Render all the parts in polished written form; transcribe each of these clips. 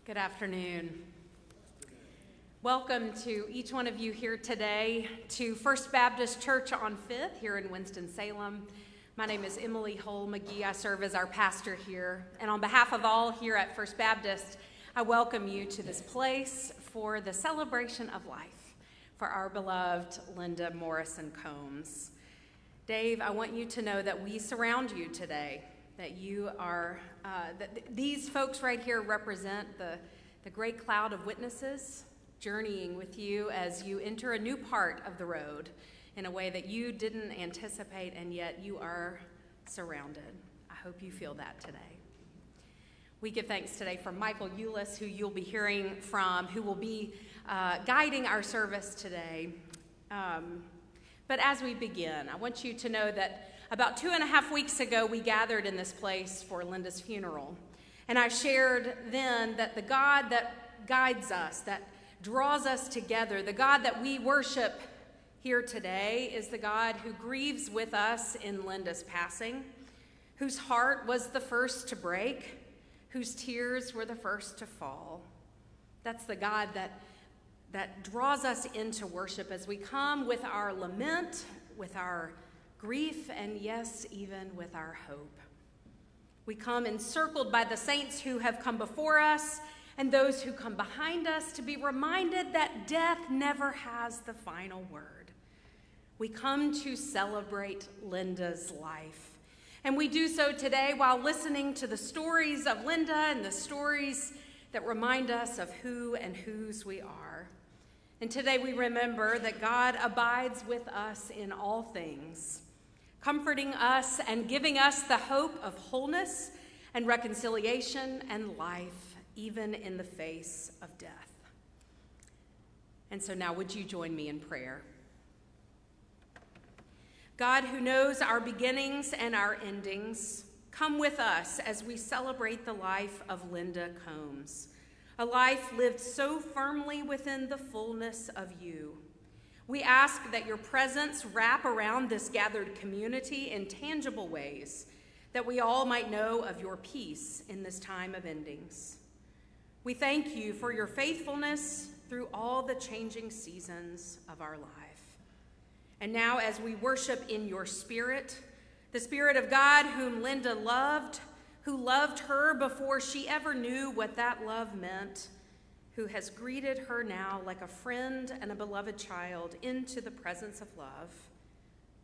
Good afternoon. Welcome to each one of you here today to First Baptist Church on 5th here in Winston-Salem. My name is Emily Hull McGee. I serve as our pastor here. And on behalf of all here at First Baptist, I welcome you to this place for the celebration of life for our beloved Linda Morrison Combs. Dave, I want you to know that we surround you today, that you are, that these folks right here represent the great cloud of witnesses journeying with you as you enter a new part of the road in a way that you didn't anticipate, and yet you are surrounded. I hope you feel that today. We give thanks today for Michael Eulis, who you'll be hearing from, who will be guiding our service today. But as we begin, I want you to know that about 2.5 weeks ago, we gathered in this place for Linda's funeral. And I shared then that the God that guides us, that draws us together, the God that we worship here today is the God who grieves with us in Linda's passing, whose heart was the first to break, whose tears were the first to fall. That's the God that draws us into worship as we come with our lament, with our grief, and yes, even with our hope. We come encircled by the saints who have come before us and those who come behind us to be reminded that death never has the final word. We come to celebrate Linda's life. And we do so today while listening to the stories of Linda and the stories that remind us of who and whose we are. And today we remember that God abides with us in all things, comforting us and giving us the hope of wholeness and reconciliation and life, even in the face of death. And so now would you join me in prayer? God, who knows our beginnings and our endings, come with us as we celebrate the life of Linda Combs, a life lived so firmly within the fullness of you. We ask that your presence wrap around this gathered community in tangible ways, that we all might know of your peace in this time of endings. We thank you for your faithfulness through all the changing seasons of our life. And now as we worship in your Spirit, the Spirit of God whom Linda loved, who loved her before she ever knew what that love meant, who has greeted her now like a friend and a beloved child into the presence of love.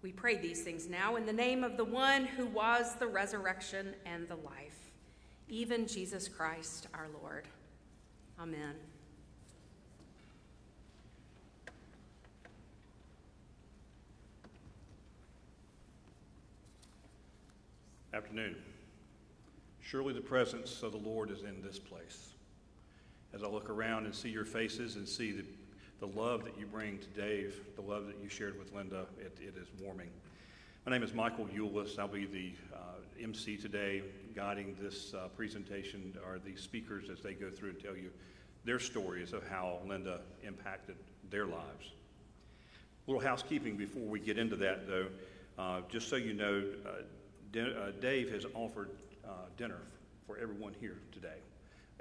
We pray these things now in the name of the one who was the resurrection and the life, even Jesus Christ our Lord. Amen. Afternoon. Surely the presence of the Lord is in this place. As I look around and see your faces and see the love that you bring to Dave, the love that you shared with Linda, it is warming. My name is Michael Eulis. I'll be the MC today, guiding this presentation, or the speakers as they go through and tell you their stories of how Linda impacted their lives. A little housekeeping before we get into that, though. Just so you know, Dave has offered dinner for everyone here today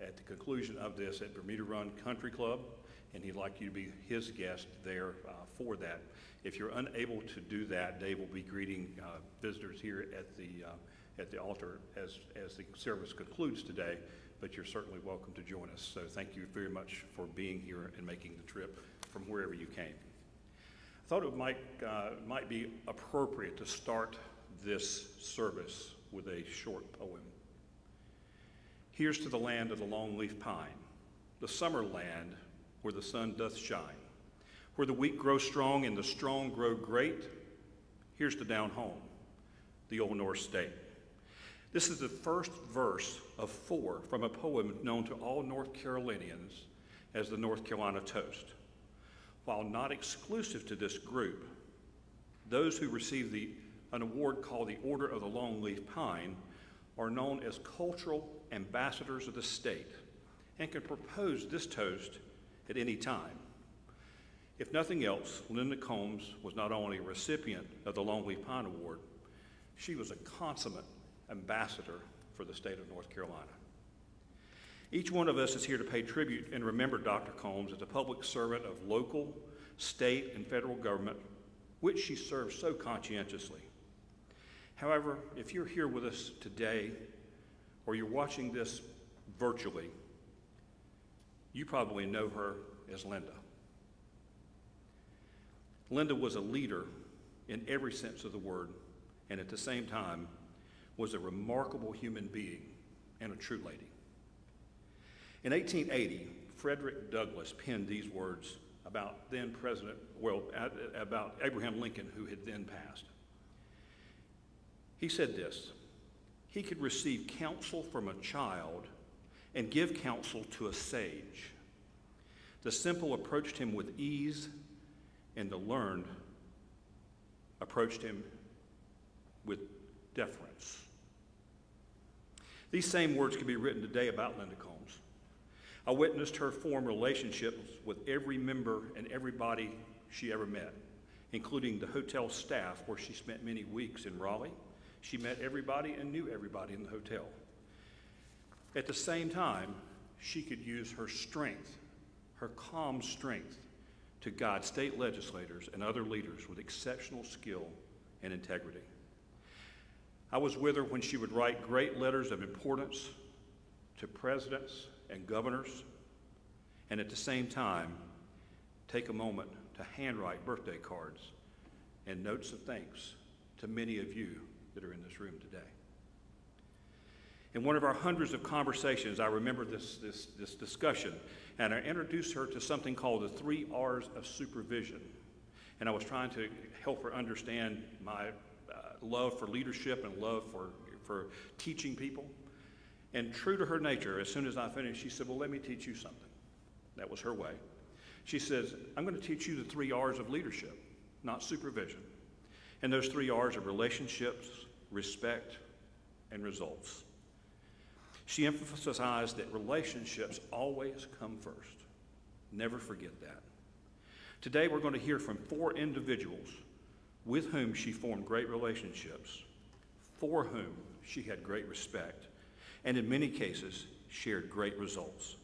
at the conclusion of this at Bermuda Run Country Club, and he'd like you to be his guest there for that. If you're unable to do that, Dave will be greeting visitors here at the altar as the service concludes today, but you're certainly welcome to join us. So thank you very much for being here and making the trip from wherever you came. I thought it might be appropriate to start this service with a short poem. Here's to the land of the longleaf pine, the summer land where the sun doth shine, where the weak grow strong and the strong grow great. Here's to down home, the old North State. This is the first verse of 4 from a poem known to all North Carolinians as the North Carolina Toast. While not exclusive to this group, those who receive an award called the Order of the Longleaf Pine are known as cultural ambassadors of the state and can propose this toast at any time. If nothing else, Linda Combs was not only a recipient of the Longleaf Pine Award, she was a consummate ambassador for the state of North Carolina. Each one of us is here to pay tribute and remember Dr. Combs as a public servant of local, state, and federal government, which she served so conscientiously. However, if you're here with us today, or you're watching this virtually, you probably know her as Linda. Linda was a leader in every sense of the word, and at the same time was a remarkable human being and a true lady. In 1880, Frederick Douglass penned these words about about Abraham Lincoln, who had then passed. He said this: "He could receive counsel from a child and give counsel to a sage. The simple approached him with ease, and the learned approached him with deference." These same words can be written today about Linda Combs. I witnessed her form relationships with every member and everybody she ever met, including the hotel staff where she spent many weeks in Raleigh. She met everybody and knew everybody in the hotel. At the same time, she could use her strength, her calm strength, to guide state legislators and other leaders with exceptional skill and integrity. I was with her when she would write great letters of importance to presidents and governors, and at the same time, take a moment to handwrite birthday cards and notes of thanks to many of you that are in this room today. In one of our hundreds of conversations, I remember this discussion, and I introduced her to something called the 3 R's of supervision. And I was trying to help her understand my love for leadership and love for teaching people. And true to her nature, as soon as I finished, she said, "Well, let me teach you something." That was her way. She says, "I'm going to teach you the 3 R's of leadership, not supervision. And those 3 R's are relationships, respect, and results." She emphasized that relationships always come first. Never forget that. Today we're going to hear from 4 individuals with whom she formed great relationships, for whom she had great respect, and in many cases shared great results.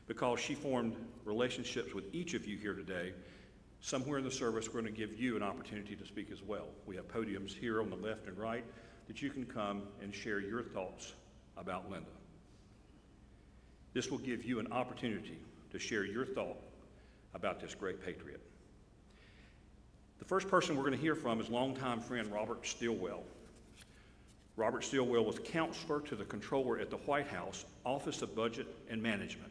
Because she formed relationships with each of you here today, somewhere in the service we're going to give you an opportunity to speak as well. We have podiums here on the left and right that you can come and share your thoughts about Linda. This will give you an opportunity to share your thought about this great patriot. The first person we're going to hear from is longtime friend Robert Stilwell. Robert Stilwell was counselor to the controller at the White House Office of Budget and Management.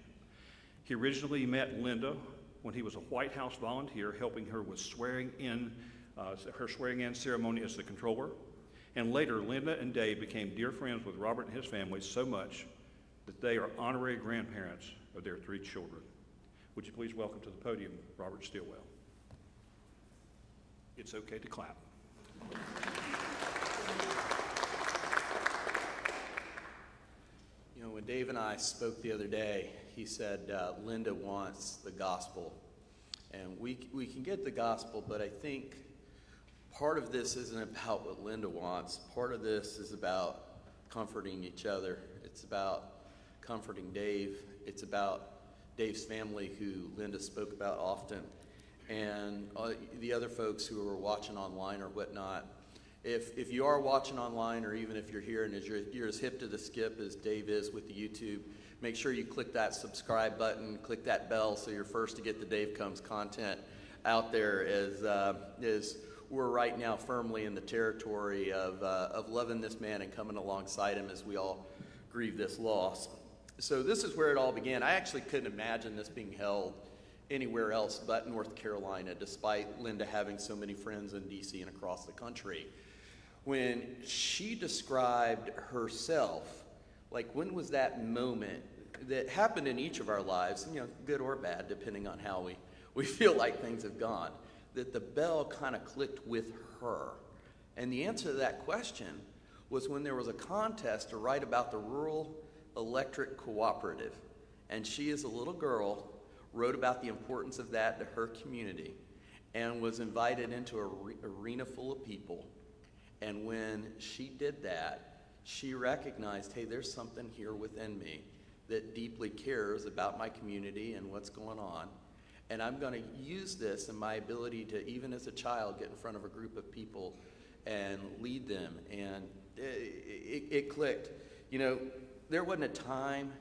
He originally met Linda when he was a White House volunteer, helping her with her swearing-in ceremony as the controller. And later, Linda and Dave became dear friends with Robert and his family so much that they are honorary grandparents of their 3 children. Would you please welcome to the podium Robert Stilwell? It's okay to clap. You know, when Dave and I spoke the other day, he said Linda wants the gospel. And we can get the gospel, but I think part of this isn't about what Linda wants. Part of this is about comforting each other. It's about comforting Dave. It's about Dave's family, who Linda spoke about often, and the other folks who are watching online or whatnot. If you are watching online, or even if you're here and you're as hip to the skip as Dave is with the YouTube, make sure you click that subscribe button, click that bell so you're first to get the Dave Combs content out there, as we're right now firmly in the territory of loving this man and coming alongside him as we all grieve this loss. So this is where it all began. I actually couldn't imagine this being held anywhere else but North Carolina, despite Linda having so many friends in D.C. and across the country. When she described herself, like, when was that moment that happened in each of our lives, you know, good or bad, depending on how we feel like things have gone, that the bell kind of clicked with her? And the answer to that question was when there was a contest to write about the Rural Electric Cooperative. And she, as a little girl, wrote about the importance of that to her community and was invited into an arena full of people. And when she did that, she recognized, hey, there's something here within me that deeply cares about my community and what's going on. And I'm going to use this and my ability to, even as a child, get in front of a group of people and lead them. And it clicked. You know, there wasn't a time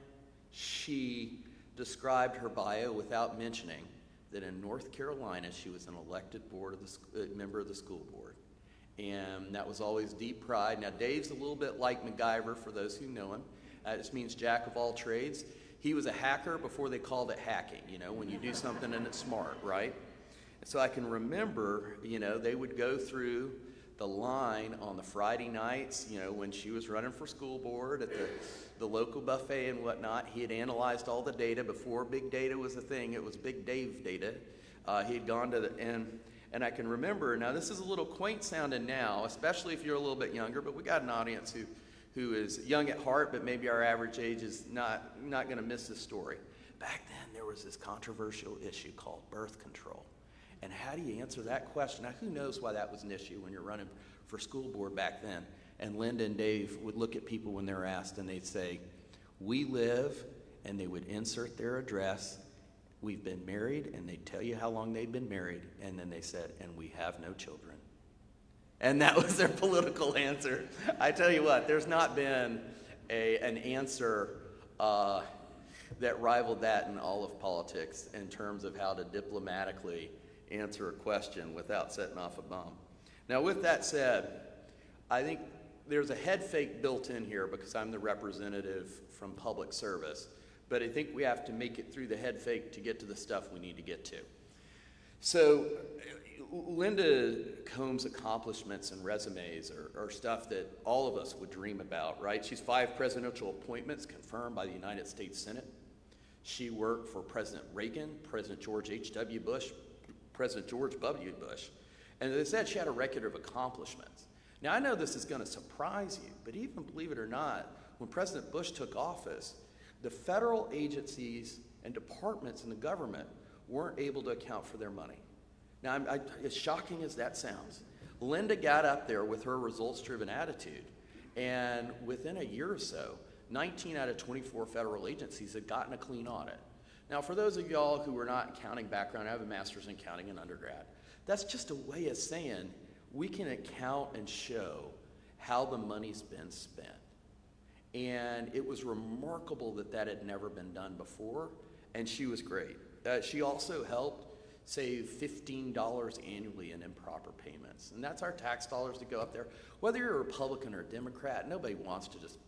she described her bio without mentioning that in North Carolina she was an elected member of the school board. And that was always deep pride. Now, Dave's a little bit like MacGyver, for those who know him. This means jack of all trades. He was a hacker before they called it hacking, you know, when you do something and it's smart, right? And so I can remember, you know, they would go through the line on the Friday nights, you know, when she was running for school board at the local buffet and whatnot. He had analyzed all the data before big data was a thing. It was Big Dave data. He had gone to the and I can remember, now this is a little quaint sounding now, especially if you're a little bit younger, but we got an audience who is young at heart, but maybe our average age is not going to miss this story. Back then, there was this controversial issue called birth control. And how do you answer that question? Now, who knows why that was an issue when you're running for school board back then? And Linda and Dave would look at people when they're asked, and they'd say, "We live," and they would insert their address. "We've been married," and they'd tell you how long they'd been married, and then they said, "And we have no children." And that was their political answer. I tell you what, there's not been an answer that rivaled that in all of politics in terms of how to diplomatically answer a question without setting off a bomb. Now, with that said, I think there's a head fake built in here because I'm the representative from public service, but I think we have to make it through the head fake to get to the stuff we need to get to. So, Linda Combs' accomplishments and resumes are stuff that all of us would dream about, right? She's 5 presidential appointments confirmed by the United States Senate. She worked for President Reagan, President George H.W. Bush, President George W. Bush. And as I said, she had a record of accomplishments. Now, I know this is going to surprise you, but even believe it or not, when President Bush took office, the federal agencies and departments in the government weren't able to account for their money. Now, as shocking as that sounds, Linda got up there with her results-driven attitude, and within a year or so, 19 out of 24 federal agencies had gotten a clean audit. Now, for those of y'all who are not accounting background, I have a master's in accounting in undergrad. That's just a way of saying we can account and show how the money's been spent. And it was remarkable that that had never been done before, and she was great. She also helped save $15 annually in improper payments. And that's our tax dollars to go up there. Whether you're a Republican or a Democrat, nobody wants to just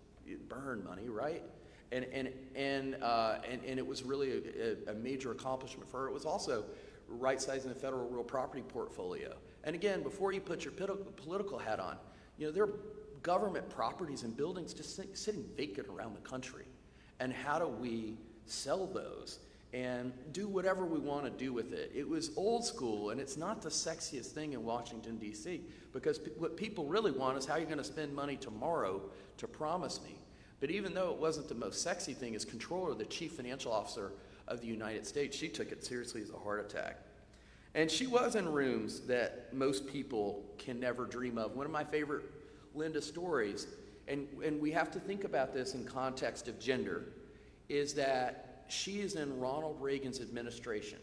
burn money, right? And it was really a major accomplishment for her. It was also right-sizing the federal real property portfolio. And again, before you put your political hat on, you know, there are government properties and buildings just sitting vacant around the country. And how do we sell those and do whatever we want to do with it? It was old school, and it's not the sexiest thing in Washington, D.C., because what people really want is how you're going to spend money tomorrow to promise me. But even though it wasn't the most sexy thing, as controller, the chief financial officer of the United States, she took it seriously as a heart attack. And she was in rooms that most people can never dream of. One of my favorite Linda stories, and we have to think about this in context of gender, is that she is in Ronald Reagan's administration,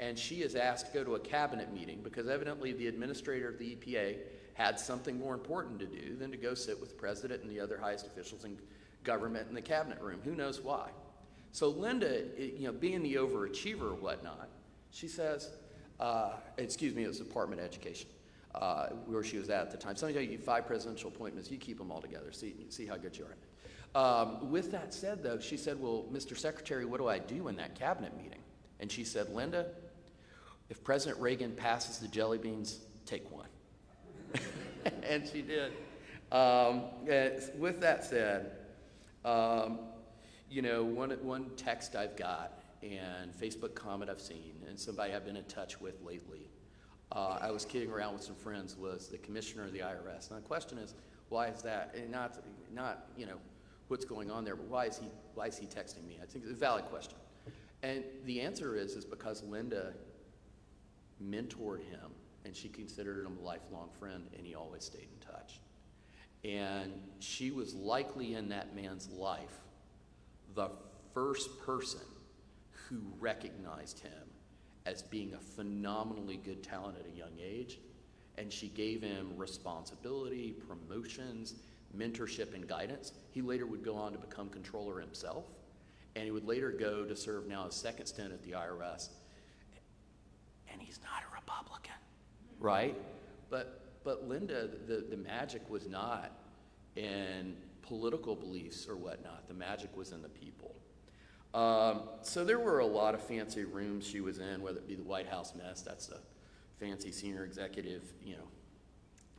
and she is asked to go to a cabinet meeting because evidently the administrator of the EPA had something more important to do than to go sit with the president and the other highest officials in government in the cabinet room. Who knows why? So Linda, you know, being the overachiever or whatnot, she says, excuse me, it was the Department of Education, where she was at the time. Some of you 5 presidential appointments, you keep them all together, see how good you are. With that said, though, she said, well, Mr. Secretary, what do I do in that cabinet meeting? And she said, Linda, if President Reagan passes the jelly beans, take one. And she did. With that said, you know, one text I've got and Facebook comment I've seen and somebody I've been in touch with lately, I was kidding around with some friends, was the commissioner of the IRS. And the question is, why is that? And not you know, what's going on there, but why is he texting me? I think it's a valid question. And the answer is because Linda mentored him, and she considered him a lifelong friend, and he always stayed in touch. And she was likely in that man's life the first person who recognized him as being a phenomenally good talent at a young age, and she gave him responsibility, promotions, mentorship, and guidance. He later would go on to become controller himself, and he would later go to serve now his second stint at the IRS. And he's not a Republican, right? But Linda, the magic was not in political beliefs or whatnot. The magic was in the people. So there were a lot of fancy rooms she was in, whether it be the White House mess, that's a fancy senior executive,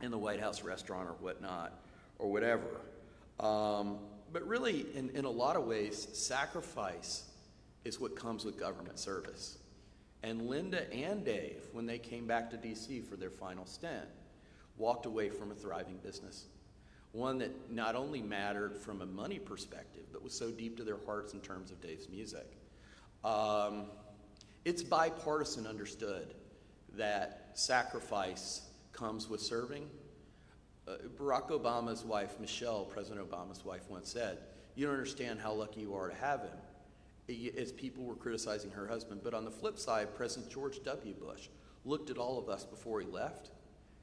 in the White House restaurant or whatnot, or whatever. But really, in a lot of ways, sacrifice is what comes with government service. And Linda and Dave, when they came back to D.C. for their final stint, walked away from a thriving business. One that not only mattered from a money perspective, but was so deep to their hearts in terms of Dave's music. It's bipartisan understood that sacrifice comes with serving. Barack Obama's wife, Michelle, President Obama's wife, once said, "You don't understand how lucky you are to have him," as people were criticizing her husband. But on the flip side, President George W. Bush looked at all of us before he left,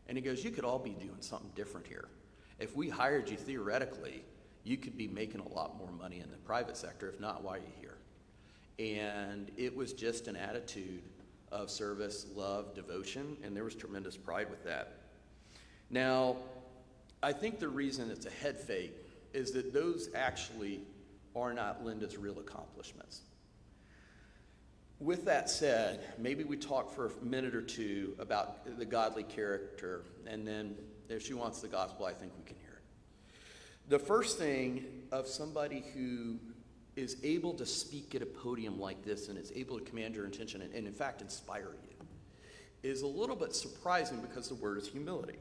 and he goes, "You could all be doing something different here. If we hired you, theoretically, you could be making a lot more money in the private sector. If not, why are you here?" And it was just an attitude of service, love, devotion, and there was tremendous pride with that. Now, I think the reason it's a head fake is that those actually are not Linda's real accomplishments. With that said, maybe we talk for a minute or two about the godly character, and then if she wants the gospel, I think we can hear it. The first thing of somebody who is able to speak at a podium like this and is able to command your attention and in fact inspire you is a little bit surprising because the word is humility.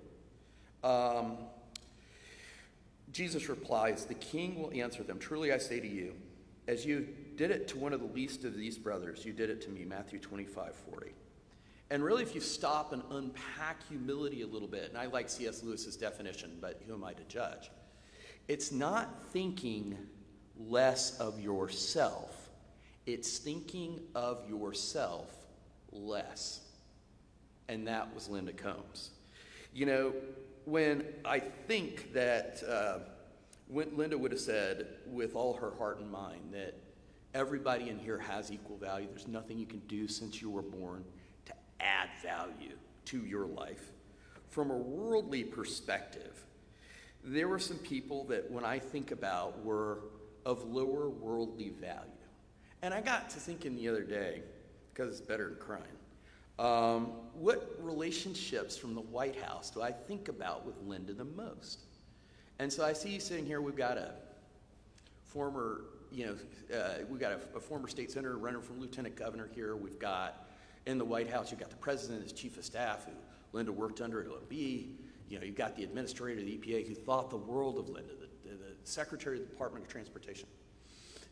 Jesus replies, "The king will answer them, 'Truly I say to you, as you did it to one of the least of these brothers, you did it to me,'" Matthew 25:40. And really, if you stop and unpack humility a little bit, and I like C.S. Lewis's definition, but who am I to judge? It's not thinking less of yourself. It's thinking of yourself less. And that was Linda Combs. When I think that when Linda would have said with all her heart and mind that everybody in here has equal value, there's nothing you can do since you were born to add value to your life. From a worldly perspective, there were some people that when I think about were of lower worldly value. And I got to thinking the other day, because it's better than crying, what relationships from the White House do I think about with Linda the most? And so I see you sitting here, we've got a former, a former state senator running for lieutenant governor here. We've got, in the White House, you've got the president as chief of staff, who Linda worked under at OMB. You've got the administrator of the EPA who thought the world of Linda, the secretary of the Department of Transportation.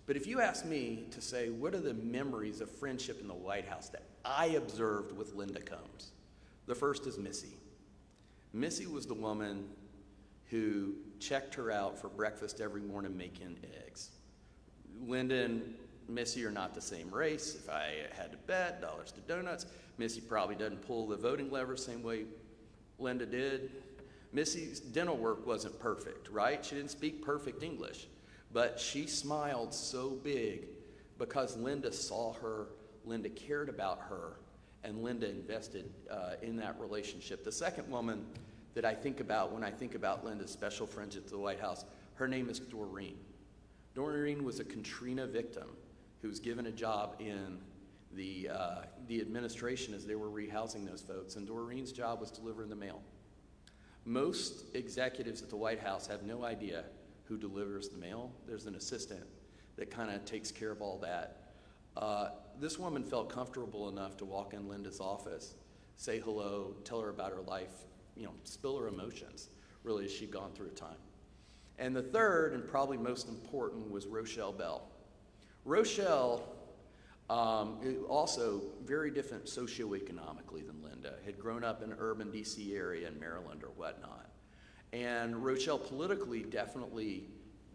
But if you ask me to say, what are the memories of friendship in the White House that I observed with Linda Combs? The first is Missy. Missy was the woman who checked her out for breakfast every morning making eggs. Linda and Missy are not the same race. If I had to bet, dollars to donuts, Missy probably doesn't pull the voting lever the same way Linda did. Missy's dental work wasn't perfect, right? She didn't speak perfect English, but she smiled so big because Linda saw her, Linda cared about her, and Linda invested in that relationship. The second woman that I think about when I think about Linda's special friendship to the White House, her name is Doreen. Doreen was a Katrina victim who was given a job in the administration as they were rehousing those folks, and Doreen's job was delivering the mail. Most executives at the White House have no idea who delivers the mail. There's an assistant that kind of takes care of all that. This woman felt comfortable enough to walk in Linda's office, say hello, tell her about her life, spill her emotions, really, as she'd gone through a time. And the third, and probably most important, was Rochelle Bell. Rochelle, also very different socioeconomically than Linda, had grown up in an urban D.C. area in Maryland or whatnot. And Rochelle politically definitely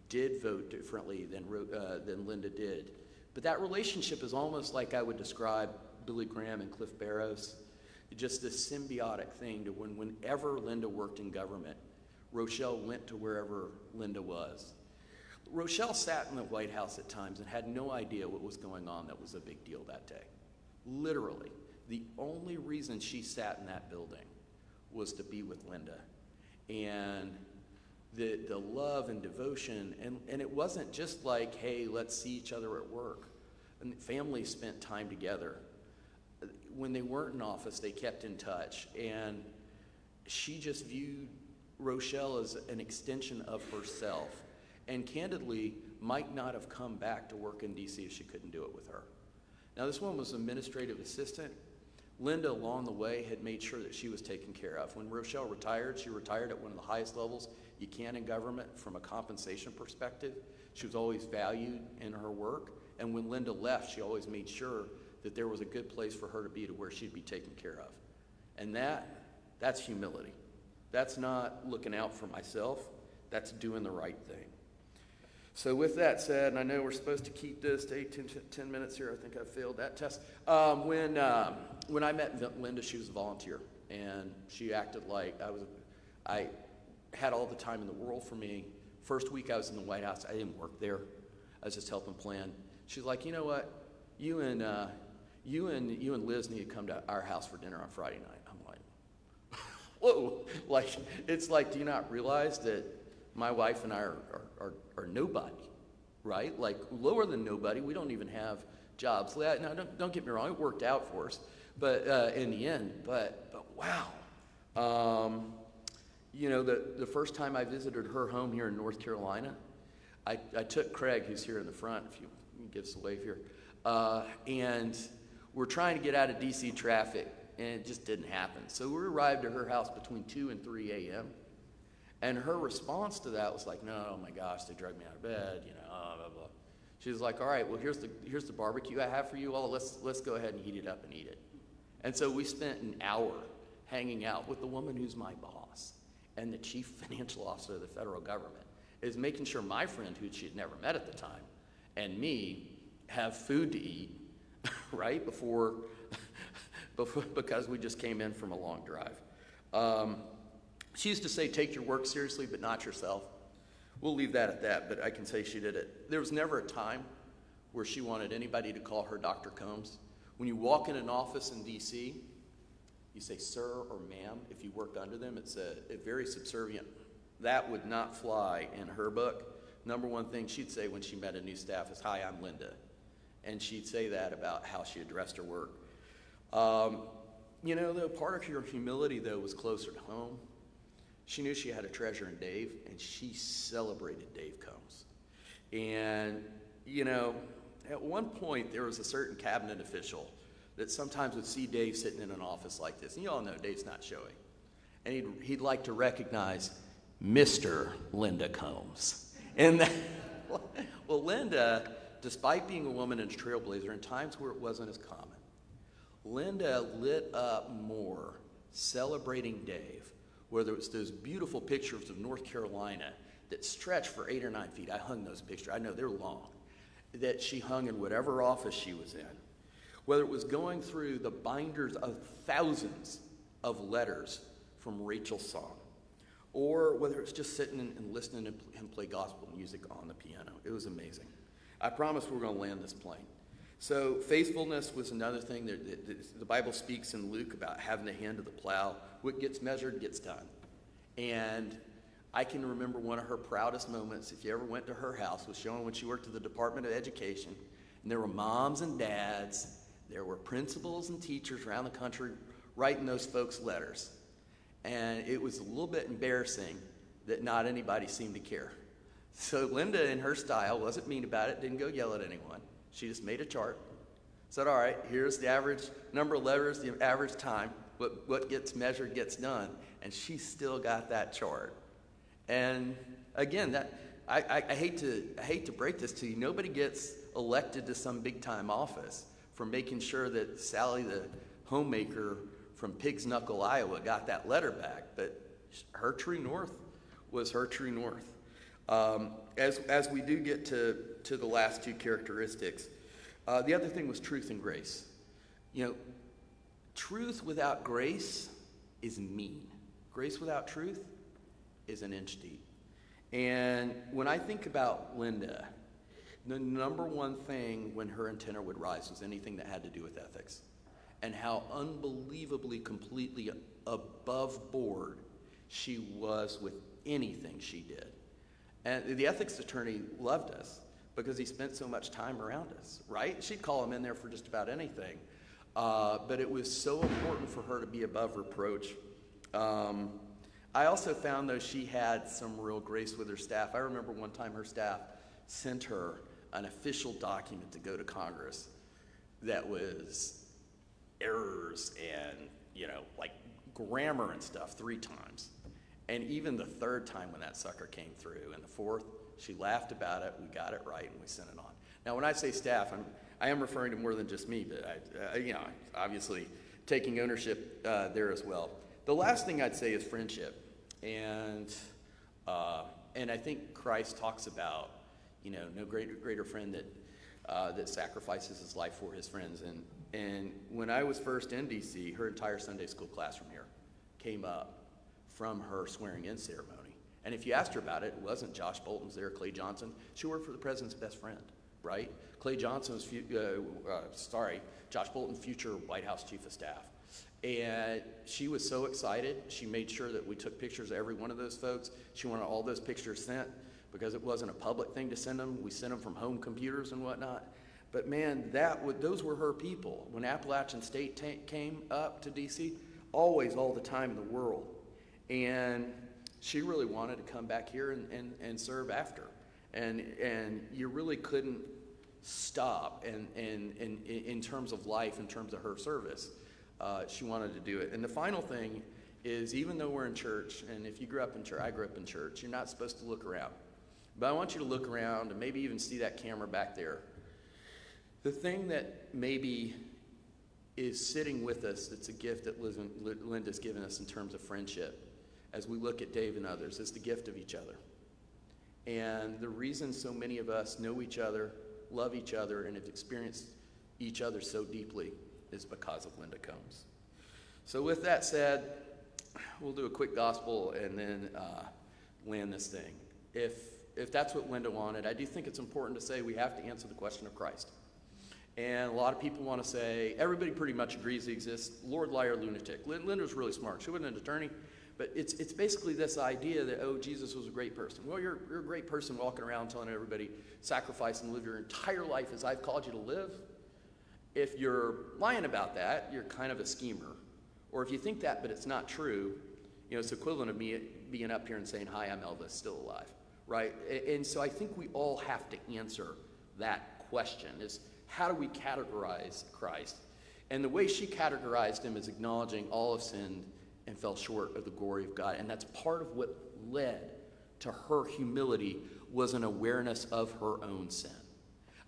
did vote differently than Linda did. But that relationship is almost like I would describe Billy Graham and Cliff Barrows. Just this symbiotic thing to whenever Linda worked in government, Rochelle went to wherever Linda was. Rochelle sat in the White House at times and had no idea what was going on that was a big deal that day. Literally, the only reason she sat in that building was to be with Linda. And the love and devotion, and it wasn't just like, hey, let's see each other at work. And families spent time together. When they weren't in office, they kept in touch. And she just viewed Rochelle as an extension of herself. And candidly, might not have come back to work in D.C. if she couldn't do it with her. Now, this one was an administrative assistant. Linda, along the way, had made sure that she was taken care of. When Rochelle retired, she retired at one of the highest levels you can in government from a compensation perspective. She was always valued in her work. And when Linda left, she always made sure that there was a good place for her to be, to where she'd be taken care of. And that's humility. That's not looking out for myself. That's doing the right thing. So with that said, and I know we're supposed to keep this to 10 minutes here. I think I failed that test. When I met Linda, she was a volunteer, and she acted like I had all the time in the world for me. First week I was in the White House, I didn't work there. I was just helping plan. She's like, you know what? You and Liz need to come to our house for dinner on Friday night. I'm like, whoa! Like, it's like, do you not realize that my wife and I are nobody, right? Like, lower than nobody. We don't even have jobs. Now, don't get me wrong. It worked out for us, but in the end. But wow. You know, the first time I visited her home here in North Carolina, I took Craig, who's here in the front, if you can give us a wave here, and we're trying to get out of D.C. traffic, and it just didn't happen. So we arrived at her house between 2 and 3 a.m., and her response to that was like, no, oh my gosh, they dragged me out of bed, you know, blah, blah, blah. She was like, all right, well, here's the barbecue I have for you all. Let's go ahead and heat it up and eat it. And so we spent an hour hanging out with the woman who's my boss and the chief financial officer of the federal government, is making sure my friend, who she had never met at the time, and me have food to eat, right, because we just came in from a long drive. She used to say, take your work seriously, but not yourself. We'll leave that at that, but I can say she did it. There was never a time where she wanted anybody to call her Dr. Combs. When you walk in an office in D.C., you say sir or ma'am. If you work under them, it's a very subservient. That would not fly in her book. Number one thing she'd say when she met a new staff is, hi, I'm Linda. And she'd say that about how she addressed her work. You know, though, part of her humility, though, was closer to home. She knew she had a treasure in Dave, and she celebrated Dave Combs. And, you know, at one point, there was a certain cabinet official that sometimes would see Dave sitting in an office like this. And you all know Dave's not showing. And he'd like to recognize Mr. Linda Combs. And well, Linda, despite being a woman and a trailblazer in times where it wasn't as common, Linda lit up more celebrating Dave, whether it was those beautiful pictures of North Carolina that stretched for 8 or 9 feet. I hung those pictures. I know they're long. That she hung in whatever office she was in. Whether it was going through the binders of thousands of letters from Rachel's song, or whether it's just sitting and listening to him play gospel music on the piano. It was amazing. I promise we're going to land this plane. So faithfulness was another thing. The Bible speaks in Luke about having the hand of the plow. What gets measured gets done. And I can remember one of her proudest moments, if you ever went to her house, was showing when she worked at the Department of Education. And there were moms and dads, there were principals and teachers around the country writing those folks letters. And it was a little bit embarrassing that not anybody seemed to care. So Linda, in her style, wasn't mean about it, didn't go yell at anyone. She just made a chart, said, all right, here's the average number of letters, the average time, what gets measured gets done. And she still got that chart. And again, I hate to break this to you. Nobody gets elected to some big-time office for making sure that Sally, the homemaker from Pig's Knuckle, Iowa, got that letter back. But her true north was her true north. As we do get to the last two characteristics, the other thing was truth and grace. You know, truth without grace is mean. Grace without truth is an inch deep. And when I think about Linda, the number one thing when her antenna would rise was anything that had to do with ethics, and how unbelievably, completely above board she was with anything she did. And the ethics attorney loved us because he spent so much time around us, right? She'd call him in there for just about anything. But it was so important for her to be above reproach. I also found, though, she had some real grace with her staff. I remember one time her staff sent her an official document to go to Congress that was errors and, like grammar and stuff 3 times. And even the 3rd time when that sucker came through, and the 4th, she laughed about it, we got it right, and we sent it on. Now, when I say staff, I am referring to more than just me, but obviously taking ownership there as well. The last thing I'd say is friendship, and I think Christ talks about, no greater friend that sacrifices his life for his friends. And when I was first in D.C., her entire Sunday school classroom here came up from her swearing-in ceremony. And if you asked her about it, it wasn't Josh Bolton's there, Clay Johnson. She worked for the president's best friend, right? Clay Johnson was, Josh Bolton, future White House chief of staff. And she was so excited. She made sure that we took pictures of every one of those folks. She wanted all those pictures sent because it wasn't a public thing to send them. We sent them from home computers and whatnot. But man, those were her people. When Appalachian State came up to D.C., always, all the time in the world. And she really wanted to come back here and serve after. And you really couldn't stop and in terms of life, in terms of her service. She wanted to do it. And the final thing is, even though we're in church, and if you grew up in church, I grew up in church, you're not supposed to look around. But I want you to look around and maybe even see that camera back there. The thing that maybe is sitting with us, that's a gift that Linda's given us in terms of friendship, as we look at Dave and others, is the gift of each other. And the reason so many of us know each other, love each other, and have experienced each other so deeply is because of Linda Combs. So with that said, we'll do a quick gospel and then land this thing. If that's what Linda wanted, I do think it's important to say we have to answer the question of Christ. And a lot of people want to say, everybody pretty much agrees he exists, Lord, liar, lunatic. Linda's really smart. She wasn't an attorney, but it's basically this idea that, oh, Jesus was a great person. Well, you're a great person walking around telling everybody, sacrifice and live your entire life as I've called you to live. If you're lying about that, you're kind of a schemer. Or if you think that, but it's not true, it's equivalent of me being up here and saying, hi, I'm Elvis, still alive, right? And so I think we all have to answer that question, is how do we categorize Christ? And the way she categorized him is acknowledging all have sinned and fell short of the glory of God. And that's part of what led to her humility, was an awareness of her own sin.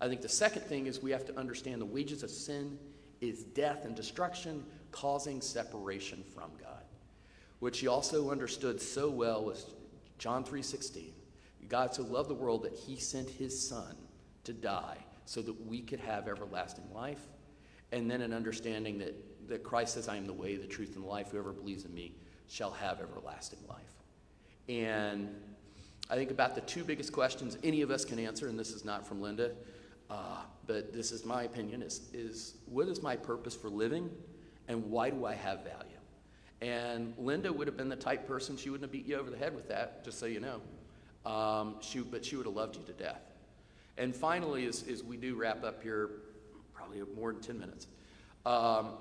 I think the second thing is we have to understand the wages of sin is death and destruction, causing separation from God. What she also understood so well was John 3:16. God so loved the world that he sent his son to die so that we could have everlasting life. And then an understanding that Christ says, I am the way, the truth, and the life. Whoever believes in me shall have everlasting life. And I think about the 2 biggest questions any of us can answer, and this is not from Linda, but this is my opinion, is what is my purpose for living, and why do I have value? And Linda would have been the type person, she wouldn't have beat you over the head with that, just so you know. But she would have loved you to death. And finally, as we do wrap up here, probably more than 10 minutes,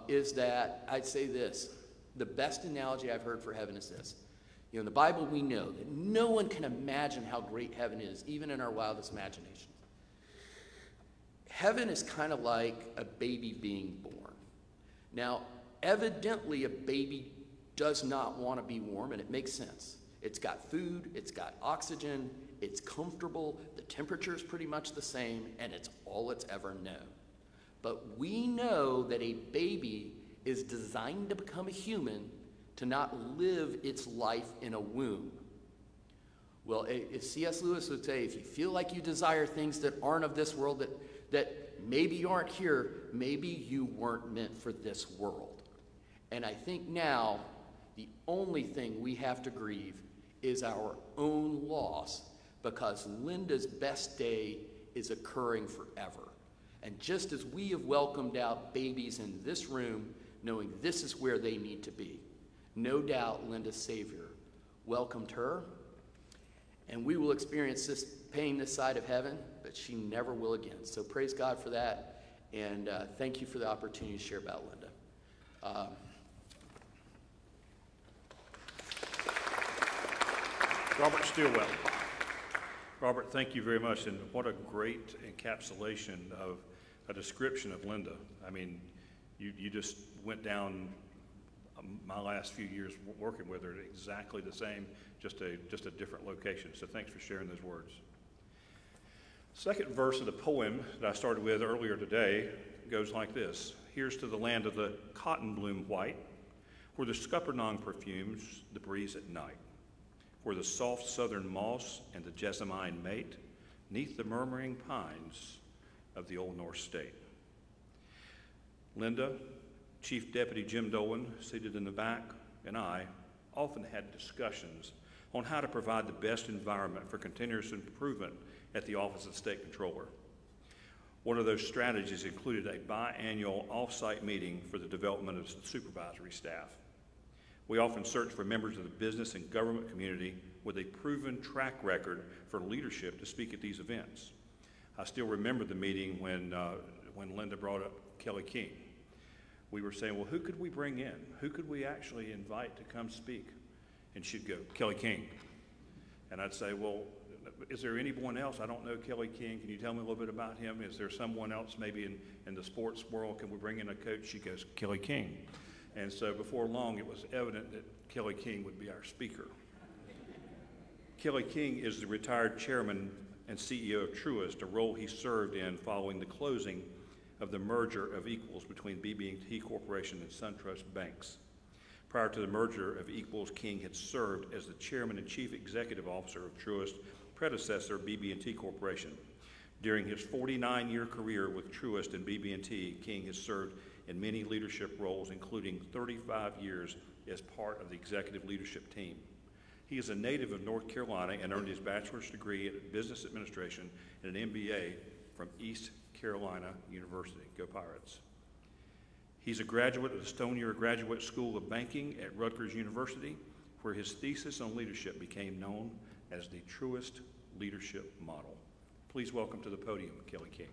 is that I'd say this. The best analogy I've heard for heaven is this. In the Bible, we know that no one can imagine how great heaven is, even in our wildest imaginations. Heaven is kind of like a baby being born. Now, evidently, a baby does not want to be warm, and it makes sense. It's got food, it's got oxygen, it's comfortable, the temperature is pretty much the same, and it's all it's ever known. But we know that a baby is designed to become a human, to not live its life in a womb. Well, if C.S. Lewis would say, if you feel like you desire things that aren't of this world, that maybe you aren't here, maybe you weren't meant for this world. And I think now the only thing we have to grieve is our own loss, because Linda's best day is occurring forever. And just as we have welcomed out babies in this room, knowing this is where they need to be, no doubt Linda's Savior welcomed her, and we will experience this pain this side of heaven, but she never will again. So praise God for that, and thank you for the opportunity to share about Linda. Robert Stilwell. Robert, thank you very much, and what a great encapsulation of a description of Linda. I mean, you just went down my last few years working with her exactly the same, just a different location. So thanks for sharing those words. Second verse of the poem that I started with earlier today goes like this. Here's to the land of the cotton bloom white, where the scuppernong perfumes the breeze at night, where the soft southern moss and the jessamine mate, neath the murmuring pines of the old North State. Linda, Chief Deputy Jim Dolan, seated in the back, and I often had discussions on how to provide the best environment for continuous improvement at the Office of the State Controller. One of those strategies included a biannual off-site meeting for the development of the supervisory staff. We often search for members of the business and government community with a proven track record for leadership to speak at these events. I still remember the meeting when Linda brought up Kelly King. We were saying, well, who could we bring in? Who could we actually invite to come speak? And she'd go, Kelly King. And I'd say, well, is there anyone else? I don't know Kelly King. Can you tell me a little bit about him? Is there someone else maybe in the sports world? Can we bring in a coach? She goes, Kelly King. And so before long, it was evident that Kelly King would be our speaker. Kelly King is the retired chairman and CEO of Truist, a role he served in following the closing of the merger of equals between BB&T Corporation and SunTrust Banks. Prior to the merger of equals, King had served as the chairman and chief executive officer of Truist, predecessor BB&T Corporation. During his 49-year career with Truist and BB&T, King has served in many leadership roles, including 35 years as part of the executive leadership team. He is a native of North Carolina and earned his bachelor's degree in business administration and an MBA from East Carolina University. Go Pirates. He's a graduate of the Stonier Graduate School of Banking at Rutgers University, where his thesis on leadership became known as the Truist Leadership Model. Please welcome to the podium, Kelly King.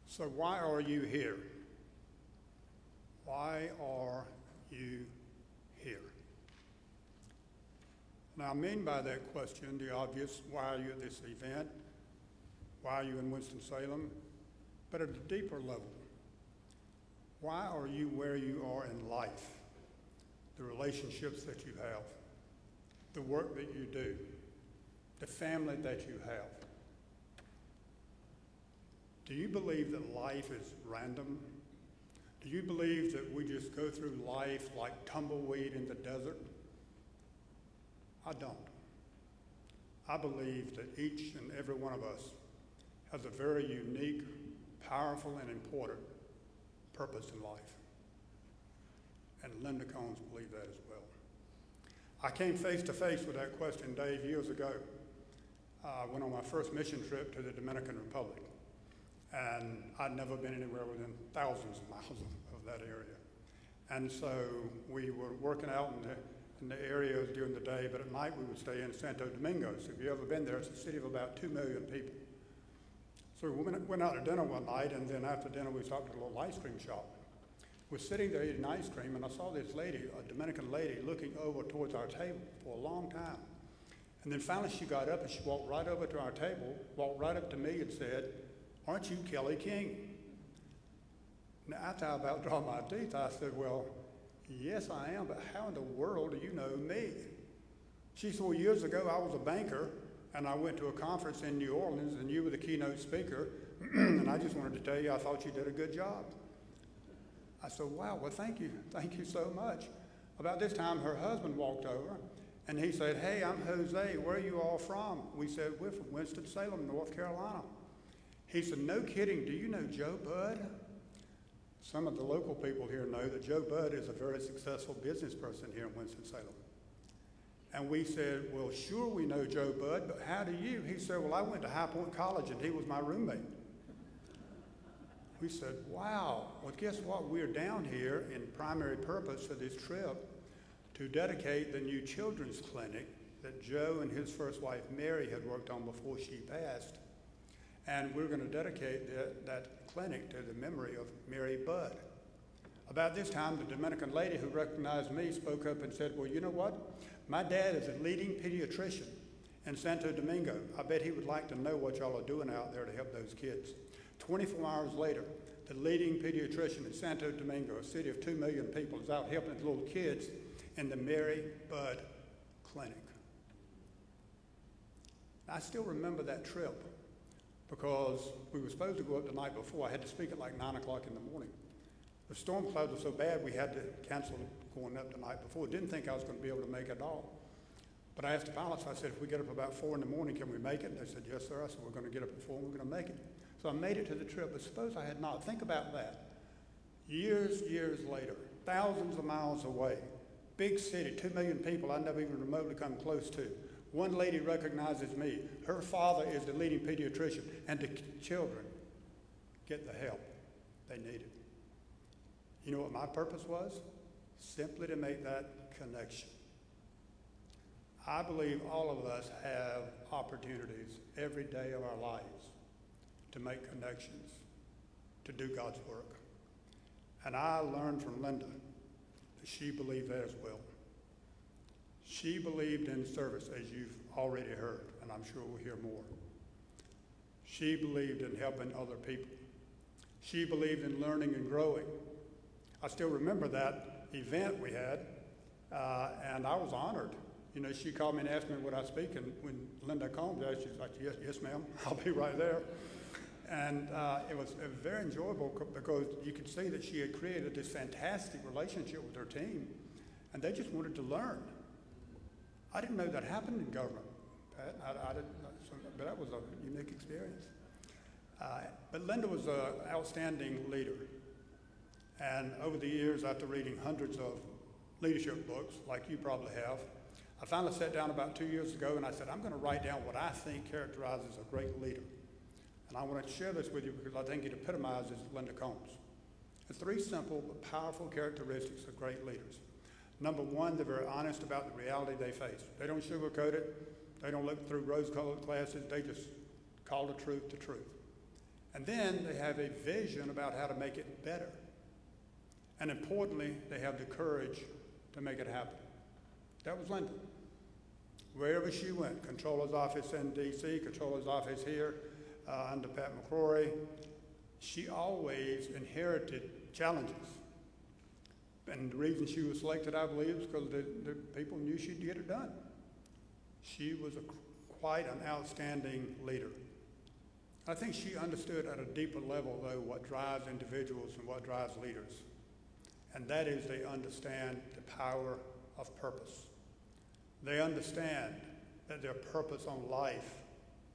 So why are you here? Why are you here? Now, I mean by that question the obvious, why are you at this event? Why are you in Winston-Salem? But at a deeper level, why are you where you are in life? The relationships that you have, the work that you do, the family that you have. Do you believe that life is random? Do you believe that we just go through life like tumbleweed in the desert? I don't. I believe that each and every one of us has a very unique, powerful, and important purpose in life. And Linda Combs believed that as well. I came face to face with that question, Dave, years ago. I went on my first mission trip to the Dominican Republic. And I'd never been anywhere within thousands of miles of that area. And so we were working out in the areas during the day, but at night we would stay in Santo Domingo. So if you've ever been there, it's a city of about 2 million people. So we went out to dinner one night, and then after dinner we stopped at a little ice cream shop. We're sitting there eating ice cream, and I saw this lady, a Dominican lady, looking over towards our table for a long time. And then finally she got up and she walked right over to our table, walked right up to me and said, "Aren't you Kelly King?" Now, after I about draw my teeth, I said, "Well, yes, I am, but how in the world do you know me?" She said, "Well, years ago, I was a banker, and I went to a conference in New Orleans, and you were the keynote speaker and I just wanted to tell you I thought you did a good job. I said, wow, well, thank you so much. About this time, her husband walked over, and he said, hey, I'm Jose, where are you all from? We said, we're from Winston-Salem, North Carolina. He said, no kidding, do you know Joe Budd? Some of the local people here know that Joe Budd is a very successful business person here in Winston-Salem. And we said, well, sure we know Joe Budd, but how do you? He said, well, I went to High Point College, and he was my roommate. We said, wow, well, guess what? We're down here in primary purpose for this trip to dedicate the new children's clinic that Joe and his first wife, Mary, had worked on before she passed. And we're going to dedicate that clinic to the memory of Mary Budd. About this time, the Dominican lady who recognized me spoke up and said, well, you know what? My dad is a leading pediatrician in Santo Domingo. I bet he would like to know what y'all are doing out there to help those kids. 24 hours later, the leading pediatrician in Santo Domingo, a city of 2 million people, is out helping little kids in the Mary Budd Clinic. I still remember that trip because we were supposed to go up the night before. I had to speak at like 9 o'clock in the morning. The storm clouds were so bad we had to cancel going up the night before. Didn't think I was going to be able to make it at all. But I asked the pilots, I said, if we get up about 4 in the morning, can we make it? And they said, yes, sir. I said, we're going to get up at 4 and we're going to make it. So I made it to the trip, but suppose I had not. Think about that. Years later, thousands of miles away, big city, 2 million people I never even remotely come close to. One lady recognizes me. Her father is the leading pediatrician, and the children get the help they needed. You know what my purpose was? Simply to make that connection. I believe all of us have opportunities every day of our lives to make connections, to do God's work. And I learned from Linda that she believed that as well. She believed in service, as you've already heard, and I'm sure we'll hear more. She believed in helping other people. She believed in learning and growing. I still remember that event we had, and I was honored. You know, she called me and asked me would I speak, and when Linda Combs asked, she's like, yes, ma'am, I'll be right there. And it was very enjoyable because you could see that she had created this fantastic relationship with her team, and they just wanted to learn. I didn't know that happened in government, Pat. I didn't, but that was a unique experience. But Linda was an outstanding leader. And over the years, after reading hundreds of leadership books, like you probably have, I finally sat down about 2 years ago and I said, I'm going to write down what I think characterizes a great leader. And I want to share this with you because I think it epitomizes Linda Combs. It's 3 simple but powerful characteristics of great leaders. Number 1, they're very honest about the reality they face. They don't sugarcoat it. They don't look through rose-colored glasses. They just call the truth. And then they have a vision about how to make it better. And importantly, they have the courage to make it happen. That was Linda. Wherever she went, Controller's office in D.C., Controller's office here under Pat McCrory, she always inherited challenges. And the reason she was selected, I believe, is because the people knew she'd get it done. She was quite an outstanding leader. I think she understood at a deeper level, though, what drives individuals and what drives leaders. And that is they understand the power of purpose. They understand that their purpose on life,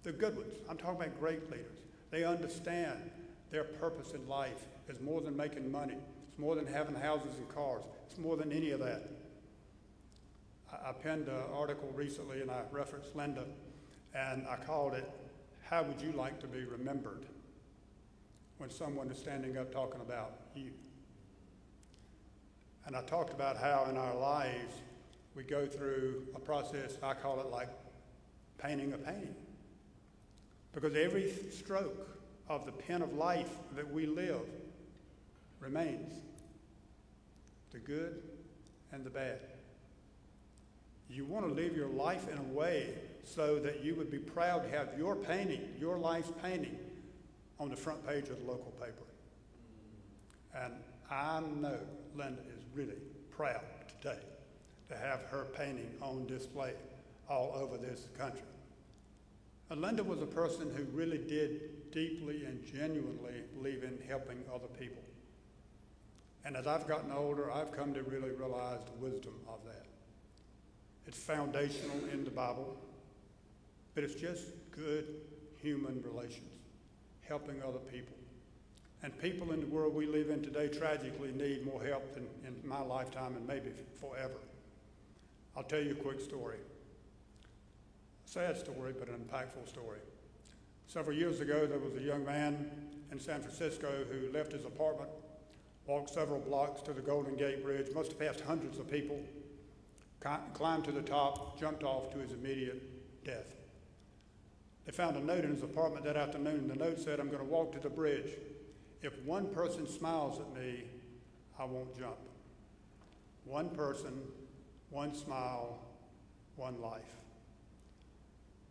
the good ones, I'm talking about great leaders, they understand their purpose in life is more than making money. It's more than having houses and cars. It's more than any of that. I penned an article recently and I referenced Linda, and I called it, How Would You Like to Be Remembered? When someone is standing up talking about you. And I talked about how in our lives we go through a process, I call it like painting a painting. Because every stroke of the pen of life that we live remains. The good and the bad. You want to live your life in a way so that you would be proud to have your painting, your life's painting, on the front page of the local paper. And I know Linda is really proud today to have her painting on display all over this country. Linda was a person who really did deeply and genuinely believe in helping other people. And as I've gotten older, I've come to really realize the wisdom of that. It's foundational in the Bible, but it's just good human relations, helping other people. And people in the world we live in today tragically need more help than in my lifetime and maybe forever. I'll tell you a quick story. Sad story, but an impactful story. Several years ago, there was a young man in San Francisco who left his apartment, walked several blocks to the Golden Gate Bridge, must have passed hundreds of people, climbed to the top, jumped off to his immediate death. They found a note in his apartment that afternoon. The note said, "I'm going to walk to the bridge. If one person smiles at me, I won't jump." One person, one smile, one life.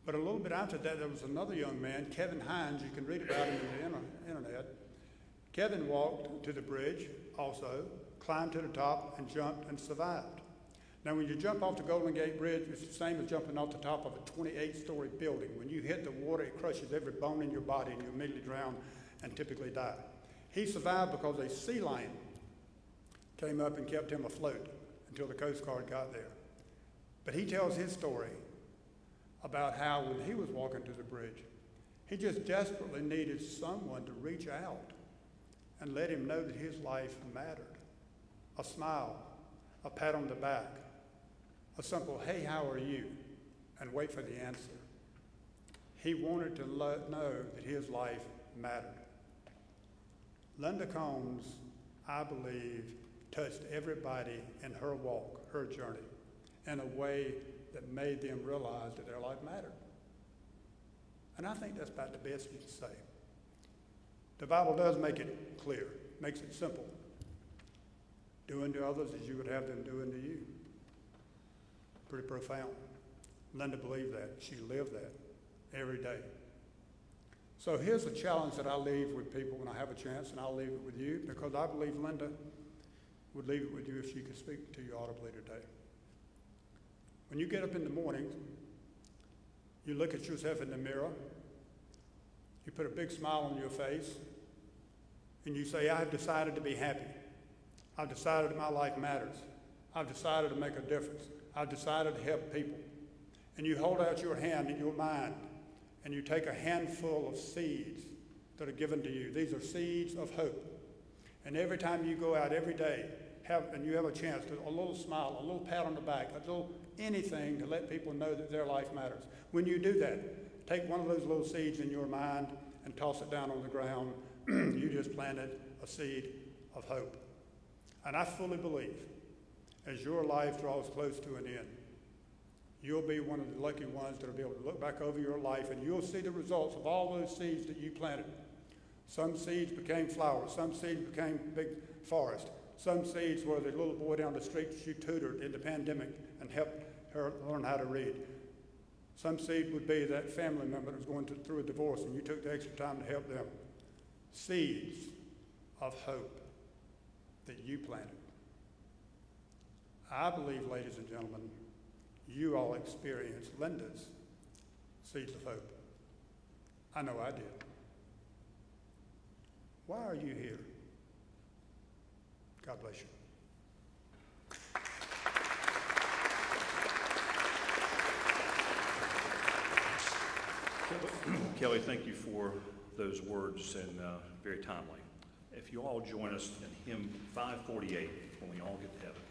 But a little bit after that, there was another young man, Kevin Hines. You can read about him on the internet. Kevin walked to the bridge also, climbed to the top, and jumped and survived. Now, when you jump off the Golden Gate Bridge, it's the same as jumping off the top of a 28-story building. When you hit the water, it crushes every bone in your body, and you immediately drown and typically die. He survived because a sea lion came up and kept him afloat until the Coast Guard got there. But he tells his story about how when he was walking to the bridge, he just desperately needed someone to reach out and let him know that his life mattered. A smile, a pat on the back, a simple, "Hey, how are you?" and wait for the answer. He wanted to know that his life mattered. Linda Combs, I believe, touched everybody in her walk, her journey, in a way that made them realize that their life mattered. And I think that's about the best you can say. The Bible does make it clear, makes it simple. Do unto others as you would have them do unto you. Pretty profound. Linda believed that. She lived that every day. So here's a challenge that I leave with people when I have a chance, and I'll leave it with you because I believe Linda would leave it with you if she could speak to you audibly today. When you get up in the morning, you look at yourself in the mirror, you put a big smile on your face, and you say, "I've decided to be happy. I've decided that my life matters. I've decided to make a difference. I've decided to help people." And you hold out your hand in your mind, and you take a handful of seeds that are given to you. These are seeds of hope. And every time you go out every day, and you have a chance to a little smile, a little pat on the back, a little anything to let people know that their life matters. When you do that, take one of those little seeds in your mind and toss it down on the ground. You just planted a seed of hope. And I fully believe as your life draws close to an end, you'll be one of the lucky ones that will be able to look back over your life and you'll see the results of all those seeds that you planted. Some seeds became flowers. Some seeds became big forest. Some seeds were the little boy down the street that you tutored in the pandemic and helped her learn how to read. Some seed would be that family member that was going through a divorce and you took the extra time to help them. Seeds of hope that you planted. I believe, ladies and gentlemen, you all experienced Linda's seeds of hope. I know I did. Why are you here? God bless you. Kelly, thank you for those words and very timely. If you all join us in hymn 548 when we all get to heaven.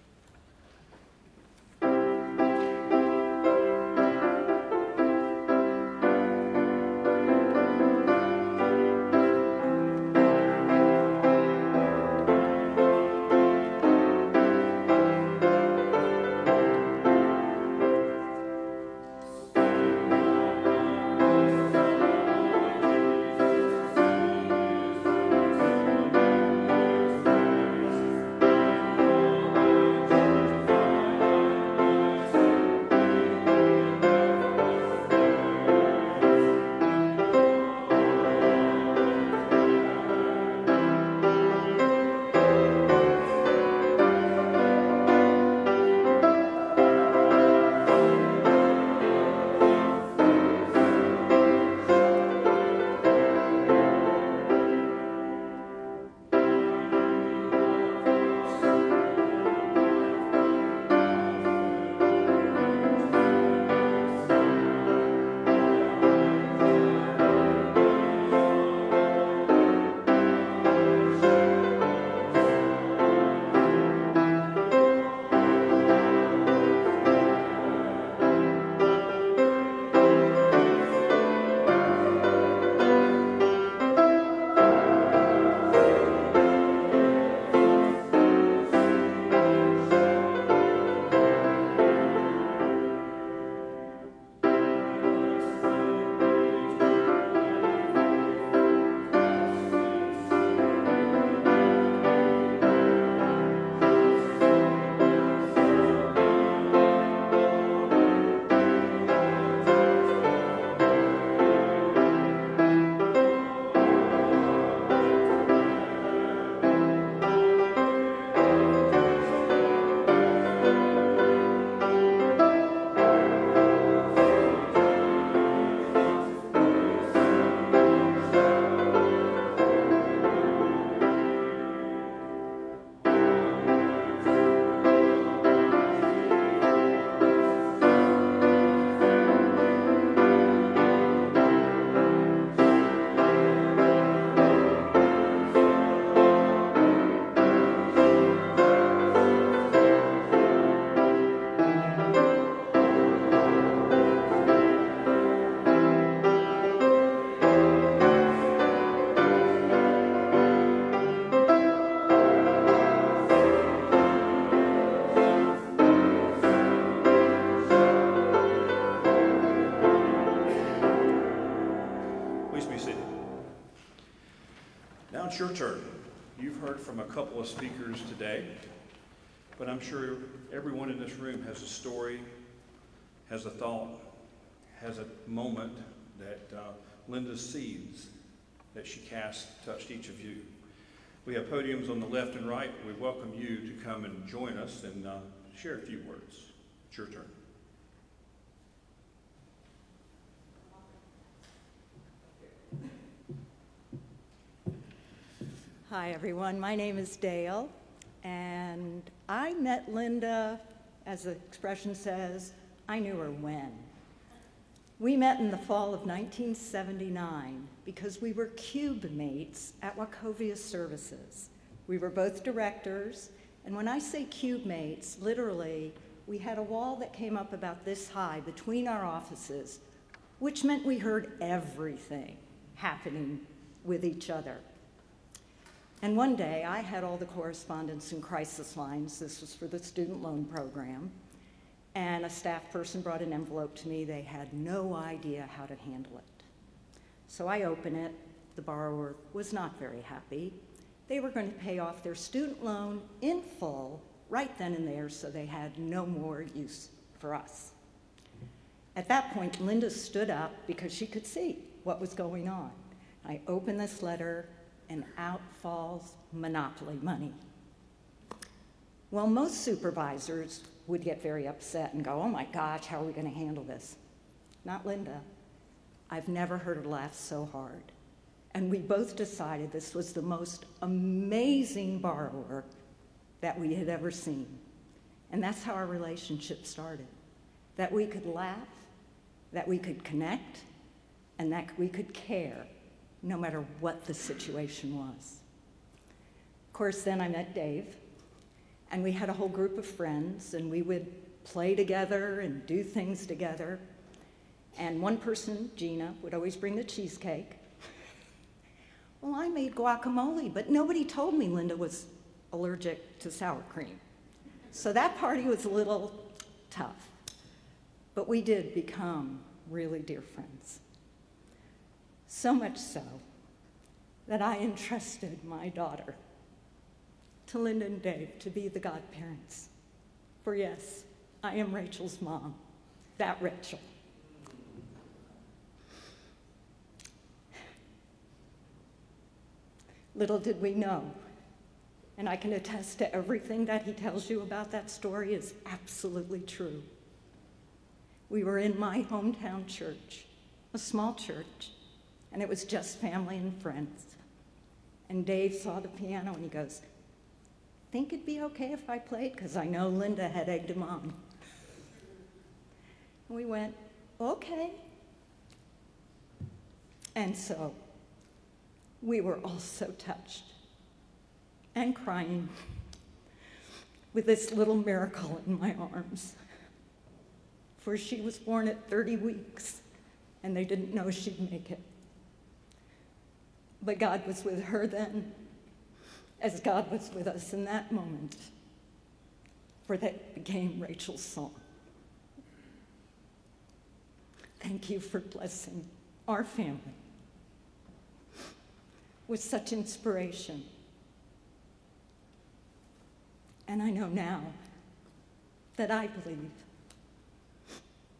it's your turn. You've heard from a couple of speakers today, but I'm sure everyone in this room has a story, has a thought, has a moment that Linda's seeds that she cast touched each of you. We have podiums on the left and right. We welcome you to come and join us and share a few words. It's your turn. Hi, everyone. My name is Dale, and I met Linda, as the expression says, I knew her when. We met in the fall of 1979 because we were cube mates at Wachovia Services. We were both directors, and when I say cube mates, literally, we had a wall that came up about this high between our offices, which meant we heard everything happening with each other. And one day, I had all the correspondence and crisis lines. This was for the student loan program. And a staff person brought an envelope to me. They had no idea how to handle it. So I open it. The borrower was not very happy. They were going to pay off their student loan in full right then and there, so they had no more use for us. At that point, Linda stood up because she could see what was going on. I open this letter, and out falls monopoly money. Well, most supervisors would get very upset and go, oh my gosh, how are we going to handle this? Not Linda. I've never heard her laugh so hard. And we both decided this was the most amazing borrower that we had ever seen. And that's how our relationship started. That we could laugh, that we could connect, and that we could care, no matter what the situation was. Of course, then I met Dave, and we had a whole group of friends, and we would play together and do things together. And one person, Gina, would always bring the cheesecake. Well, I made guacamole, but nobody told me Linda was allergic to sour cream. So that party was a little tough. But we did become really dear friends. So much so that I entrusted my daughter to Linda and Dave to be the godparents. For yes, I am Rachel's mom, that Rachel. Little did we know, and I can attest to everything that he tells you about that story is absolutely true. We were in my hometown church, a small church, and it was just family and friends. And Dave saw the piano and he goes, think it'd be okay if I played? Because I know Linda had egged him on. And we went, okay. And so we were all so touched and crying with this little miracle in my arms. For she was born at 30 weeks and they didn't know she'd make it. But God was with her then, as God was with us in that moment, for that became Rachel's song. Thank you for blessing our family with such inspiration. And I know now that I believe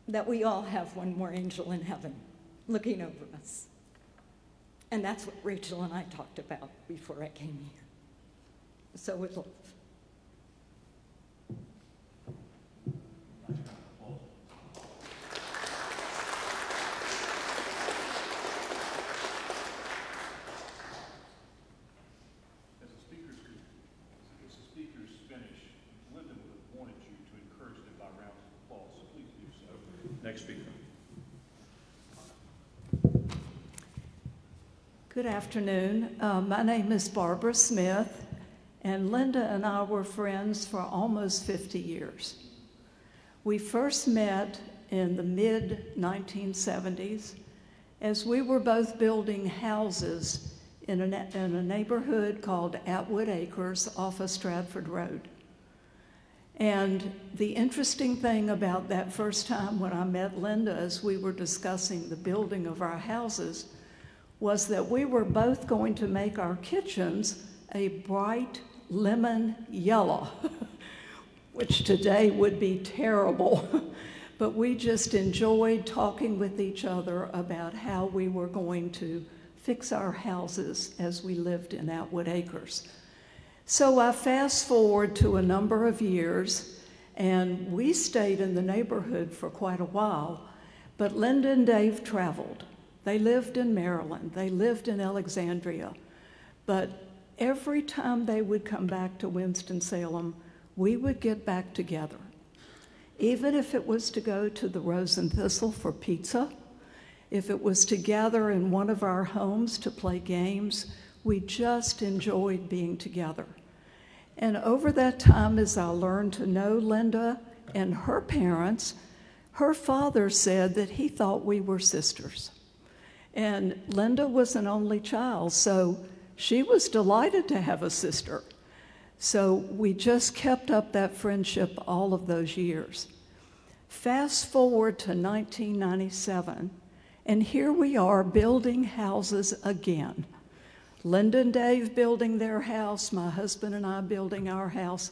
that we all have one more angel in heaven looking over us. And that's what Rachel and I talked about before I came here. So with love. As the speakers finish, Linda would have wanted you to encourage them by rounds of applause, so please do so. Next speaker. Good afternoon. My name is Barbara Smith, and Linda and I were friends for almost 50 years. We first met in the mid-1970s as we were both building houses in a neighborhood called Atwood Acres off of Stratford Road. And the interesting thing about that first time when I met Linda as we were discussing the building of our houses was that we were both going to make our kitchens a bright lemon yellow, which today would be terrible. But we just enjoyed talking with each other about how we were going to fix our houses as we lived in Atwood Acres. So I fast forward to a number of years, and we stayed in the neighborhood for quite a while, but Linda and Dave traveled. They lived in Maryland, they lived in Alexandria, but every time they would come back to Winston-Salem, we would get back together. Even if it was to go to the Rose and Thistle for pizza, if it was to gather in one of our homes to play games, we just enjoyed being together. And over that time, as I learned to know Linda and her parents, her father said that he thought we were sisters. And Linda was an only child, so she was delighted to have a sister. So we just kept up that friendship all of those years. Fast forward to 1997, and here we are building houses again. Linda and Dave building their house, my husband and I building our house,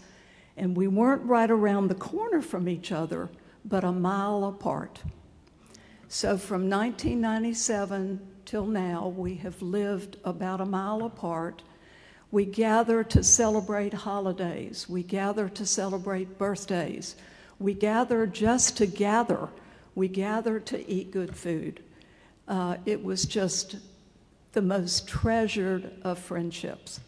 and we weren't right around the corner from each other, but a mile apart. So from 1997 till now, we have lived about a mile apart. We gather to celebrate holidays. We gather to celebrate birthdays. We gather just to gather. We gather to eat good food. It was just the most treasured of friendships.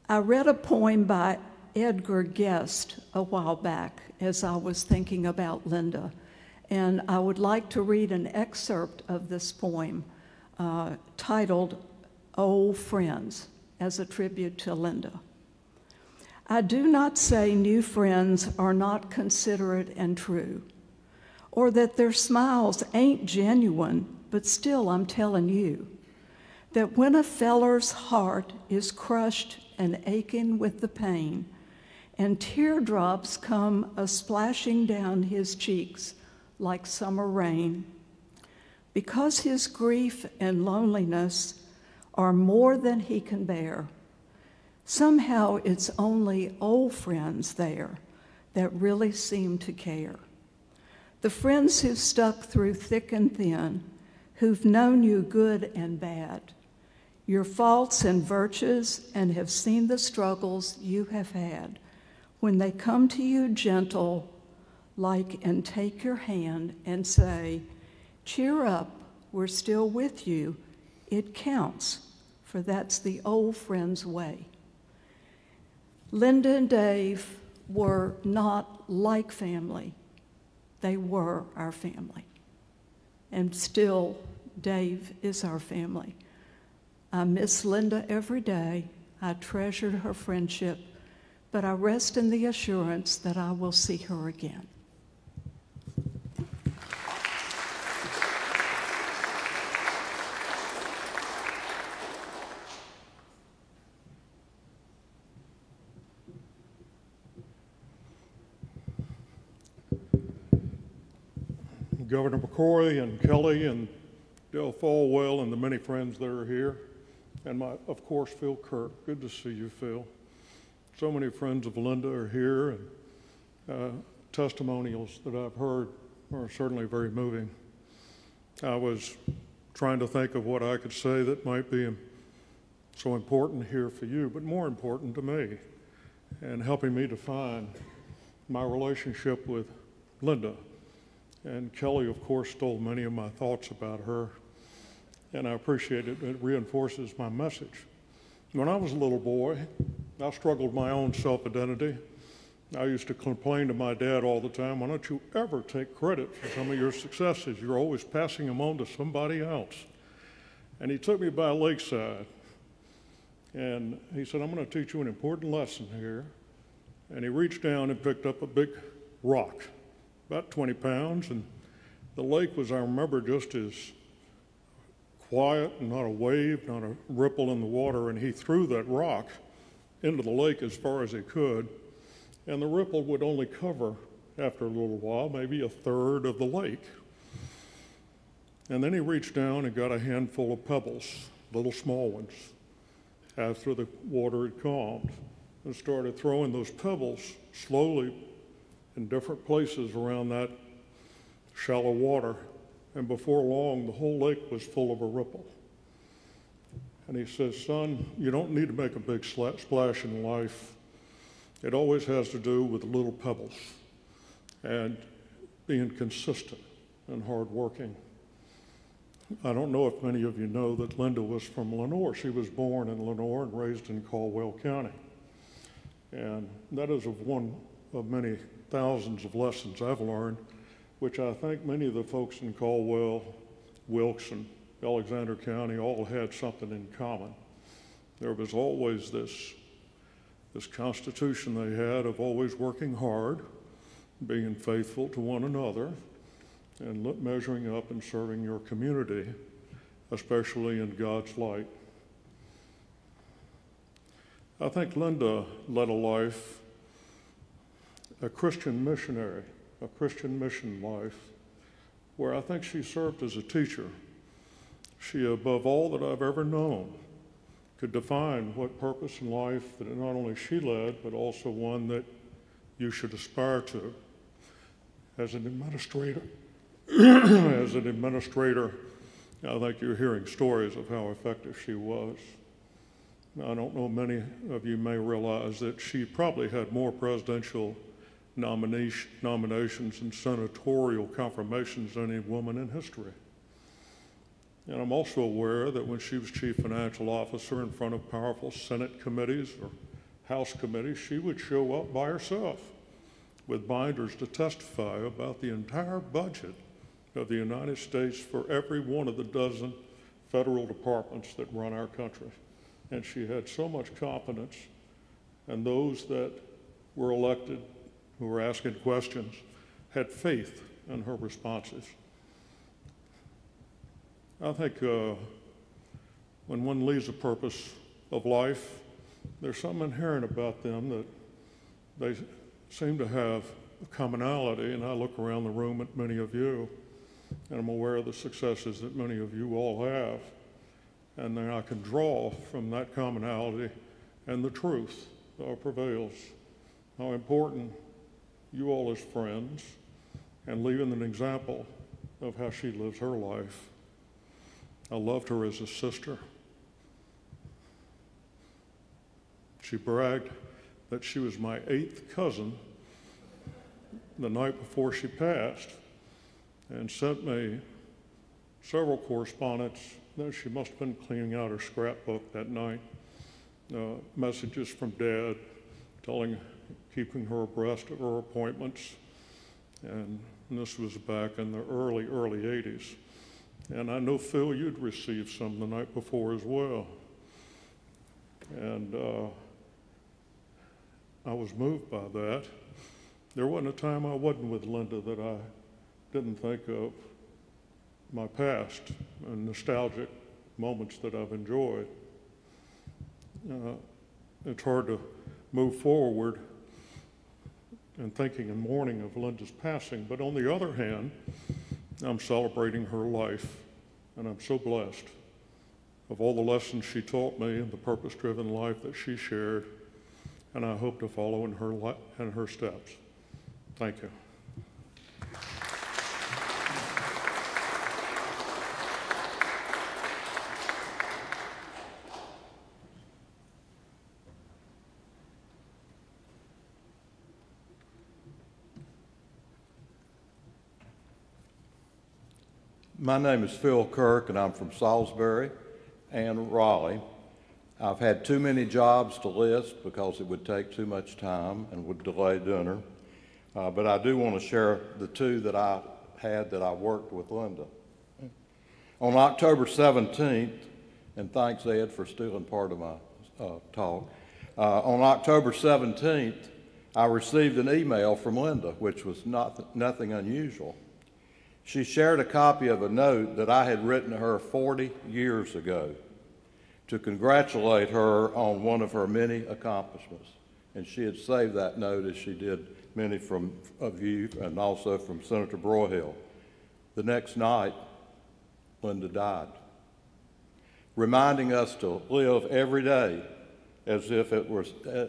I read a poem by Edgar Guest a while back as I was thinking about Linda, and I would like to read an excerpt of this poem titled Old Friends, as a tribute to Linda. I do not say new friends are not considerate and true, or that their smiles ain't genuine, but still I'm telling you that when a feller's heart is crushed and aching with the pain, and teardrops come a-splashing down his cheeks like summer rain, because his grief and loneliness are more than he can bear, somehow it's only old friends there that really seem to care. The friends who've stuck through thick and thin, who've known you good and bad, your faults and virtues, and have seen the struggles you have had, when they come to you gentle, like, and take your hand and say, cheer up, we're still with you, it counts, for that's the old friend's way. Linda and Dave were not like family. They were our family. And still, Dave is our family. I miss Linda every day. I treasured her friendship, but I rest in the assurance that I will see her again. Governor McCrory and Kelly and Dale Falwell and the many friends that are here, and of course, Phil Kirk. Good to see you, Phil. So many friends of Linda are here, and testimonials that I've heard are certainly very moving. I was trying to think of what I could say that might be so important here for you, but more important to me, and helping me define my relationship with Linda. And Kelly, of course, stole many of my thoughts about her, and I appreciate it. It reinforces my message. When I was a little boy, I struggled with my own self-identity. I used to complain to my dad all the time, why don't you ever take credit for some of your successes? You're always passing them on to somebody else. And he took me by Lakeside, and he said, I'm going to teach you an important lesson here. And he reached down and picked up a big rock, about 20 pounds, and the lake was, I remember, just as quiet, not a wave, not a ripple in the water, and he threw that rock into the lake as far as he could, and the ripple would only cover, after a little while, maybe a third of the lake. And then he reached down and got a handful of pebbles, little small ones, after the water had calmed, and started throwing those pebbles slowly in different places around that shallow water. And before long, the whole lake was full of a ripple. And he says, son, you don't need to make a big splash in life. It always has to do with little pebbles and being consistent and hardworking. I don't know if many of you know that Linda was from Lenoir. She was born in Lenoir and raised in Caldwell County. And that is one of many thousands of lessons I've learned, which I think many of the folks in Caldwell, Wilkes, and Alexander County all had something in common. There was always this constitution they had of always working hard, being faithful to one another, and measuring up and serving your community, especially in God's light. I think Linda led a life, a Christian missionary, a Christian mission life, where I think she served as a teacher. She, above all that I've ever known, could define what purpose in life that not only she led, but also one that you should aspire to. As an administrator, I think you're hearing stories of how effective she was. Now, I don't know, many of you may realize that she probably had more presidential nominations and senatorial confirmations than any woman in history. And I'm also aware that when she was chief financial officer in front of powerful Senate committees or House committees, she would show up by herself with binders to testify about the entire budget of the United States for every one of the dozen federal departments that run our country. And she had so much confidence, and those that were elected who were asking questions had faith in her responses. I think when one leads a purpose of life, there's something inherent about them that they seem to have a commonality, and I look around the room at many of you, and I'm aware of the successes that many of you all have, and then I can draw from that commonality and the truth prevails. How important you all as friends, and leaving an example of how she lives her life. I loved her as a sister. She bragged that she was my 8th cousin the night before she passed, and sent me several correspondence that she must have been cleaning out her scrapbook that night, messages from Dad keeping her abreast of her appointments, and this was back in the early 80s. And I know, Phil, you'd received some the night before as well. And I was moved by that. There wasn't a time I wasn't with Linda that I didn't think of my past and nostalgic moments that I've enjoyed. It's hard to move forward and thinking and mourning of Linda's passing, but on the other hand, I'm celebrating her life, and I'm so blessed of all the lessons she taught me and the purpose-driven life that she shared, and I hope to follow in her steps. Thank you. My name is Phil Kirk, and I'm from Salisbury and Raleigh. I've had too many jobs to list because it would take too much time and would delay dinner. But I do want to share the two that I had that I worked with Linda. On October 17th, and thanks, Ed, for stealing part of my talk. On October 17th, I received an email from Linda, which was nothing unusual. She shared a copy of a note that I had written to her 40 years ago to congratulate her on one of her many accomplishments. And she had saved that note, as she did many of you and also from Senator Broyhill. The next night, Linda died, reminding us to live every day as if it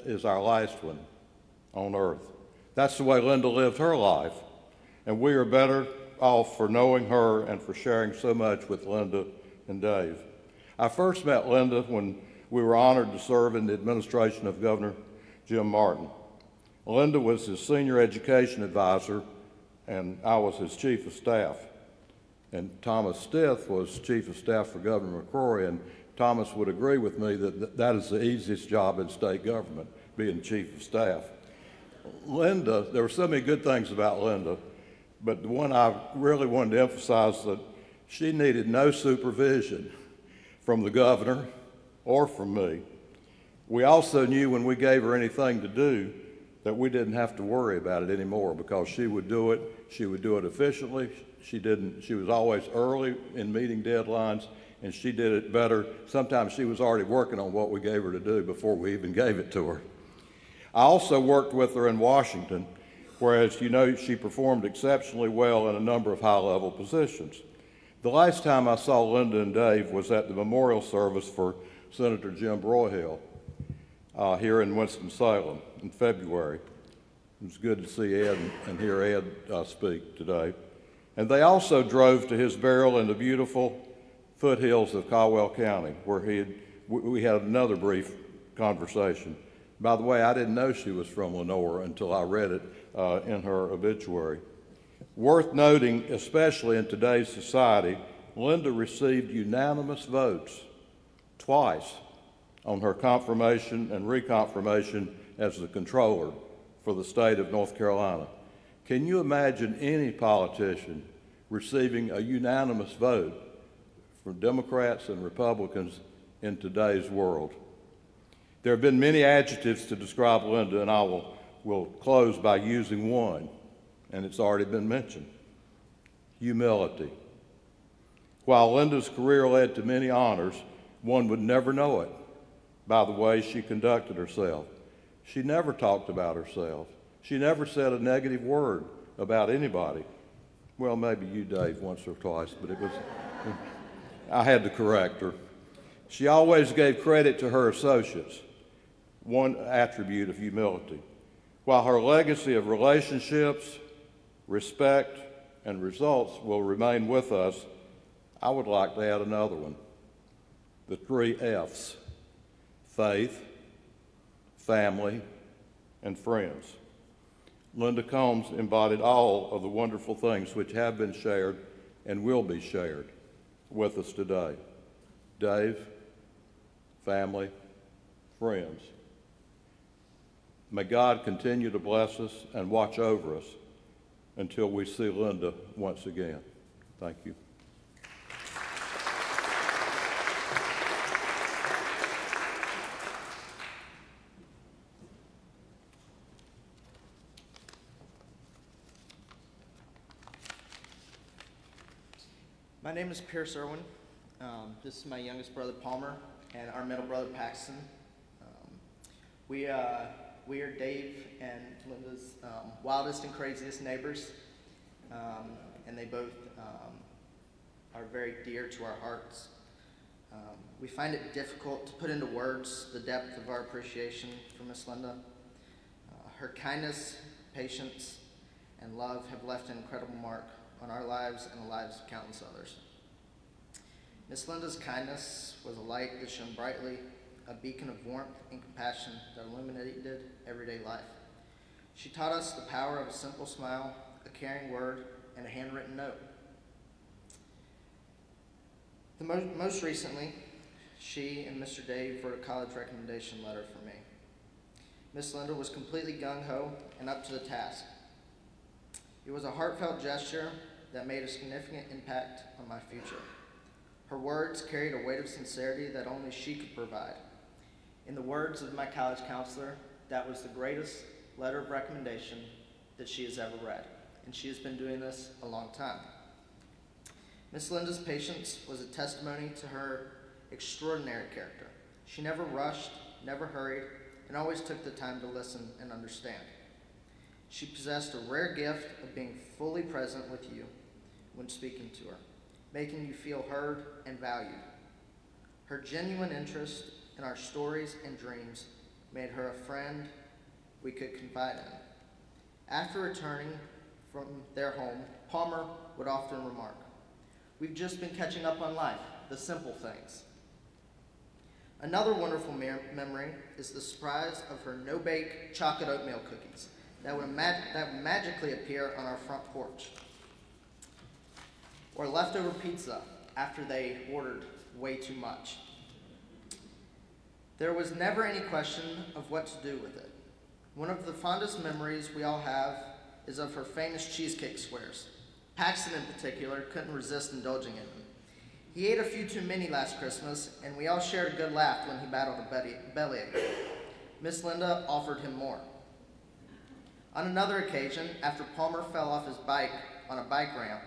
is our last one on earth. That's the way Linda lived her life, and we are better off for knowing her and for sharing so much with Linda and Dave. I first met Linda when we were honored to serve in the administration of Governor Jim Martin. Linda was his senior education advisor, and I was his chief of staff. And Thomas Stith was chief of staff for Governor McCrory, and Thomas would agree with me that that is the easiest job in state government, being chief of staff. Linda, there were so many good things about Linda, but the one I really wanted to emphasize that she needed no supervision from the governor or from me. We also knew when we gave her anything to do that we didn't have to worry about it anymore because she would do it. She would do it efficiently. She was always early in meeting deadlines, and she did it better. Sometimes she was already working on what we gave her to do before we even gave it to her. I also worked with her in Washington, whereas you know she performed exceptionally well in a number of high-level positions. The last time I saw Linda and Dave was at the memorial service for Senator Jim Broyhill here in Winston-Salem in February. It was good to see Ed and hear Ed speak today. And they also drove to his burial in the beautiful foothills of Caldwell County, where we had another brief conversation. By the way, I didn't know she was from Lenore until I read it in her obituary. Worth noting, especially in today's society, Linda received unanimous votes twice on her confirmation and reconfirmation as the controller for the state of North Carolina. Can you imagine any politician receiving a unanimous vote from Democrats and Republicans in today's world? There have been many adjectives to describe Linda, and I will close by using one, and it's already been mentioned: humility. While Linda's career led to many honors, one would never know it by the way she conducted herself. She never talked about herself. She never said a negative word about anybody. Well, maybe you, Dave, once or twice, but it was, I had to correct her. She always gave credit to her associates, one attribute of humility. While her legacy of relationships, respect, and results will remain with us, I would like to add another one: the 3 F's: faith, family, and friends. Linda Combs embodied all of the wonderful things which have been shared and will be shared with us today. Dave, family, friends. May God continue to bless us and watch over us until we see Linda once again. Thank you. My name is Pierce Irwin. This is my youngest brother Palmer and our middle brother Paxton. We are Dave and Linda's wildest and craziest neighbors, and they both are very dear to our hearts. We find it difficult to put into words the depth of our appreciation for Miss Linda. Her kindness, patience, and love have left an incredible mark on our lives and the lives of countless others. Miss Linda's kindness was a light that shone brightly, a beacon of warmth and compassion that illuminated everyday life. She taught us the power of a simple smile, a caring word, and a handwritten note. Most recently, she and Mr. Dave wrote a college recommendation letter for me. Miss Linda was completely gung-ho and up to the task. It was a heartfelt gesture that made a significant impact on my future. Her words carried a weight of sincerity that only she could provide. In the words of my college counselor, that was the greatest letter of recommendation that she has ever read, and she has been doing this a long time. Miss Linda's patience was a testimony to her extraordinary character. She never rushed, never hurried, and always took the time to listen and understand. She possessed a rare gift of being fully present with you when speaking to her. making you feel heard and valued. Her genuine interest in our stories and dreams made her a friend we could confide in. After returning from their home, Palmer would often remark, "We've just been catching up on life, the simple things." Another wonderful memory is the surprise of her no-bake chocolate oatmeal cookies that would magically appear on our front porch, or leftover pizza after they ordered way too much. There was never any question of what to do with it. One of the fondest memories we all have is of her famous cheesecake squares. Paxton in particular couldn't resist indulging in them. He ate a few too many last Christmas, and we all shared a good laugh when he battled a bellyache. Miss Linda offered him more. On another occasion, after Palmer fell off his bike on a bike ramp,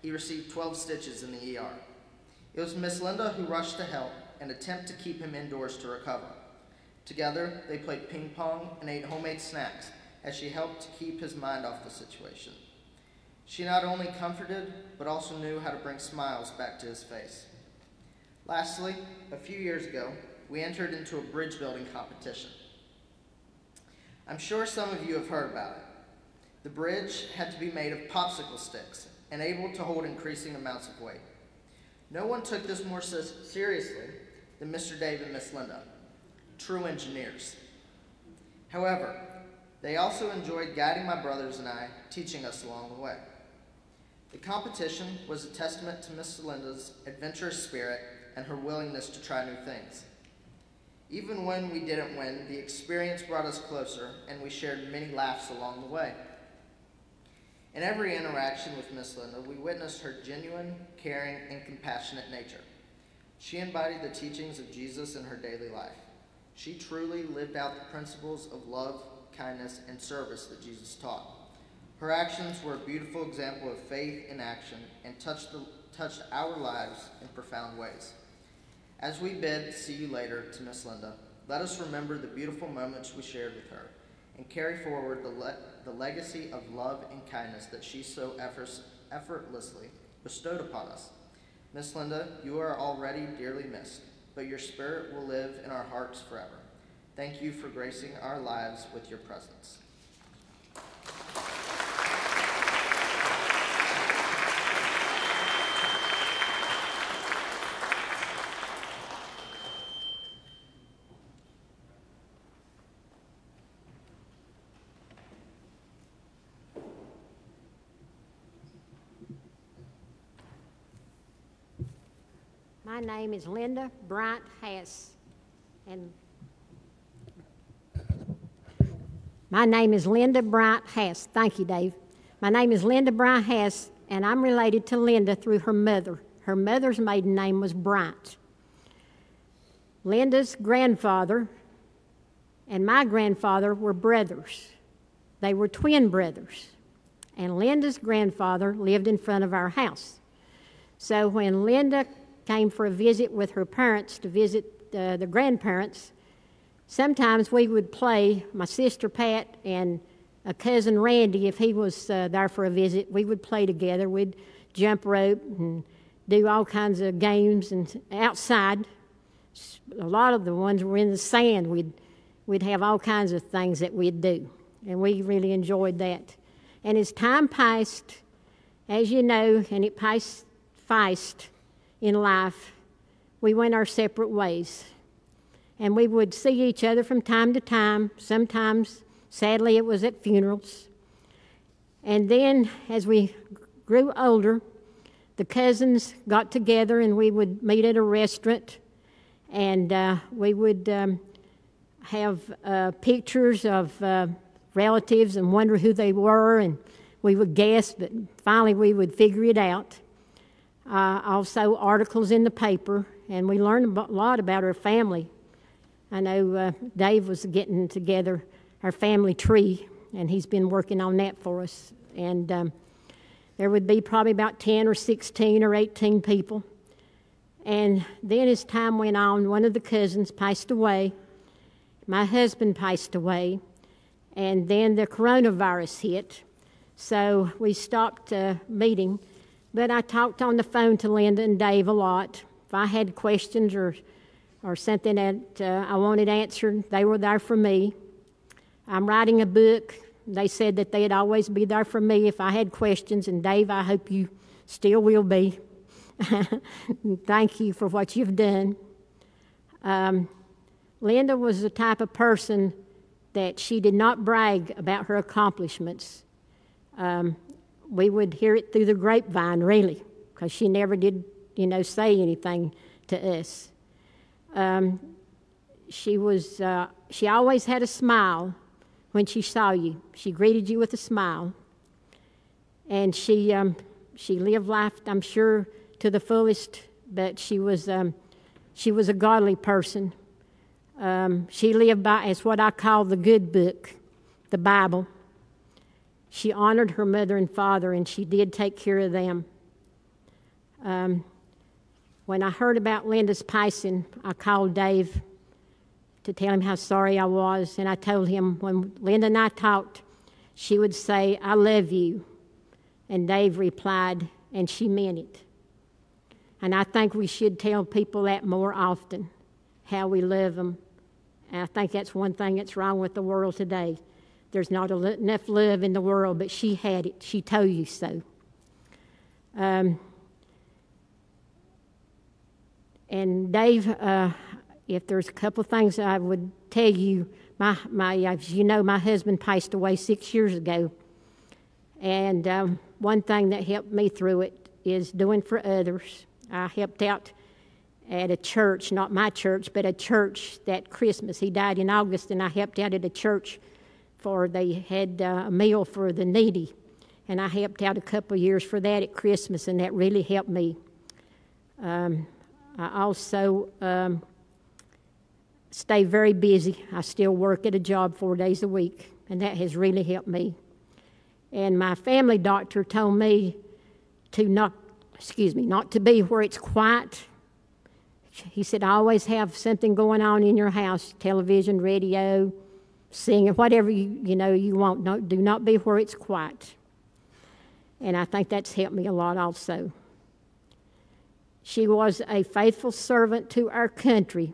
he received 12 stitches in the ER. It was Miss Linda who rushed to help and attempt to keep him indoors to recover. Together, they played ping pong and ate homemade snacks as she helped to keep his mind off the situation. She not only comforted, but also knew how to bring smiles back to his face. Lastly, a few years ago, we entered into a bridge building competition. I'm sure some of you have heard about it. The bridge had to be made of popsicle sticks and able to hold increasing amounts of weight. No one took this more seriously than Mr. Dave and Miss Linda, true engineers. However, they also enjoyed guiding my brothers and I, teaching us along the way. The competition was a testament to Miss Linda's adventurous spirit and her willingness to try new things. Even when we didn't win, the experience brought us closer, and we shared many laughs along the way. In every interaction with Miss Linda, we witnessed her genuine, caring, and compassionate nature. She embodied the teachings of Jesus in her daily life. She truly lived out the principles of love, kindness, and service that Jesus taught. Her actions were a beautiful example of faith in action and touched our lives in profound ways. As we bid see you later to Miss Linda, let us remember the beautiful moments we shared with her and carry forward the legacy of love and kindness that she so effortlessly bestowed upon us. Miss Linda, you are already dearly missed, but your spirit will live in our hearts forever. Thank you for gracing our lives with your presence. My name is Linda Bryant Hess, and my name is Linda Bryant Hess. Thank you, Dave. My name is Linda Bryant Hess, and I'm related to Linda through her mother. Her mother's maiden name was Bryant. Linda's grandfather and my grandfather were brothers. They were twin brothers, and Linda's grandfather lived in front of our house. So when Linda came for a visit with her parents to visit the grandparents, sometimes we would play, my sister Pat and a cousin Randy, if he was there for a visit, we would play together. We'd jump rope and do all kinds of games and outside. A lot of the ones were in the sand. We'd have all kinds of things that we'd do, and we really enjoyed that. And as time passed, as you know, and it passed fast in life, we went our separate ways. And we would see each other from time to time. Sometimes, sadly, it was at funerals. And then, as we grew older, the cousins got together and we would meet at a restaurant. And we would have pictures of relatives and wonder who they were. And we would guess, but finally we would figure it out. Also articles in the paper, and we learned a lot about our family. I know Dave was getting together our family tree, and he's been working on that for us. And there would be probably about 10 or 16 or 18 people. And then as time went on, one of the cousins passed away. My husband passed away, and then the coronavirus hit. So we stopped meeting. But I talked on the phone to Linda and Dave a lot. If I had questions or something that I wanted answered, they were there for me. I'm writing a book. They said that they'd always be there for me if I had questions, and Dave, I hope you still will be. Thank you for what you've done. Linda was the type of person that she did not brag about her accomplishments. We would hear it through the grapevine, really, because she never did, say anything to us. She always had a smile when she saw you. She greeted you with a smile. And she lived life, I'm sure, to the fullest, but she was a godly person. She lived by, as what I call the good book, the Bible. She honored her mother and father, and she did take care of them. When I heard about Linda's passing, I called Dave to tell him how sorry I was, and I told him when Linda and I talked, she would say, "I love you." And Dave replied, "And she meant it." And I think we should tell people that more often, how we love them. And I think that's one thing that's wrong with the world today. There's not enough love in the world, but she had it. She told you so. And Dave, if there's a couple of things I would tell you, as you know, my husband passed away 6 years ago. And one thing that helped me through it is doing for others. I helped out at a church, not my church, but a church that Christmas. He died in August, and I helped out at a church they had a meal for the needy. And I helped out a couple of years for that at Christmas, and that really helped me. I also stay very busy. I still work at a job 4 days a week, and that has really helped me. And my family doctor told me not to be where it's quiet. He said, always have something going on in your house, television, radio, singing, whatever you want. Do not be where it's quiet. And I think that's helped me a lot also. She was a faithful servant to our country,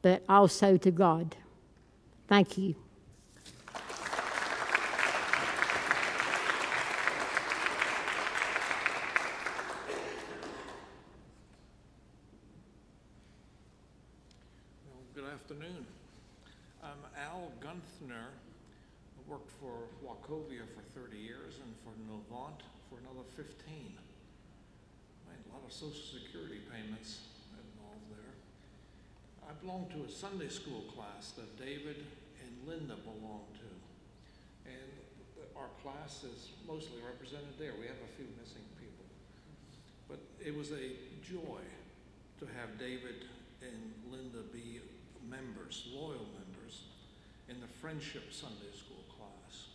but also to God. Thank you. Good afternoon. I'm Al Gunthner. I worked for Wachovia for 30 years and for Novant for another 15. I had a lot of Social Security payments involved there. I belong to a Sunday school class that David and Linda belong to. And our class is mostly represented there. We have a few missing people. But it was a joy to have David and Linda be members, loyal members, in the Friendship Sunday School class.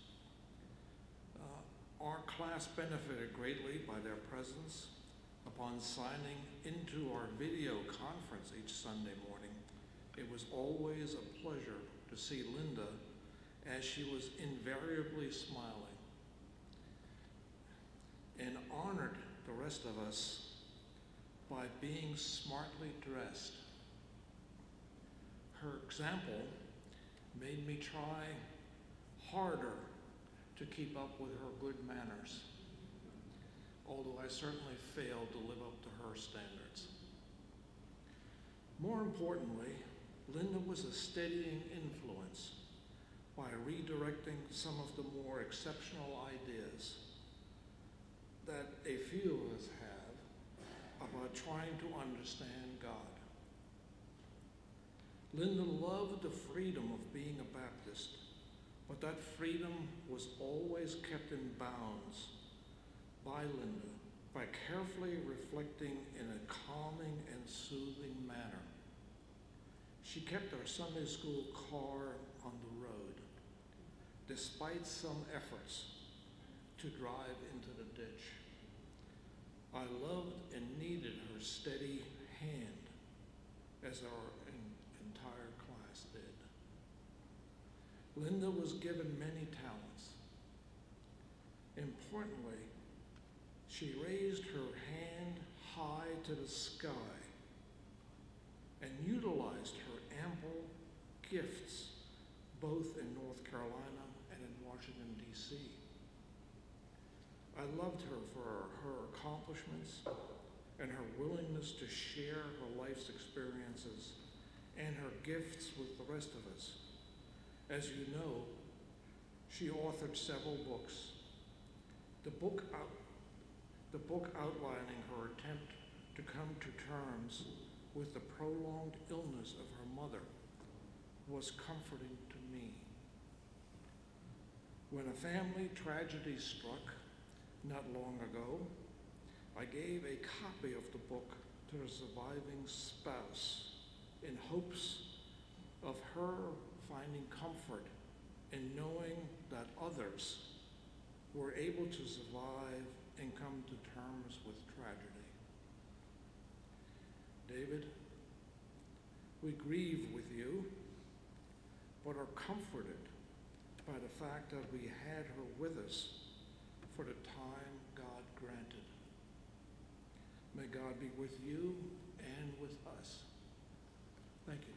Our class benefited greatly by their presence. Upon signing into our video conference each Sunday morning, it was always a pleasure to see Linda as she was invariably smiling, and honored the rest of us by being smartly dressed. Her example made me try harder to keep up with her good manners, although I certainly failed to live up to her standards. More importantly, Linda was a steadying influence by redirecting some of the more exceptional ideas that a few of us have about trying to understand God. Linda loved the freedom of being a Baptist, but that freedom was always kept in bounds by Linda by carefully reflecting in a calming and soothing manner. She kept our Sunday school car on the road, despite some efforts to drive into the ditch. I loved and needed her steady hand, as our entire class did. Linda was given many talents. Importantly, she raised her hand high to the sky and utilized her ample gifts both in North Carolina and in Washington, D.C. I loved her for her accomplishments and her willingness to share her life's experiences and her gifts with the rest of us. As you know, she authored several books. The book outlining her attempt to come to terms with the prolonged illness of her mother was comforting to me. When a family tragedy struck not long ago, I gave a copy of the book to the surviving spouse in hopes of her finding comfort in knowing that others were able to survive and come to terms with tragedy. David, we grieve with you, but are comforted by the fact that we had her with us for the time God granted. May God be with you and with us. Thank you, David.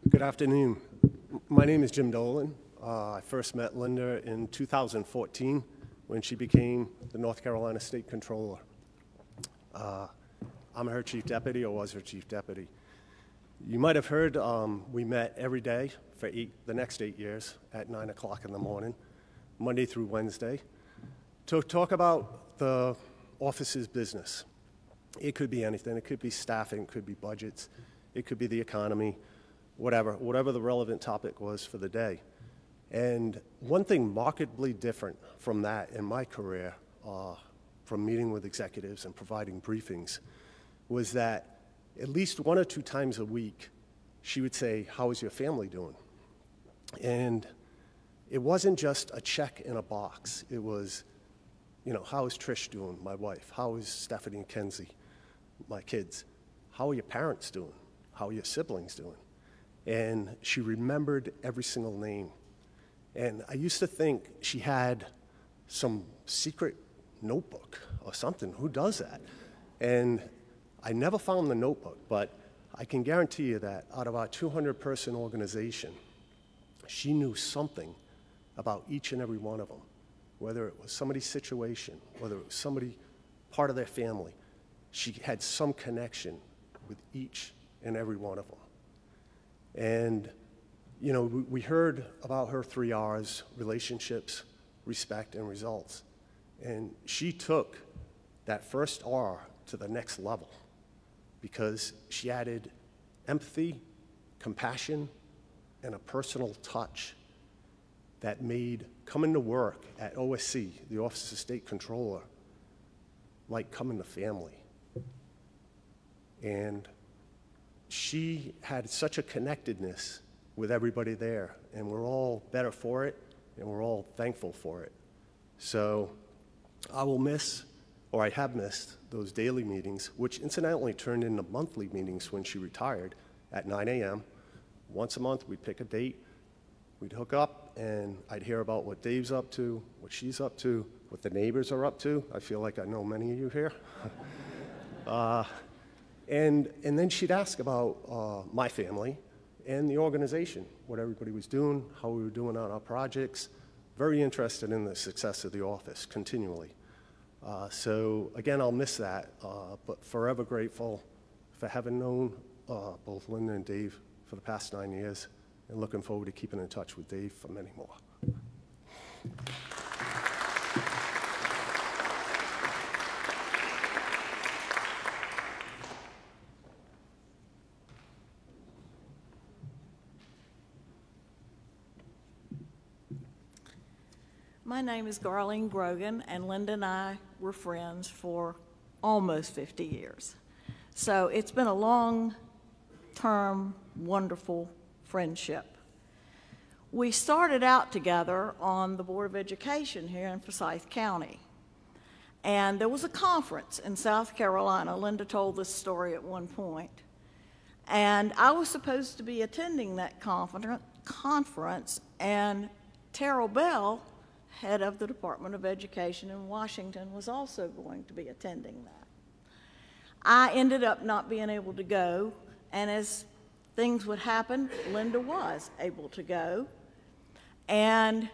Good afternoon. My name is Jim Dolan. I first met Linda in 2014 when she became the North Carolina State Controller. I'm her chief deputy, or was her chief deputy. You might have heard we met every day for the next 8 years at 9 o'clock in the morning, Monday through Wednesday, to talk about the office's business. It could be anything. It could be staffing, it could be budgets, it could be the economy, whatever the relevant topic was for the day. And one thing markedly different from that in my career, from meeting with executives and providing briefings, was that at least 1 or 2 times a week, she would say, "How is your family doing?" And it wasn't just a check in a box. It was, how is Trish doing, my wife? How is Stephanie and Kenzie, my kids? How are your parents doing? How are your siblings doing? And she remembered every single name. And I used to think she had some secret notebook or something. Who does that? And I never found the notebook, but I can guarantee you that out of our 200-person organization, she knew something about each and every one of them, whether it was somebody's situation, whether it was somebody, part of their family. She had some connection with each and every one of them. And, we heard about her 3 R's: relationships, respect, and results. And she took that first R to the next level because she added empathy, compassion, and a personal touch that made coming to work at OSC, the Office of State Controller, like coming to family. And she had such a connectedness with everybody there, and we're all better for it, and we're all thankful for it. So I will miss, or I have missed, those daily meetings, which incidentally turned into monthly meetings when she retired at 9 a.m. Once a month, we'd pick a date, we'd hook up, and I'd hear about what Dave's up to, what she's up to, what the neighbors are up to. I feel like I know many of you here. And then she'd ask about my family and the organization, what everybody was doing, how we were doing on our projects. Very interested in the success of the office continually. So again, I'll miss that, but forever grateful for having known both Linda and Dave for the past 9 years, and looking forward to keeping in touch with Dave for many more. My name is Garlene Grogan, and Linda and I were friends for almost 50 years. So it's been a long-term, wonderful friendship. We started out together on the Board of Education here in Forsyth County. And there was a conference in South Carolina. Linda told this story at one point. And I was supposed to be attending that conference, and Terrell Bell, head of the Department of Education in Washington, was also going to be attending that. I ended up not being able to go, and as things would happen, Linda was able to go. And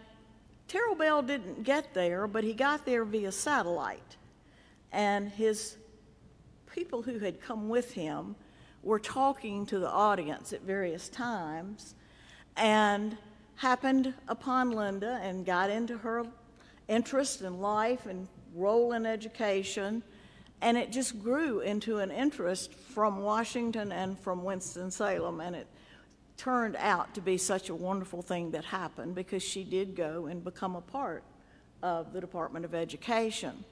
Terrell Bell didn't get there, but he got there via satellite. And his people who had come with him were talking to the audience at various times and happened upon Linda and got into her interest in life and role in education. And it just grew into an interest from Washington and from Winston-Salem, and it turned out to be such a wonderful thing that happened because she did go and become a part of the Department of Education.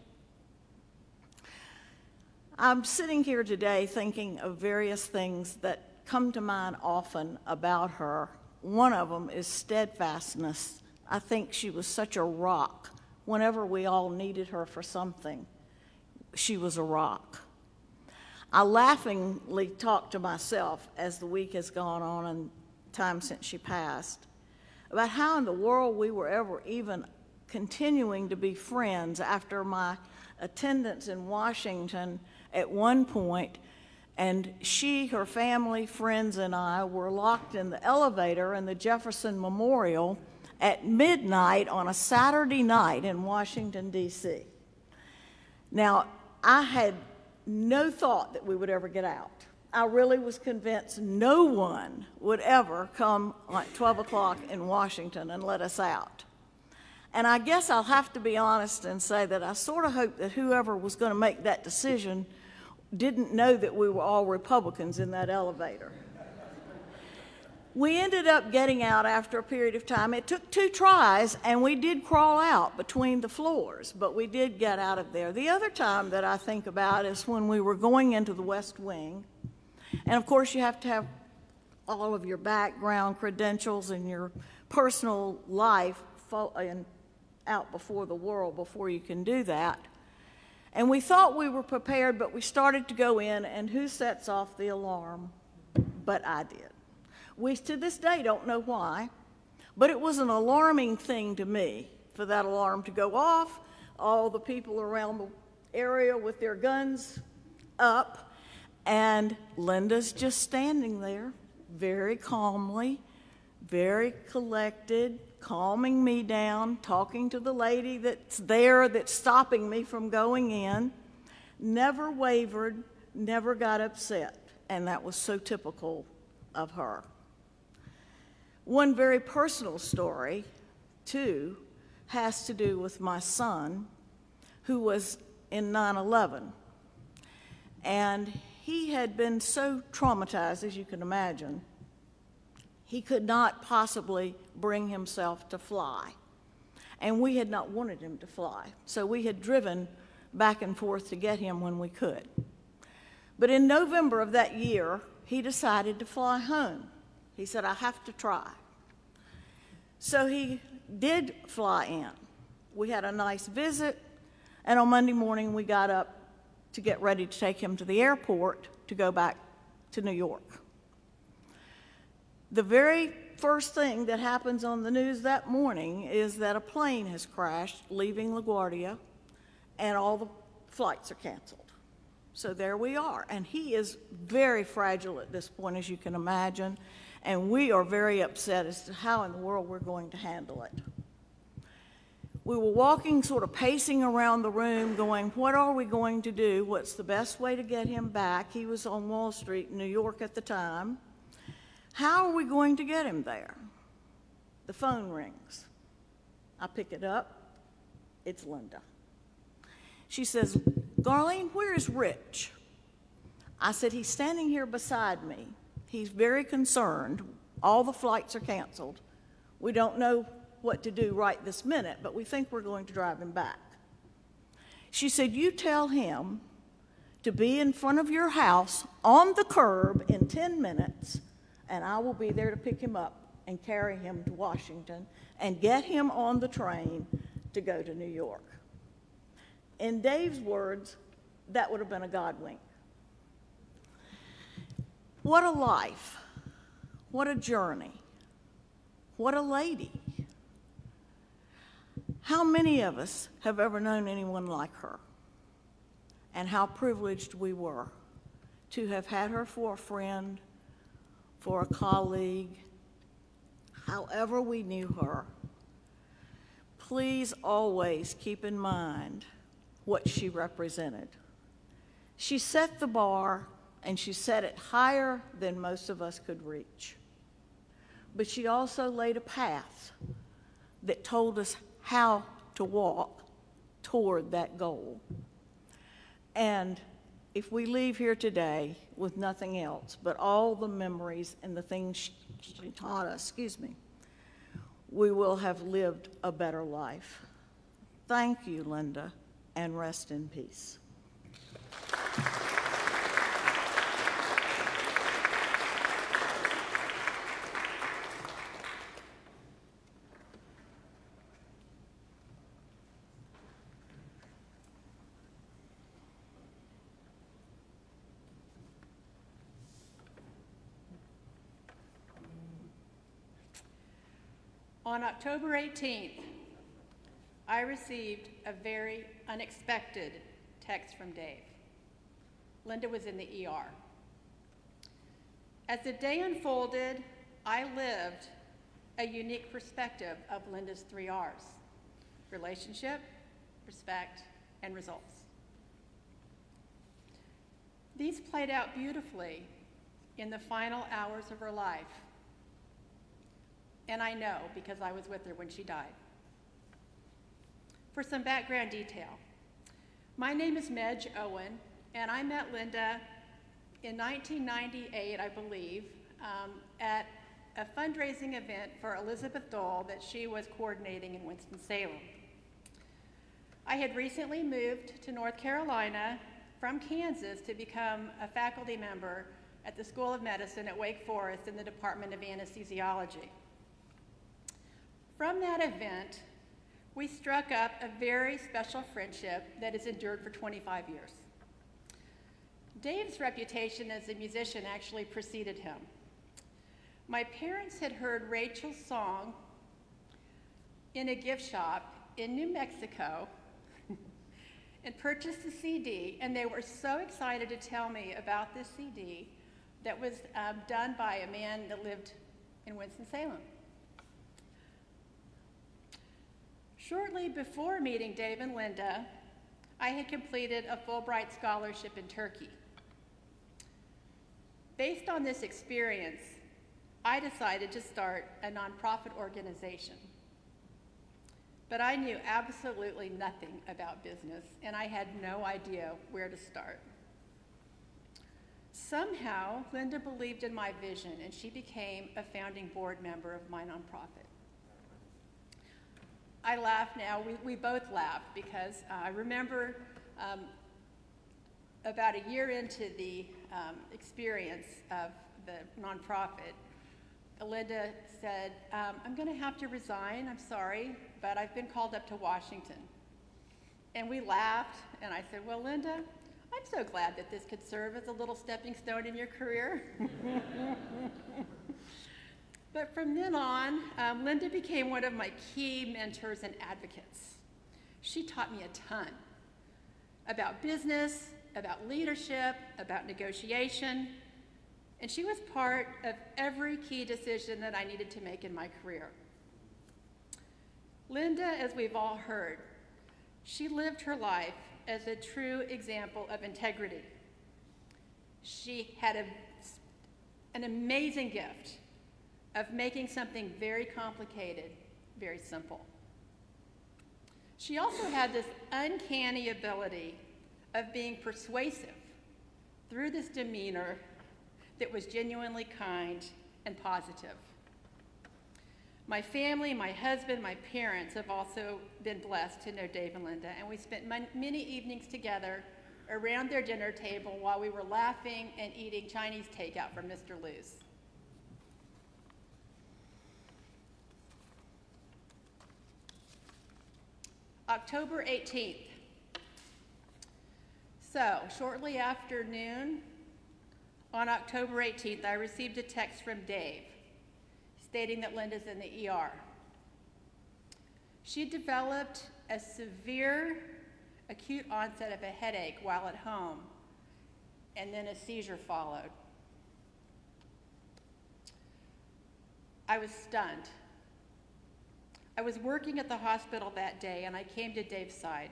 I'm sitting here today thinking of various things that come to mind often about her. One of them is steadfastness. I think she was such a rock. Whenever we all needed her for something, she was a rock. I laughingly talked to myself as the week has gone on and time since she passed about how in the world we were ever even continuing to be friends after my attendance in Washington at one point, and she, her family, friends, and I were locked in the elevator in the Jefferson Memorial at midnight on a Saturday night in Washington, D.C. Now, I had no thought that we would ever get out. I really was convinced no one would ever come at 12 o'clock in Washington and let us out. And I guess I'll have to be honest and say that I sort of hoped that whoever was going to make that decision didn't know that we were all Republicans in that elevator. We ended up getting out after a period of time. It took 2 tries, and we did crawl out between the floors, but we did get out of there. The other time that I think about is when we were going into the West Wing. And of course, you have to have all of your background credentials and your personal life out before the world before you can do that. And we thought we were prepared, but we started to go in, and who sets off the alarm? But I did. We, to this day, don't know why, but it was an alarming thing to me for that alarm to go off, all the people around the area with their guns up, and Linda's just standing there very calmly, very collected, calming me down, talking to the lady that's there that's stopping me from going in, never wavered, never got upset, and that was so typical of her. One very personal story, too, has to do with my son, who was in 9/11. And he had been so traumatized, as you can imagine, he could not possibly bring himself to fly. And we had not wanted him to fly, so we had driven back and forth to get him when we could. But in November of that year, he decided to fly home. He said, I have to try. So he did fly in. We had a nice visit, and on Monday morning we got up to get ready to take him to the airport to go back to New York. The very first thing that happens on the news that morning is that a plane has crashed leaving LaGuardia, and all the flights are canceled. So there we are, and he is very fragile at this point, as you can imagine, and we are very upset as to how in the world we're going to handle it. We were walking, sort of pacing around the room, going, what are we going to do? What's the best way to get him back? He was on Wall Street in New York at the time. How are we going to get him there? The phone rings. I pick it up. It's Linda. She says, Darlene, where is Rich? I said, he's standing here beside me. He's very concerned. All the flights are canceled. We don't know what to do right this minute, but we think we're going to drive him back. She said, you tell him to be in front of your house on the curb in 10 minutes, and I will be there to pick him up and carry him to Washington and get him on the train to go to New York. In Dave's words, that would have been a God wink. What a life. What a journey. What a lady. How many of us have ever known anyone like her? And how privileged we were to have had her for a friend, for a colleague, however we knew her. Please always keep in mind what she represented. She set the bar, and she set it higher than most of us could reach. But she also laid a path that told us how to walk toward that goal. And if we leave here today with nothing else but all the memories and the things she taught us, we will have lived a better life. Thank you, Linda, and rest in peace. On October 18th, I received a very unexpected text from Dave. Linda was in the ER. As the day unfolded, I lived a unique perspective of Linda's 3 R's: relationship, respect, and results. These played out beautifully in the final hours of her life. And I know because I was with her when she died. For some background detail, my name is Medj Owen, and I met Linda in 1998, I believe, at a fundraising event for Elizabeth Dole that she was coordinating in Winston-Salem. I had recently moved to North Carolina from Kansas to become a faculty member at the School of Medicine at Wake Forest in the Department of Anesthesiology. From that event, we struck up a very special friendship that has endured for 25 years. Dave's reputation as a musician actually preceded him. My parents had heard Rachel's song in a gift shop in New Mexico and purchased the CD, and they were so excited to tell me about this CD that was done by a man that lived in Winston-Salem. Shortly before meeting Dave and Linda, I had completed a Fulbright scholarship in Turkey. Based on this experience, I decided to start a nonprofit organization. But I knew absolutely nothing about business, and I had no idea where to start. Somehow, Linda believed in my vision, and she became a founding board member of my nonprofit. I laugh now, we both laugh, because I remember about a year into the experience of the nonprofit, Linda said, I'm gonna have to resign, I'm sorry, but I've been called up to Washington. And we laughed, and I said, well, Linda, I'm so glad that this could serve as a little stepping stone in your career. But from then on, Linda became one of my key mentors and advocates. She taught me a ton about business, about leadership, about negotiation, and she was part of every key decision that I needed to make in my career. Linda, as we've all heard, she lived her life as a true example of integrity. She had an amazing gift of making something very complicated very simple. She also had this uncanny ability of being persuasive through this demeanor that was genuinely kind and positive. My family, my husband, my parents have also been blessed to know Dave and Linda, and we spent many evenings together around their dinner table while we were laughing and eating Chinese takeout from Mr. Liu's. October 18th, So, shortly after noon, on October 18th, I received a text from Dave stating that Linda's in the ER. She developed a severe acute onset of a headache while at home, and then a seizure followed. I was stunned. I was working at the hospital that day, and I came to Dave's side.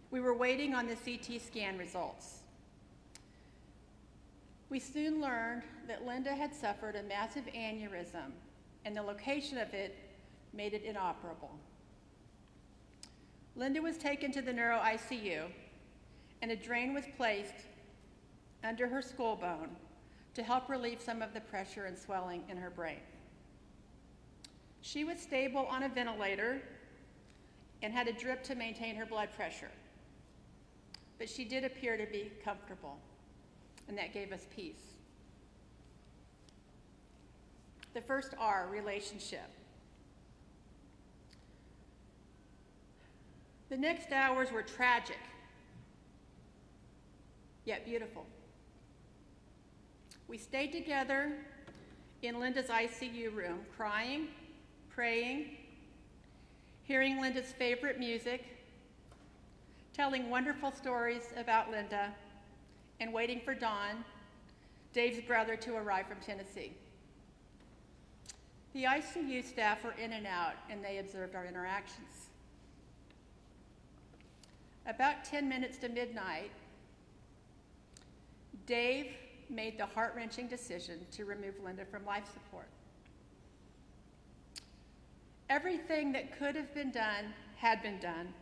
We were waiting on the CT scan results. We soon learned that Linda had suffered a massive aneurysm, and the location of it made it inoperable. Linda was taken to the neuro ICU, and a drain was placed under her skull bone to help relieve some of the pressure and swelling in her brain. She was stable on a ventilator and had a drip to maintain her blood pressure, but she did appear to be comfortable, and that gave us peace. The first R, relationship. The next hours were tragic, yet beautiful. We stayed together in Linda's ICU room, crying, praying, hearing Linda's favorite music, telling wonderful stories about Linda, and waiting for Don, Dave's brother, to arrive from Tennessee. The ICU staff were in and out, and they observed our interactions. About 10 minutes to midnight, Dave made the heart-wrenching decision to remove Linda from life support. Everything that could have been done had been done,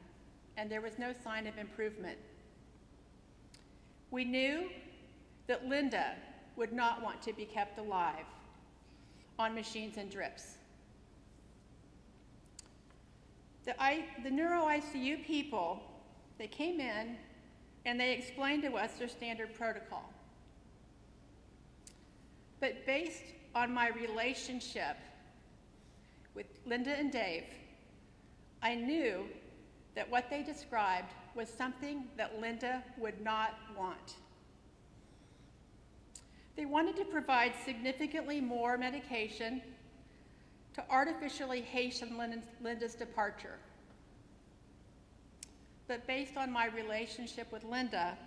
and there was no sign of improvement. We knew that Linda would not want to be kept alive on machines and drips. The neuro ICU people, they came in and they explained to us their standard protocol. But based on my relationship with Linda and Dave, I knew that what they described was something that Linda would not want. They wanted to provide significantly more medication to artificially hasten Linda's departure. But based on my relationship with Linda,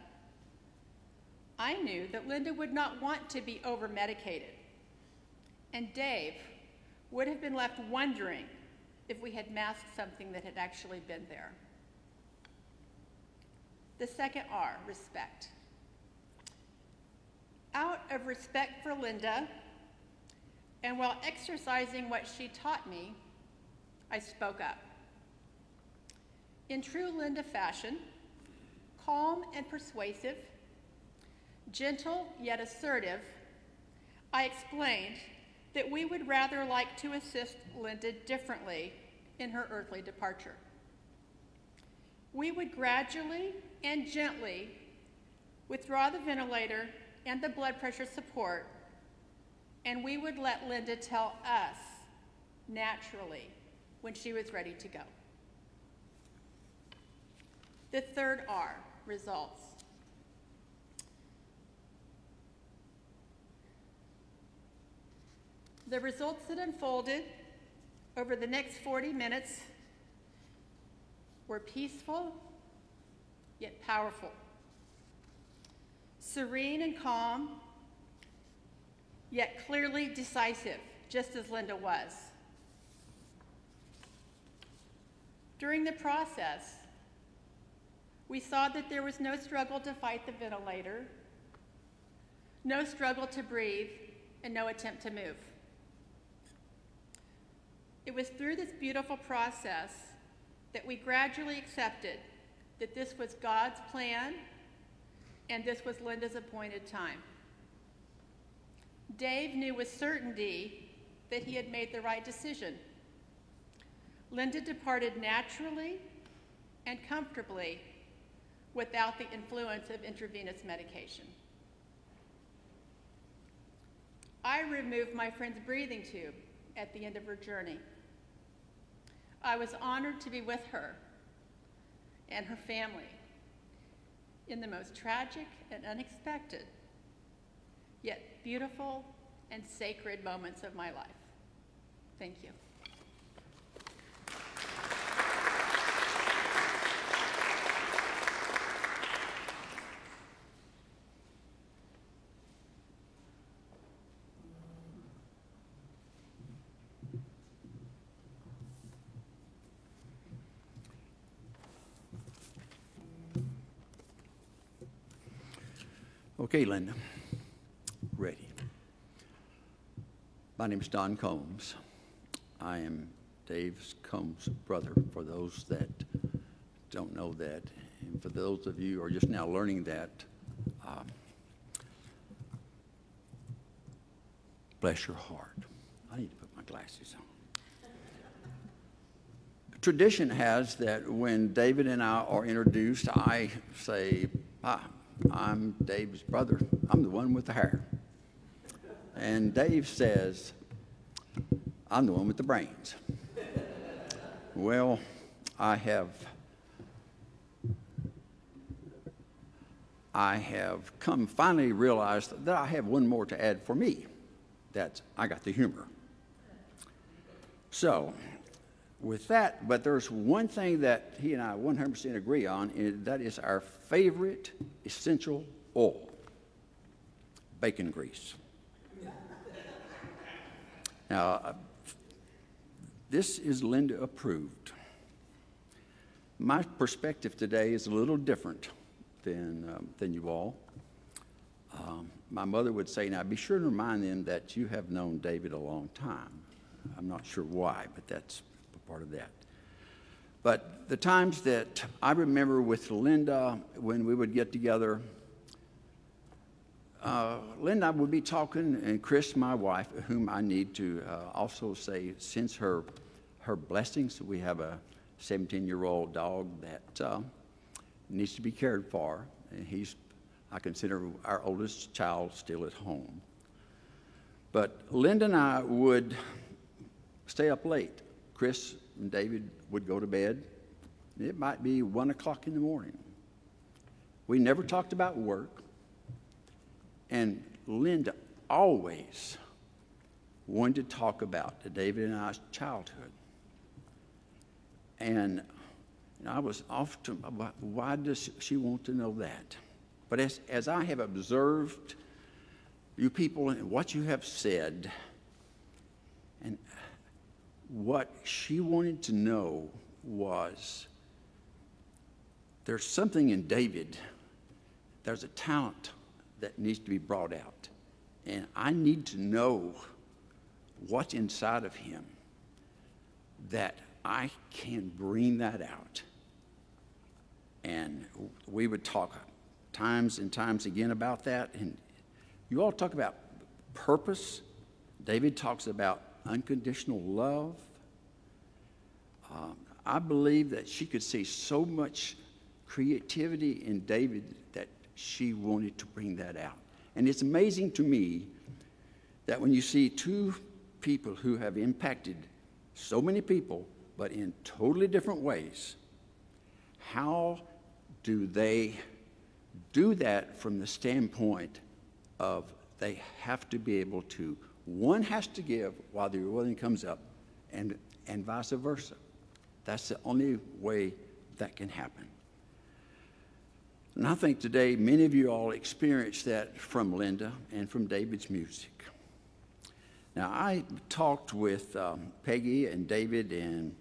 I knew that Linda would not want to be over-medicated, and Dave would have been left wondering if we had masked something that had actually been there. The second R, respect. Out of respect for Linda, and while exercising what she taught me, I spoke up. In true Linda fashion, calm and persuasive, gentle yet assertive, I explained that we would rather like to assist Linda differently in her earthly departure. We would gradually and gently withdraw the ventilator and the blood pressure support, and we would let Linda tell us naturally when she was ready to go. The third R, results. The results that unfolded over the next 40 minutes were peaceful, yet powerful. Serene and calm, yet clearly decisive, just as Linda was. During the process, we saw that there was no struggle to fight the ventilator, no struggle to breathe, and no attempt to move. It was through this beautiful process that we gradually accepted that this was God's plan and this was Linda's appointed time. Dave knew with certainty that he had made the right decision. Linda departed naturally and comfortably without the influence of intravenous medication. I removed my friend's breathing tube at the end of her journey. I was honored to be with her and her family. in the most tragic and unexpected, yet beautiful and sacred moments of my life. Thank you. Okay, Linda, ready. My name is Don Combs. I am Dave Combs' brother, for those that don't know that. And for those of you who are just now learning that, bless your heart. I need to put my glasses on. Tradition has that when David and I are introduced, I say, I'm Dave's brother. I'm the one with the hair. And Dave says, I'm the one with the brains. Well, I have come finally realized that I have one more to add for me. That's, I got the humor. So, with that, but there's one thing that he and I 100% agree on, and that is our favorite essential oil, bacon grease. Now, this is Linda approved. My perspective today is a little different than you all. My mother would say, now be sure to remind them that you have known David a long time. I'm not sure why, but that's part of that. But the times that I remember with Linda, when we would get together, Linda would be talking, and Chris, my wife, whom I need to also say, sends her blessings. We have a 17-year-old dog that needs to be cared for, and I consider our oldest child still at home. But Linda and I would stay up late. Chris and David would go to bed. It might be 1 o'clock in the morning. We never talked about work. And Linda always wanted to talk about David and I's childhood. And I was often, why does she want to know that? But as I have observed you people and what you have said, and what she wanted to know was, there's something in David, there's a talent that needs to be brought out. And I need to know what's inside of him that I can bring that out. And we would talk times and times again about that. And you all talk about purpose. David talks about unconditional love. I believe that she could see so much creativity in David that she wanted to bring that out. And it's amazing to me that when you see two people who have impacted so many people, but in totally different ways, how do they do that from the standpoint of they have to be able to, one has to give while the other one comes up, and vice versa. That's the only way that can happen. And I think today many of you all experienced that from Linda and from David's music. Now, I talked with Peggy and David, and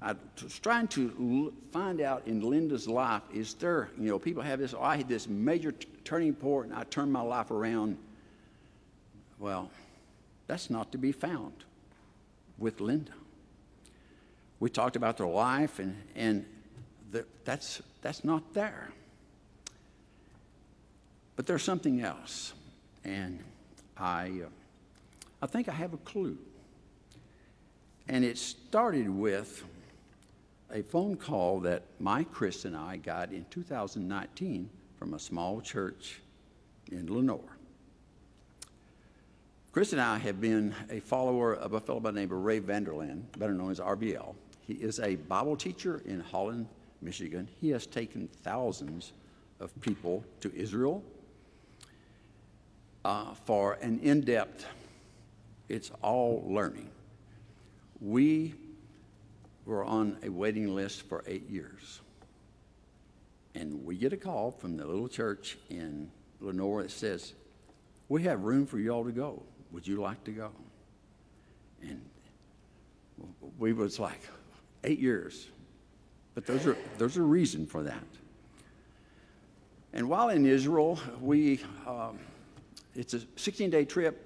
I was trying to find out in Linda's life, is there, people have this, I had this major turning point and I turned my life around. Well, that's not to be found with Linda. We talked about their life, and that's not there. But there's something else, and I think I have a clue. And it started with a phone call that Chris and I got in 2019 from a small church in Lenore. Chris and I have been a follower of a fellow by the name of Ray Vanderland, better known as RBL. He is a Bible teacher in Holland, Michigan. He has taken thousands of people to Israel for an in-depth, it's all learning. We were on a waiting list for 8 years. And we get a call from the little church in Lenore that says, we have room for you all to go. Would you like to go? And we was like, 8 years. But there's a reason for that. And while in Israel, it's a 16-day trip.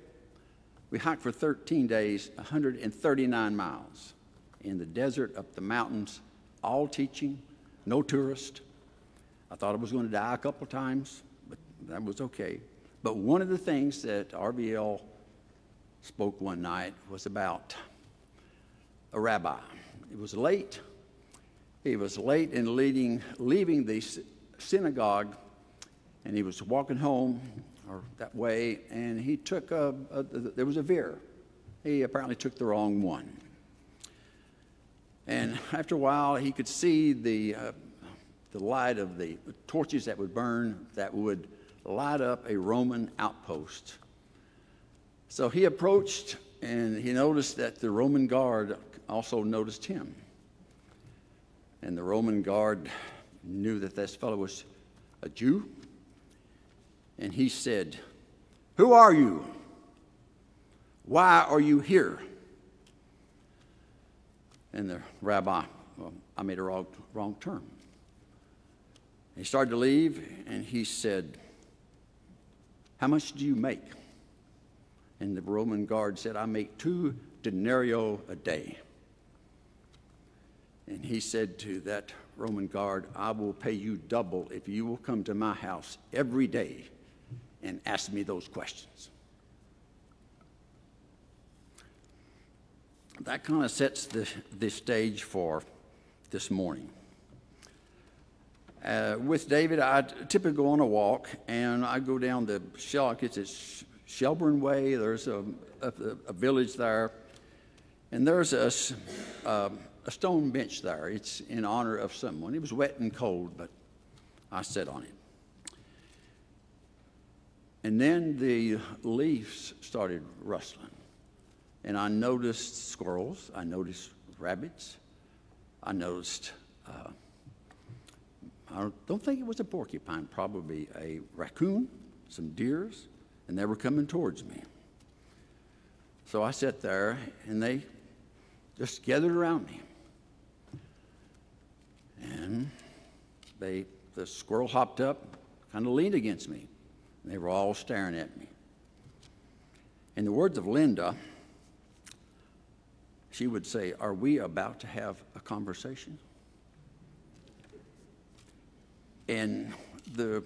We hiked for 13 days, 139 miles in the desert, up the mountains, all teaching, no tourist. I thought I was going to die a couple of times, but that was okay. But one of the things that RBL spoke one night was about a rabbi. It was late. He was late in leaving the synagogue, and he was walking home or that way, and he took there was a veer. He apparently took the wrong one. And after a while, he could see the light of the torches that would burn, that would light up a Roman outpost. So he approached, and he noticed that the Roman guard also noticed him. And the Roman guard knew that this fellow was a Jew. And he said, "Who are you? Why are you here?" And the rabbi, well, I made a wrong turn. He started to leave, and he said, "How much do you make?" And the Roman guard said, "I make 2 denarii a day." And he said to that Roman guard, "I will pay you double if you will come to my house every day and ask me those questions." That kind of sets the stage for this morning. With David, I typically go on a walk, and I go down the Shelburne Way. There's a village there, and there's a stone bench there. It's in honor of someone. It was wet and cold, but I sat on it. And then the leaves started rustling, and I noticed squirrels. I noticed rabbits. I noticed, I don't think it was a porcupine, probably a raccoon, some deers, and they were coming towards me. So I sat there, and they just gathered around me. And the squirrel hopped up, kind of leaned against me. And they were all staring at me. In the words of Linda, she would say, "Are we about to have a conversation?" And the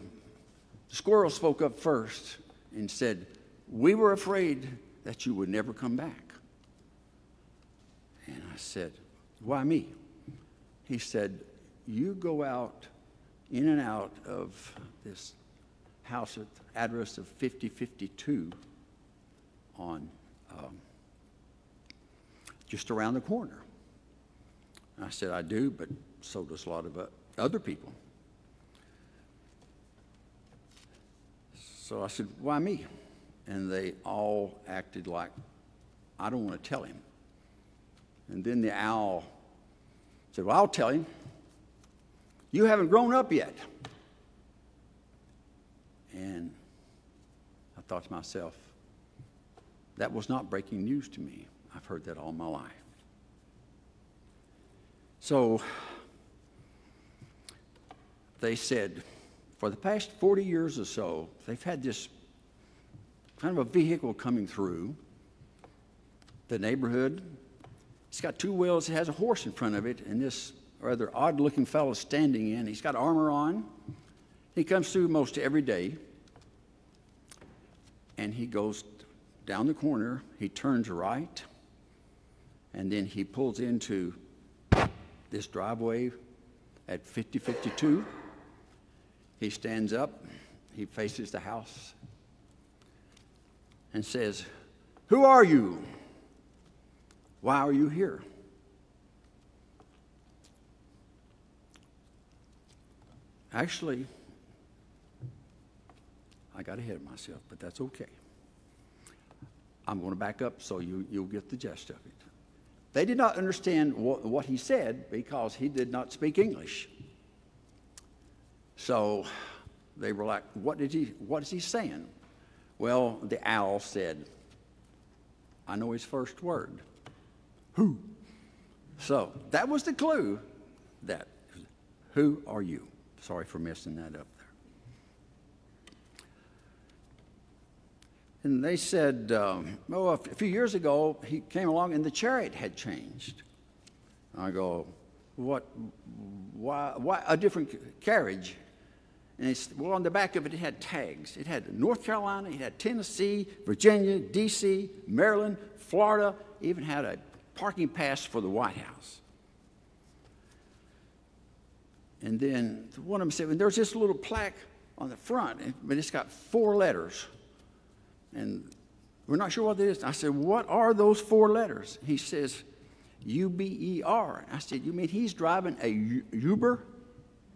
squirrel spoke up first and said, "We were afraid that you would never come back." And I said, "Why me?" He said, "You go out, in and out of this house at the address of 5052 on just around the corner." I said, "I do, but so does a lot of other people." So I said, "Why me?" And they all acted like, "I don't want to tell him." And then the owl said, "Well, I'll tell him. You haven't grown up yet." And I thought to myself, that was not breaking news to me. I've heard that all my life. So they said, for the past 40 years or so, they've had this kind of a vehicle coming through the neighborhood. It's got 2 wheels. It has a horse in front of it, and this rather odd-looking fellow standing in. He's got armor on. He comes through most every day, and he goes down the corner. He turns right, and then he pulls into this driveway at 5052. He stands up. He faces the house and says, "Who are you? Why are you here?" Actually, I got ahead of myself, but that's okay. I'm going to back up so you'll get the gist of it. They did not understand what he said because he did not speak English. So they were like, what is he saying? Well, the owl said, I know his first word. Who? So that was the clue that, who are you? Sorry for messing that up there. And they said, a few years ago, he came along and the chariot had changed. I go, what, why a different carriage? And he said, well, on the back of it, it had tags. It had North Carolina, it had Tennessee, Virginia, D.C., Maryland, Florida, even had a parking pass for the White House. And then one of them said, well, there's this little plaque on the front, but it's got 4 letters. And we're not sure what it is. I said, what are those 4 letters? He says, U-B-E-R. I said, you mean he's driving a Uber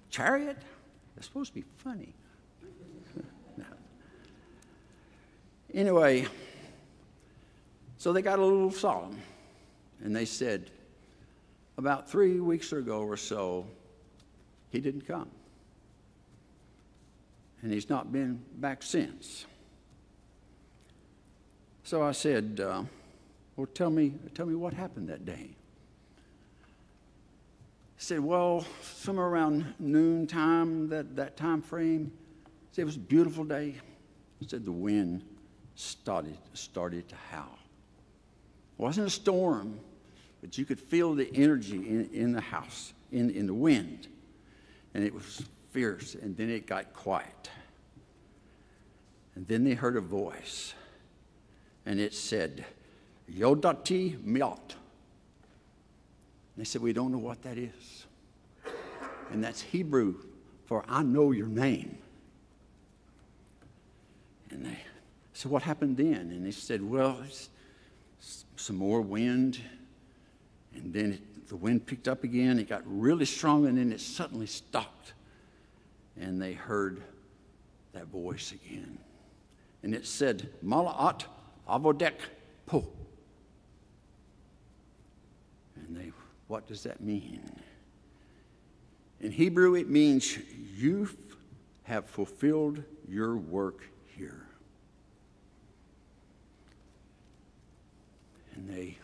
chariot? That's supposed to be funny. No. Anyway, so they got a little solemn. And they said, about 3 weeks ago or so, he didn't come. And he's not been back since. So I said, well, tell me what happened that day. He said, well, somewhere around noontime, that time frame, he said, it was a beautiful day. He said the wind started to howl. It wasn't a storm, but you could feel the energy in the house, in the wind. And it was fierce, and then it got quiet. And then they heard a voice, and it said, Yodati Miot. They said, we don't know what that is. And that's Hebrew for I know your name. And they said, what happened then? And they said, well, it's some more wind. And then the wind picked up again. It got really strong, and then it suddenly stopped. And they heard that voice again. And it said, Mala'at Avodek Po. And they, what does that mean? In Hebrew, it means you have fulfilled your work here. And I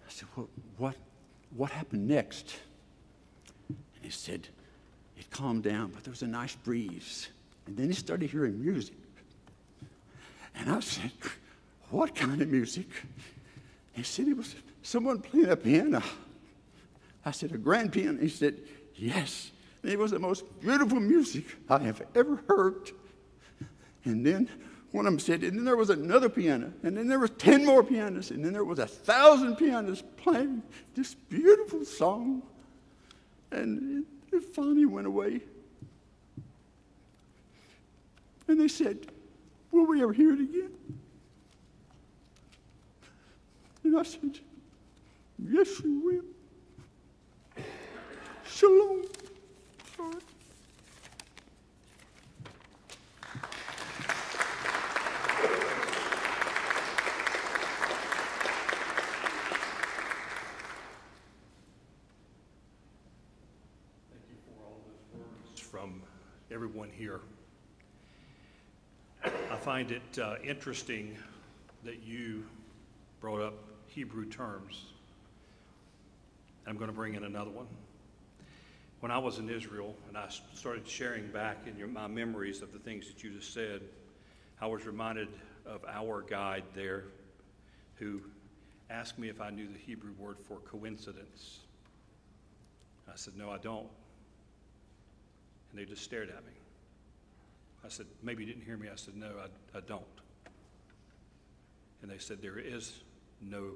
said, what happened next? And he said, it calmed down, but there was a nice breeze. And then he started hearing music. And I said, what kind of music? He said, it was someone playing a piano. I said, a grand piano? He said, yes. And it was the most beautiful music I have ever heard. And then one of them said, and then there was another piano, and then there was 10 more pianos, and then there was 1,000 pianists playing this beautiful song. And it finally went away. And they said, will we ever hear it again? And I said, yes, you will. Shalom. Sorry. From everyone here. I find it interesting that you brought up Hebrew terms. I'm going to bring in another one. When I was in Israel and I started sharing back in my memories of the things that you just said, I was reminded of our guide there who asked me if I knew the Hebrew word for coincidence. I said, no, I don't. And they just stared at me. I said, maybe you didn't hear me. I said, no, I don't. And they said, there is no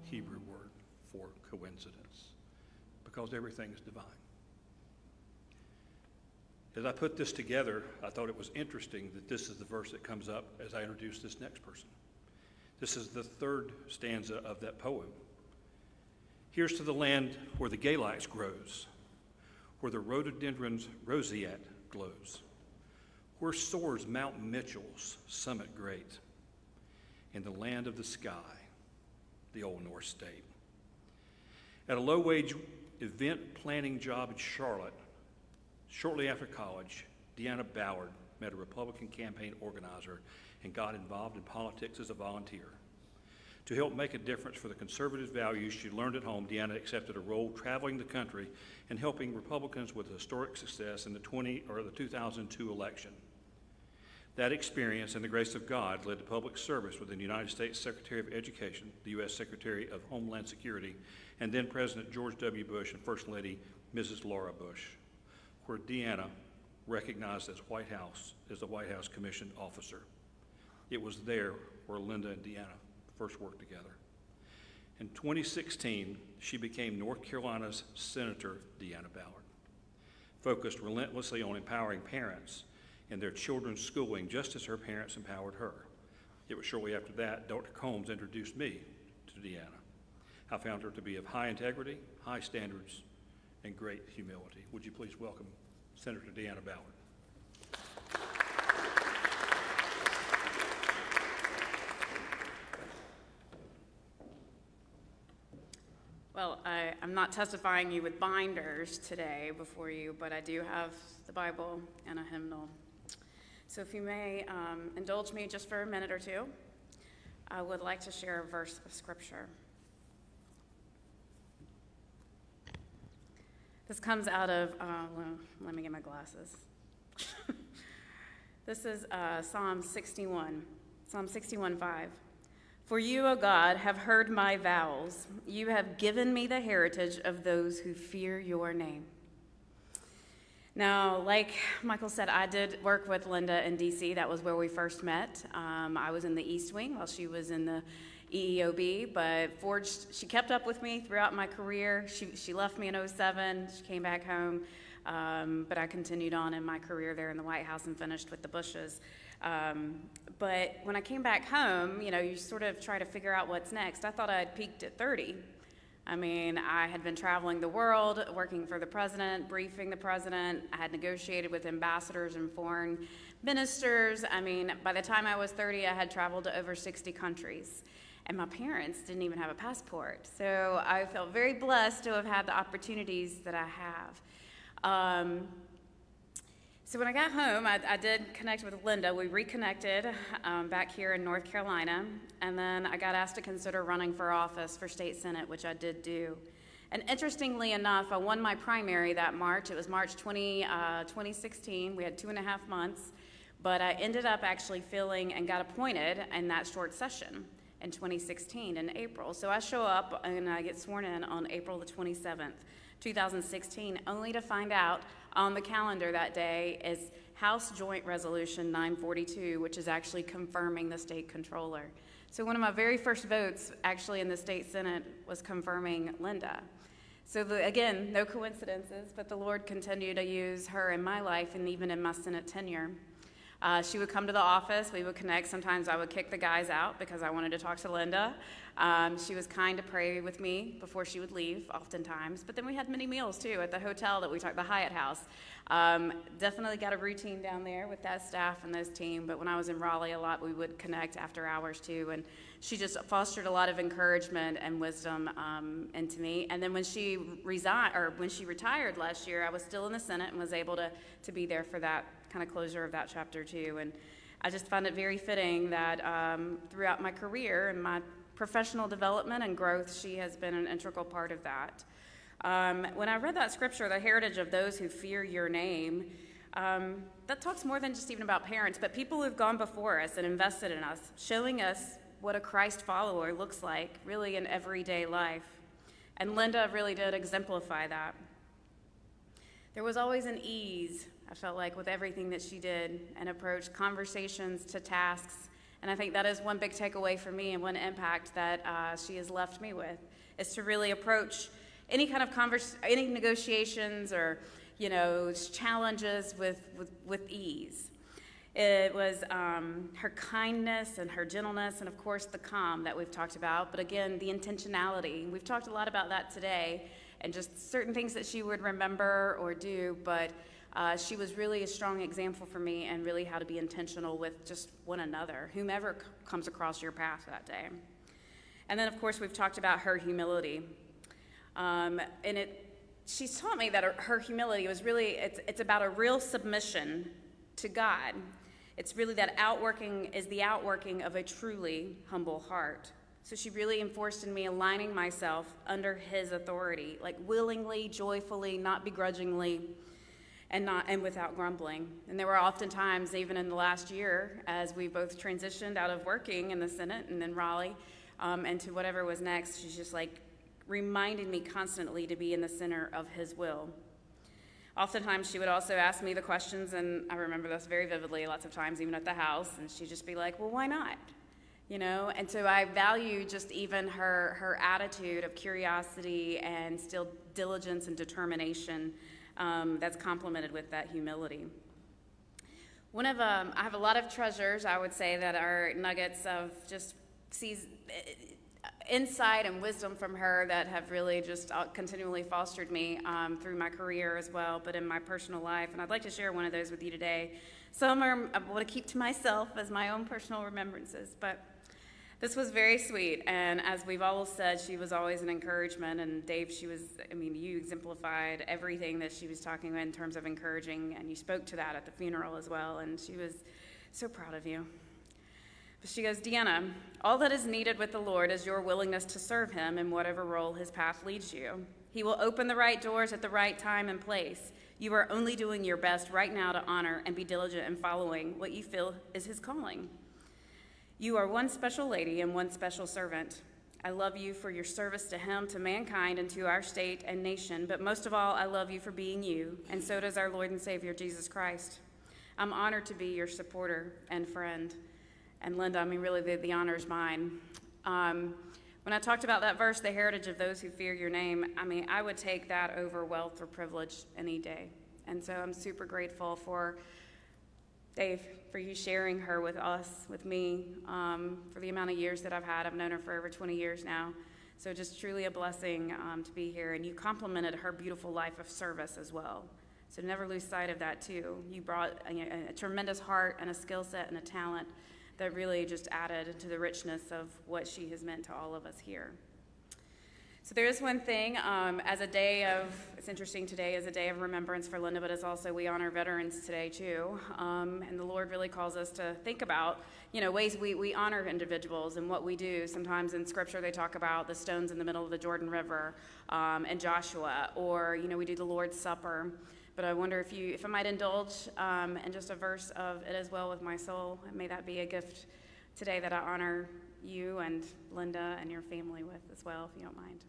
Hebrew word for coincidence because everything is divine. As I put this together, I thought it was interesting that this is the verse that comes up as I introduce this next person. This is the third stanza of that poem. Here's to the land where the galax grows, where the rhododendron's roseate glows, Where soars Mount Mitchell's summit great? In the land of the sky, the old North State. At a low-wage event planning job in Charlotte, shortly after college, Deanna Ballard met a Republican campaign organizer and got involved in politics as a volunteer. To help make a difference for the conservative values she learned at home, Deanna accepted a role traveling the country and helping Republicans with historic success in the 2002 election. That experience and the grace of God led to public service with the United States Secretary of Education, the U.S. Secretary of Homeland Security, and then President George W. Bush and First Lady Mrs. Laura Bush, where Deanna recognized as the White House Commissioned Officer. It was there where Linda and Deanna first worked together. In 2016, she became North Carolina's Senator Deanna Ballard, focused relentlessly on empowering parents in their children's schooling, just as her parents empowered her. It was shortly after that Dr. Combs introduced me to Deanna. I found her to be of high integrity, high standards, and great humility. Would you please welcome Senator Deanna Ballard. Well, I'm not testifying you with binders today before you, but I do have the Bible and a hymnal. So if you may indulge me just for a minute or two, I would like to share a verse of Scripture. This comes out of, let me get my glasses. This is Psalm 61, Psalm 61:5. For you, O God, have heard my vows. You have given me the heritage of those who fear your name. Now, like Michael said, I did work with Linda in D.C. That was where we first met. I was in the East Wing while she was in the EEOB, but she kept up with me throughout my career. She left me in 2007. She came back home, but I continued on in my career there in the White House and finished with the Bushes. But when I came back home, you sort of try to figure out what's next. I thought I had peaked at 30. I mean, I had been traveling the world, working for the president, briefing the president. I had negotiated with ambassadors and foreign ministers. I mean, by the time I was 30, I had traveled to over 60 countries. And my parents didn't even have a passport. So I felt very blessed to have had the opportunities that I have. So when I got home, I did connect with Linda. We reconnected back here in North Carolina, and then I got asked to consider running for office for state senate, which I did do. And interestingly enough, I won my primary that March. It was March 2016. We had 2.5 months, but I ended up actually filling and got appointed in that short session in 2016 in April. So I show up and I get sworn in on April the 27th, 2016, only to find out on the calendar that day is House Joint Resolution 942, which is actually confirming the state controller. So one of my very first votes actually in the state senate was confirming Linda. So again, no coincidences, but the Lord continued to use her in my life and even in my Senate tenure. She would come to the office, we would connect. Sometimes I would kick the guys out because I wanted to talk to Linda. She was kind to pray with me before she would leave, oftentimes. But then we had many meals, too, at the hotel that we talked, the Hyatt House. Definitely got a routine down there with that staff and those team. But when I was in Raleigh a lot, we would connect after hours, too. And she just fostered a lot of encouragement and wisdom into me. And then when she retired last year, I was still in the Senate and was able to be there for that kind of closure of that chapter, too. And I just found it very fitting that throughout my career and my professional development and growth, she has been an integral part of that. When I read that scripture, the heritage of those who fear your name, that talks more than just even about parents, but people who've gone before us and invested in us, showing us what a Christ follower looks like really in everyday life. And Linda really did exemplify that. There was always an ease, I felt like, with everything that she did and approached conversations to tasks. And I think that is one big takeaway for me and one impact that she has left me with, is to really approach any kind of any negotiations or, challenges with ease. It was her kindness and her gentleness and, of course, the calm that we've talked about. But again, the intentionality. We've talked a lot about that today and just certain things that she would remember or do. But She was really a strong example for me and really how to be intentional with just one another, whomever comes across your path that day. And then, of course, we've talked about her humility. She's taught me that her humility was really, it's about a real submission to God. It's really that the outworking of a truly humble heart. So she really enforced in me aligning myself under his authority, like willingly, joyfully, not begrudgingly, and without grumbling. And there were often times, even in the last year, as we both transitioned out of working in the Senate and in Raleigh, and to whatever was next, she's just like reminding me constantly to be in the center of his will. Oftentimes she would also ask me the questions, and I remember this very vividly lots of times, even at the house, and she'd just be like, well, why not? You know, and so I value just even her attitude of curiosity and still diligence and determination that's complemented with that humility. I have a lot of treasures, I would say, that are nuggets of just insight and wisdom from her that have really just continually fostered me through my career as well, but in my personal life. And I'd like to share one of those with you today. Some I want to keep to myself as my own personal remembrances, but this was very sweet. And as we've all said, she was always an encouragement. And Dave, you exemplified everything that she was talking about in terms of encouraging, and you spoke to that at the funeral as well. And she was so proud of you. She goes, Deanna, all that is needed with the Lord is your willingness to serve him in whatever role his path leads you. He will open the right doors at the right time and place. You are only doing your best right now to honor and be diligent in following what you feel is his calling. You are one special lady and one special servant. I love you for your service to him, to mankind, and to our state and nation, but most of all, I love you for being you, and so does our Lord and Savior, Jesus Christ. I'm honored to be your supporter and friend. And Linda, really the honor is mine. When I talked about that verse, the heritage of those who fear your name, I would take that over wealth or privilege any day. And so I'm super grateful for Dave, for you sharing her with us, with me, for the amount of years that I've had. I've known her for over 20 years now. So just truly a blessing to be here. And you complemented her beautiful life of service as well. So never lose sight of that too. You brought a tremendous heart and a skill set and a talent that really just added to the richness of what she has meant to all of us here. So there is one thing, it's interesting, today is a day of remembrance for Linda, but it's also, we honor veterans today too. And the Lord really calls us to think about, ways we honor individuals and what we do. Sometimes in scripture they talk about the stones in the middle of the Jordan River and Joshua, or, we do the Lord's Supper. But I wonder if I might indulge in just a verse of It Is Well With My Soul. And may that be a gift today that I honor you and Linda and your family with as well, if you don't mind.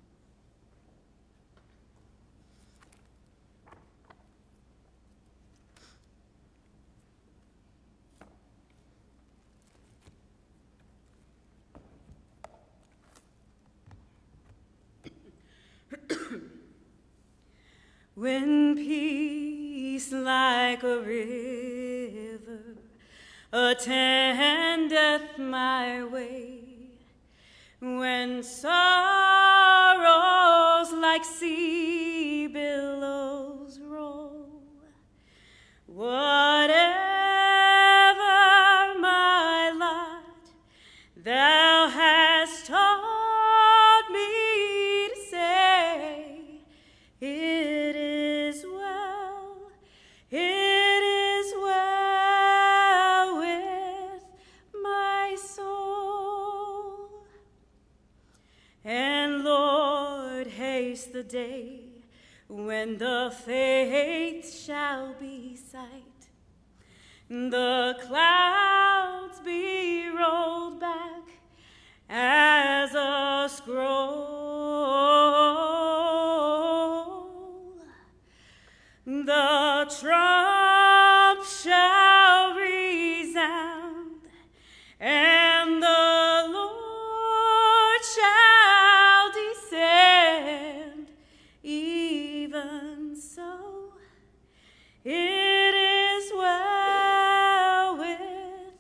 When peace like a river attendeth my way, when sorrows like sea billows roll, whatever my lot, thou hast taught me to say, it is well with my soul. And Lord, haste the day when the faith shall be sight, the clouds be rolled back as a scroll, the trump shall resound, and the Lord shall descend. Even so, it is well with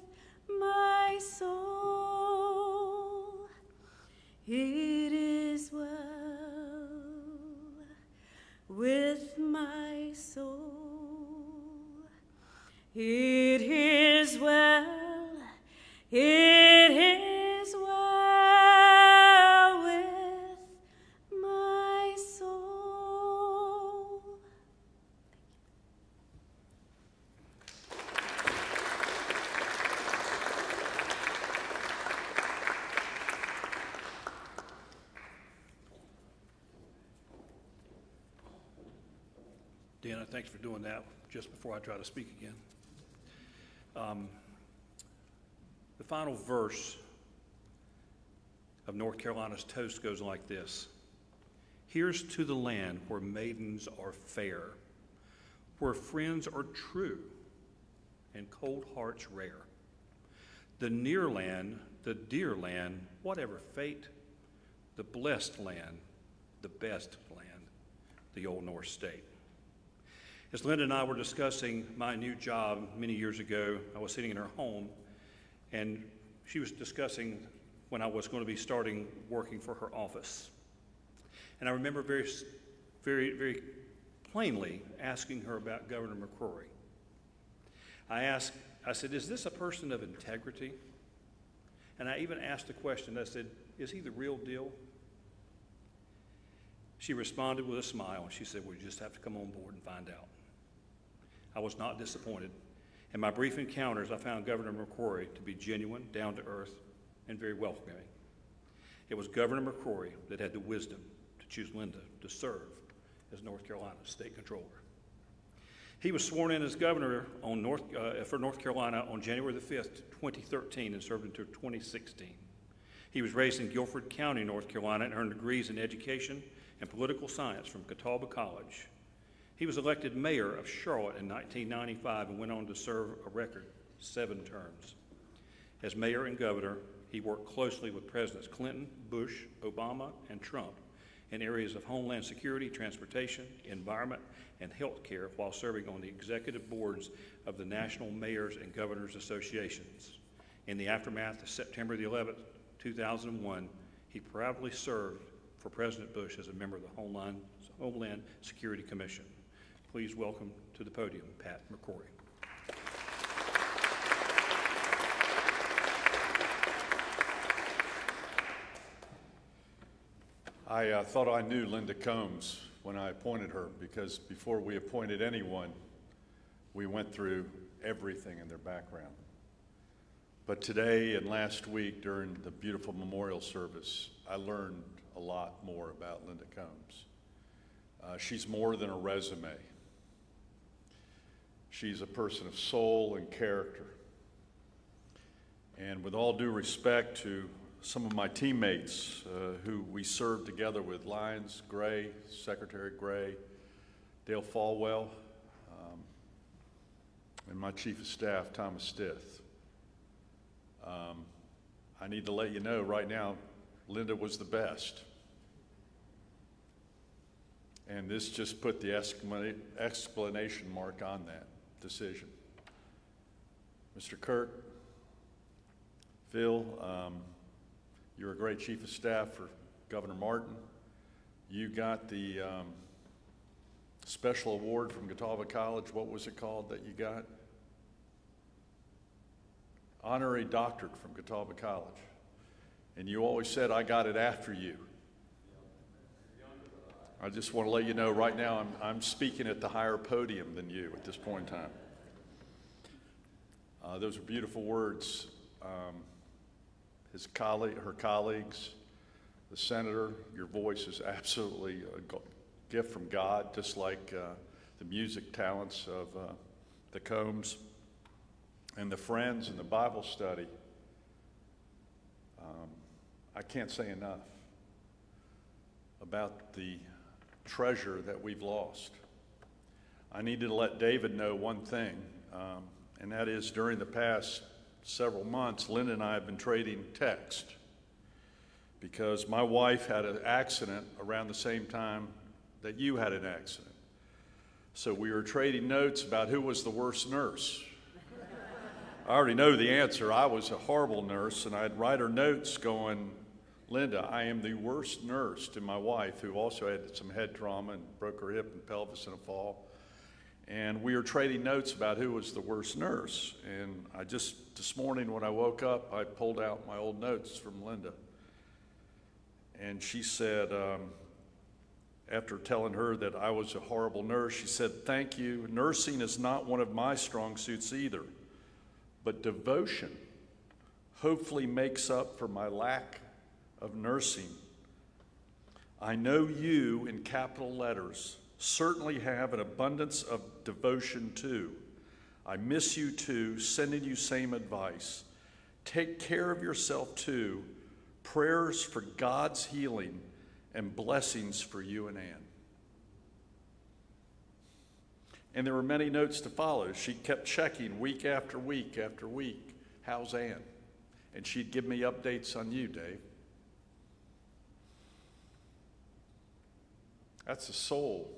my soul. It is well with my soul. It is well, it is well with my soul. Deanna, thanks for doing that just before I try to speak again. The final verse of North Carolina's toast goes like this. Here's to the land where maidens are fair, where friends are true and cold hearts rare. The near land, the dear land, whatever fate, the blessed land, the best land, the old North State. As Linda and I were discussing my new job many years ago, I was sitting in her home, and she was discussing when I was going to be starting working for her office. And I remember very, very plainly asking her about Governor McCrory. I said, is this a person of integrity? And I even asked the question, I said, is he the real deal? She responded with a smile. She said, we just have to come on board and find out. I was not disappointed. In my brief encounters, I found Governor McCrory to be genuine, down to earth, and very welcoming. It was Governor McCrory that had the wisdom to choose Linda to serve as North Carolina's state controller. He was sworn in as governor for North Carolina on January the 5th, 2013, and served until 2016. He was raised in Guilford County, North Carolina, and earned degrees in education and political science from Catawba College. He was elected mayor of Charlotte in 1995 and went on to serve a record 7 terms. As mayor and governor, he worked closely with Presidents Clinton, Bush, Obama, and Trump in areas of homeland security, transportation, environment, and health care while serving on the executive boards of the National Mayors and Governors Associations. In the aftermath of September the 11th, 2001, he proudly served for President Bush as a member of the Homeland Security Commission. Please welcome to the podium, Pat McCrory. I thought I knew Linda Combs when I appointed her, because before we appointed anyone, we went through everything in their background. But today and last week during the beautiful memorial service, I learned a lot more about Linda Combs. She's more than a resume. She's a person of soul and character. And with all due respect to some of my teammates who we served together with, Lyons Gray, Secretary Gray, Dale Falwell, and my Chief of Staff, Thomas Stith, I need to let you know right now, Linda was the best. And this just put the exclamation mark on that decision. Mr. Kirk, Phil, you're a great Chief of Staff for Governor Martin. You got the special award from Catawba College. What was it called that you got? Honorary doctorate from Catawba College. And you always said, I got it after you. I just want to let you know right now I'm speaking at the higher podium than you at this point in time. Those are beautiful words. Her colleagues, the senator, your voice is absolutely a gift from God, just like the music talents of the Combs and the friends and the Bible study. I can't say enough about the treasure that we've lost. I needed to let David know one thing, and that is during the past several months, Linda and I have been trading text because my wife had an accident around the same time that you had an accident. So we were trading notes about who was the worst nurse. I already know the answer. I was a horrible nurse, and I'd write her notes going, Linda, I am the worst nurse, to my wife, who also had some head trauma and broke her hip and pelvis in a fall. And we were trading notes about who was the worst nurse. And this morning when I woke up, I pulled out my old notes from Linda. And she said, after telling her that I was a horrible nurse, she said, "Thank you. Nursing is not one of my strong suits either, but devotion hopefully makes up for my lack of nursing. I know you, in capital letters, certainly have an abundance of devotion too. I miss you too, sending you same advice. Take care of yourself too. Prayers for God's healing and blessings for you and Ann." And there were many notes to follow. She kept checking week after week after week. "How's Ann?" And she'd give me updates on you, Dave. That's the soul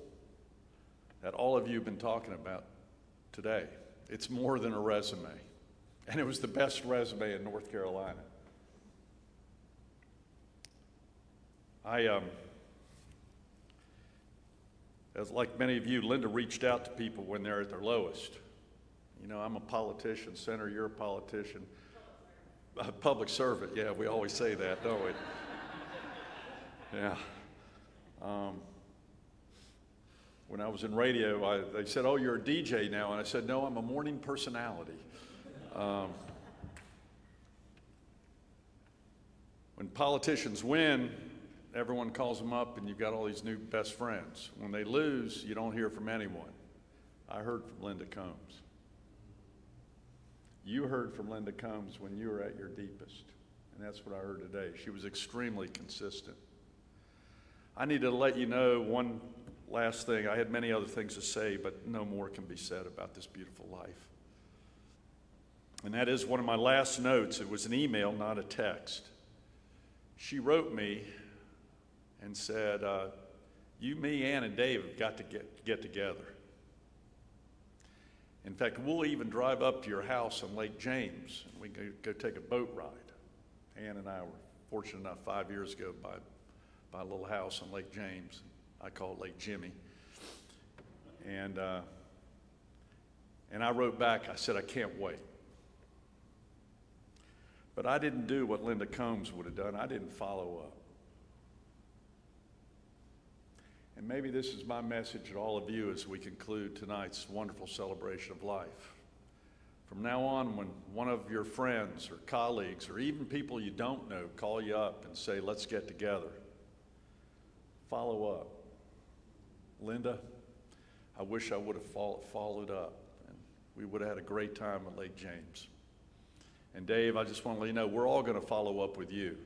that all of you have been talking about today. It's more than a resume. And it was the best resume in North Carolina. As like many of you, Linda reached out to people when they're at their lowest. You know, I'm a politician. Senator, you're a politician. A public servant, yeah, we always say that, don't we? Yeah. When I was in radio, they said, "Oh, you're a DJ now." And I said, "No, I'm a morning personality." When politicians win, everyone calls them up and you've got all these new best friends. When they lose, you don't hear from anyone. I heard from Linda Combs. You heard from Linda Combs when you were at your deepest, and that's what I heard today. She was extremely consistent. I need to let you know one last thing. I had many other things to say, but no more can be said about this beautiful life. And that is one of my last notes. It was an email, not a text. She wrote me and said, "You, me, Ann, and Dave have got to get together. In fact, we'll even drive up to your house on Lake James, and we can go take a boat ride." Ann and I were fortunate enough 5 years ago to buy a little house on Lake James. I call it Lake Jimmy. And I wrote back, I said, "I can't wait." But I didn't do what Linda Combs would have done. I didn't follow up. And maybe this is my message to all of you as we conclude tonight's wonderful celebration of life. From now on, when one of your friends or colleagues or even people you don't know call you up and say, "Let's get together," follow up. "Linda, I wish I would have followed up, and we would have had a great time at Lake James." And Dave, I just want to let you know, we're all going to follow up with you.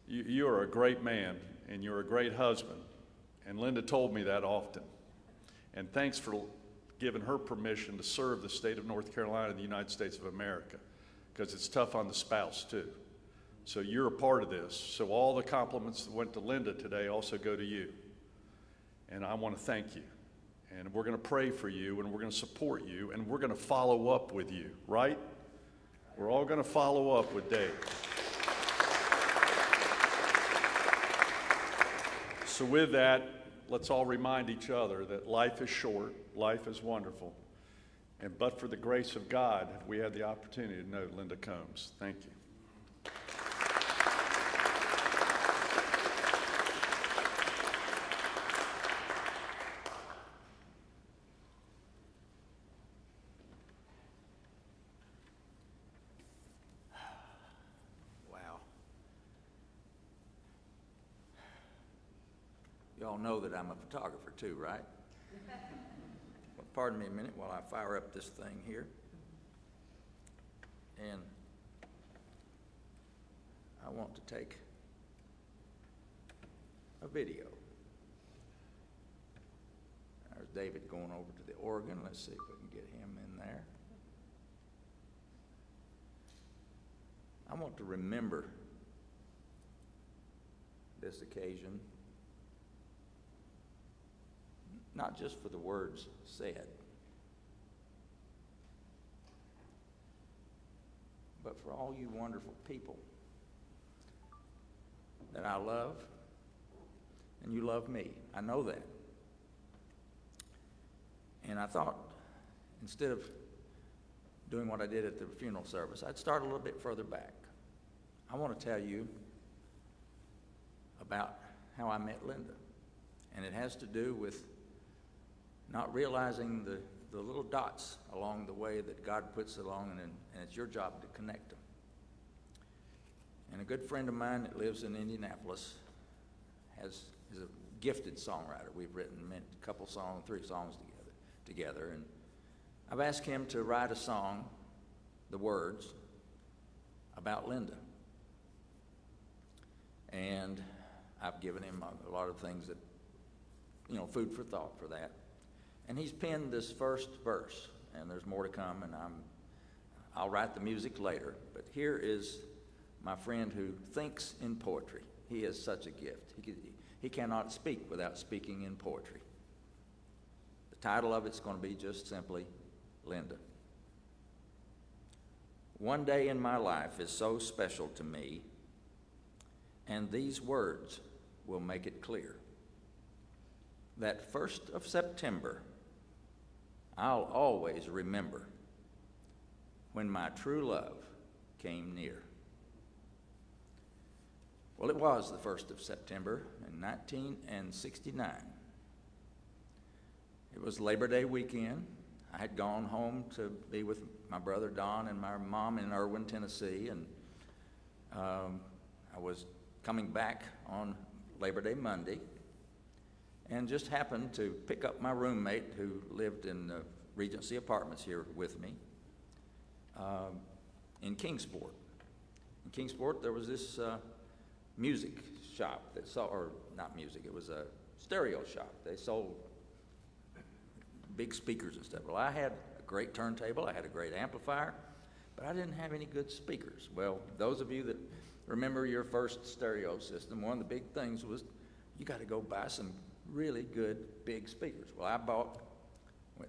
You are a great man, and you're a great husband. And Linda told me that often. And thanks for giving her permission to serve the state of North Carolina and the United States of America, because it's tough on the spouse too. So you're a part of this. So all the compliments that went to Linda today also go to you. And I want to thank you. And we're going to pray for you, and we're going to support you, and we're going to follow up with you, right? We're all going to follow up with Dave. So with that, let's all remind each other that life is short, life is wonderful, and but for the grace of God, we had the opportunity to know Linda Combs. Thank you. Y'all know that I'm a photographer too, right? Well, pardon me a minute while I fire up this thing here. And I want to take a video. There's David going over to the organ. Let's see if we can get him in there. I want to remember this occasion, not just for the words said, but for all you wonderful people that I love, and you love me. I know that. And I thought, instead of doing what I did at the funeral service, I'd start a little bit further back. I want to tell you about how I met Linda. And it has to do with not realizing the little dots along the way that God puts along, and it's your job to connect them. And a good friend of mine that lives in Indianapolis is a gifted songwriter. We've written a couple songs, 3 songs together, and I've asked him to write a song, the words, about Linda. And I've given him a lot of things that, food for thought for that. And he's penned this first verse, and there's more to come, and I'll write the music later. But here is my friend who thinks in poetry. He is such a gift. He cannot speak without speaking in poetry. The title of it's going to be just simply Linda. One day in my life is so special to me, and these words will make it clear. That 1st of September, I'll always remember when my true love came near. Well, it was the 1st of September in 1969. It was Labor Day weekend. I had gone home to be with my brother Don and my mom in Irwin, Tennessee, and I was coming back on Labor Day Monday and just happened to pick up my roommate who lived in the Regency Apartments here with me in Kingsport. In Kingsport, there was this music shop that sold, or not music, it was a stereo shop. They sold big speakers and stuff. Well, I had a great turntable, I had a great amplifier, but I didn't have any good speakers. Well, those of you that remember your first stereo system, one of the big things was you got to go buy some really good big speakers. Well, I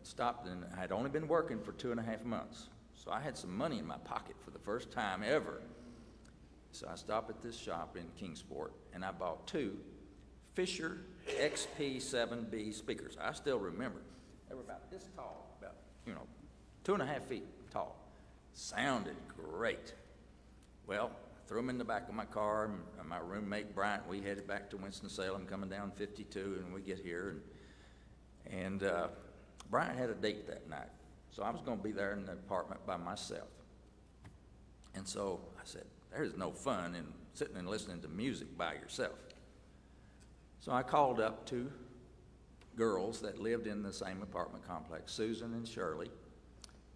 stopped, and I had only been working for 2.5 months. So I had some money in my pocket for the first time ever. So I stopped at this shop in Kingsport, and I bought 2 Fisher XP7B speakers. I still remember. They were about this tall, about, 2.5 feet tall. Sounded great. Well, I threw them in the back of my car, and my roommate Bryant, we headed back to Winston-Salem, coming down 52, and we get here, and Bryant had a date that night. So I was going to be there in the apartment by myself. And so I said, there's no fun in sitting and listening to music by yourself. So I called up 2 girls that lived in the same apartment complex, Susan and Shirley,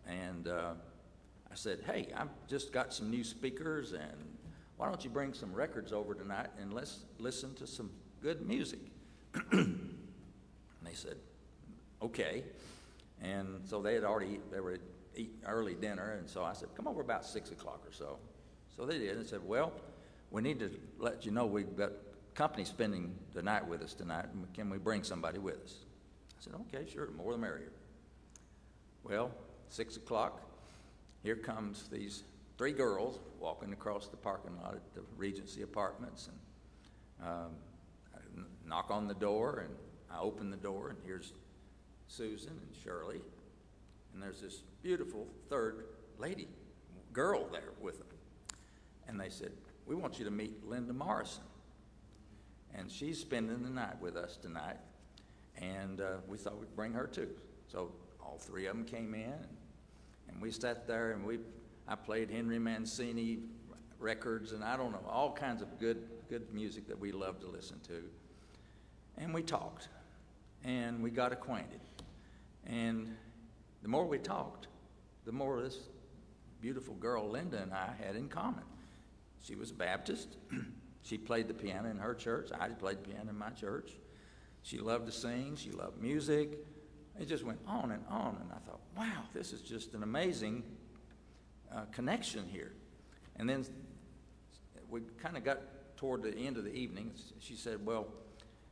and I said, hey, I've just got some new speakers, and why don't you bring some records over tonight and let's listen to some good music? And they said, okay. And so they were eating early dinner, and so I said, come over about 6 o'clock or so. So they did, and said, well, we need to let you know we've got company spending the night with us tonight, and can we bring somebody with us? I said, okay, sure, more the merrier. Well, 6 o'clock, here comes these 3 girls walking across the parking lot at the Regency Apartments, and I knock on the door, and I open the door, and here's Susan and Shirley, and there's this beautiful 3rd girl there with them. And they said, we want you to meet Linda Morrison. And she's spending the night with us tonight, and we thought we'd bring her too. So all 3 of them came in, and we sat there, and I played Henry Mancini records, and I don't know, all kinds of good music that we love to listen to. And we talked, and we got acquainted. And the more we talked, the more this beautiful girl Linda and I had in common. She was a Baptist. She played the piano in her church. I played the piano in my church. She loved to sing. She loved music. It just went on, and I thought, wow, this is just an amazing connection here. And then we kind of got toward the end of the evening. She said, well,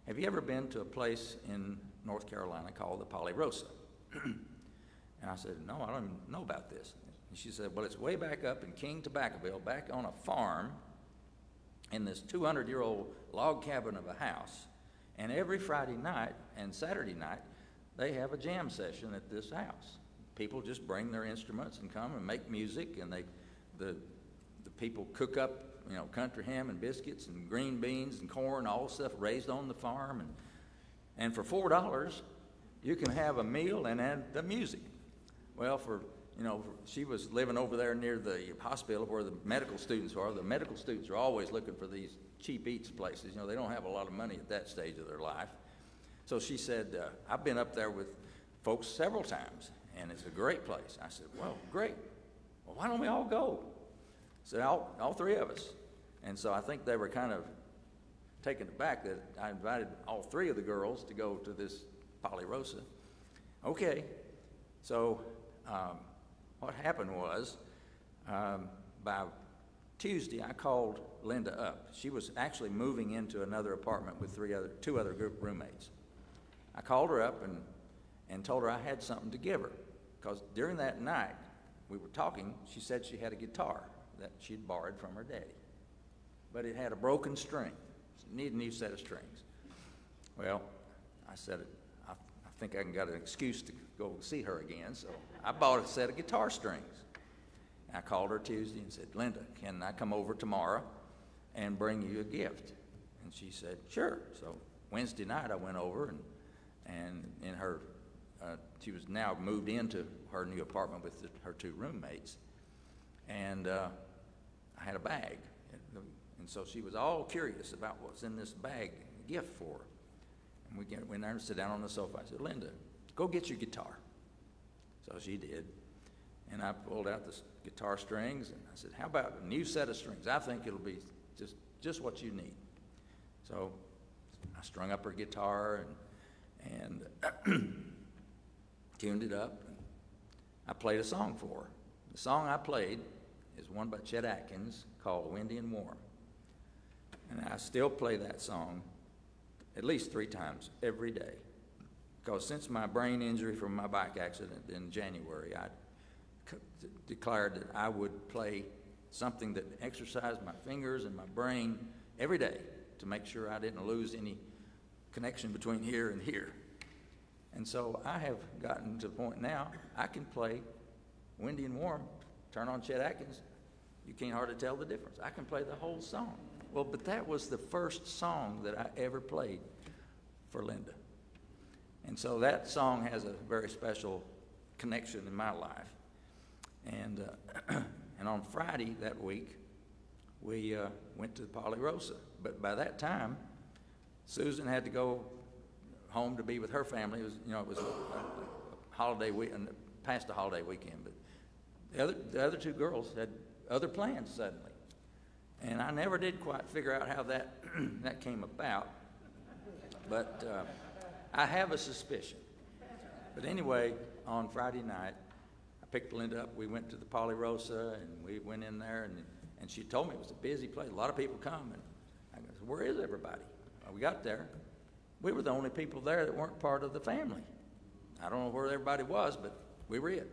have you ever been to a place in North Carolina called the Polyrosa? And I said, no, I don't even know about this. And she said, well, it's way back up in King Tobaccoville, back on a farm in this 200-year-old log cabin of a house. And every Friday night and Saturday night, they have a jam session at this house. People just bring their instruments and come and make music, and the people cook up, you know, country ham and biscuits and green beans and corn, all stuff raised on the farm. And for $4, you can have a meal and add the music. Well, she was living over there near the hospital where the medical students are. The medical students are always looking for these cheap eats places. You know, they don't have a lot of money at that stage of their life. So she said, I've been up there with folks several times, and it's a great place. I said, well, great. Well, why don't we all go? So all three of us. And so I think they were kind of taken aback that I invited all three of the girls to go to this Polyrosa. Okay. So what happened was, by Tuesday, I called Linda up. She was actually moving into another apartment with two other group roommates. I called her up and told her I had something to give her, because during that night we were talking. She said she had a guitar that she'd borrowed from her daddy, but it had a broken string. She needed a new set of strings. Well, I said, I think I got an excuse to go see her again, so I bought a set of guitar strings. I called her Tuesday and said, Linda, can I come over tomorrow and bring you a gift? And she said, sure. So Wednesday night I went over, and in her, she was now moved into her new apartment with her two roommates, and I had a bag. And so she was all curious about what's in this bag, a gift for her. And we went there and sit down on the sofa. I said, Linda, go get your guitar. So she did. And I pulled out the guitar strings, and I said, how about a new set of strings? I think it'll be just what you need. So I strung up her guitar and tuned it up. And I played a song for her. The song I played is one by Chet Atkins called Windy and Warm. And I still play that song at least 3 times every day. Because since my brain injury from my bike accident in January, I declared that I would play something that exercised my fingers and my brain every day to make sure I didn't lose any connection between here and here. And so I have gotten to the point now I can play Windy and Warm, turn on Chet Atkins, you can't hardly tell the difference. I can play the whole song. Well, but that was the first song that I ever played for Linda. And so that song has a very special connection in my life. And on Friday that week, we went to the Polyrosa. But by that time, Susan had to go home to be with her family. It was a holiday week, past the holiday weekend. But the other two girls had other plans suddenly. And I never did quite figure out how that came about. But I have a suspicion. But anyway, on Friday night, I picked Linda up. We went to the Polyrosa, and we went in there, and she told me it was a busy place. A lot of people come. And I said, where is everybody? Well, we got there. We were the only people there that weren't part of the family. I don't know where everybody was, but we were it.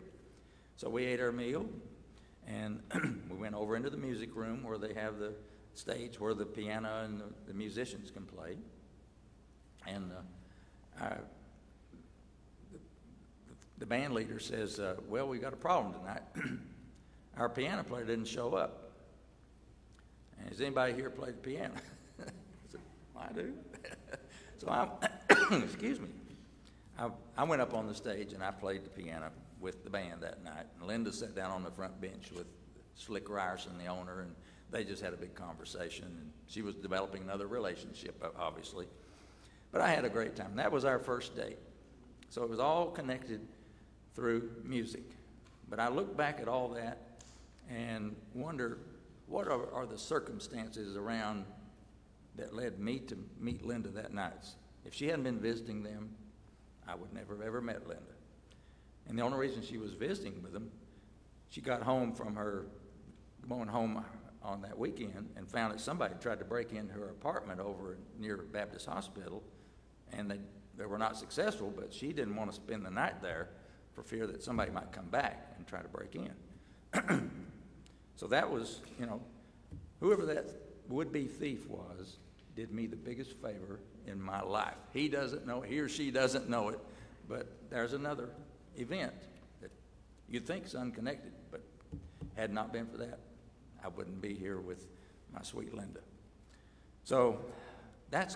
So we ate our meal, and we went over into the music room where they have the stage where the piano and the musicians can play. And the band leader says, well, we got a problem tonight. Our piano player didn't show up. And has anybody here played the piano? I said, I do. So excuse me. I went up on the stage and I played the piano with the band that night. And Linda sat down on the front bench with Slick Ryerson, the owner, and they just had a big conversation. And she was developing another relationship, obviously. But I had a great time. That was our first date. So it was all connected through music. But I look back at all that and wonder, what are the circumstances around that led me to meet Linda that night? If she hadn't been visiting them, I would never have ever met Linda. And the only reason she was visiting with them, she got home from her going home on that weekend and found that somebody tried to break into her apartment over near Baptist Hospital, and they were not successful, but she didn't want to spend the night there for fear that somebody might come back and try to break in. So that was, whoever that would-be thief did me the biggest favor in my life. He doesn't know it, he or she doesn't know it, But there's another event that you'd think is unconnected, but had not been for that, I wouldn't be here with my sweet Linda. So that's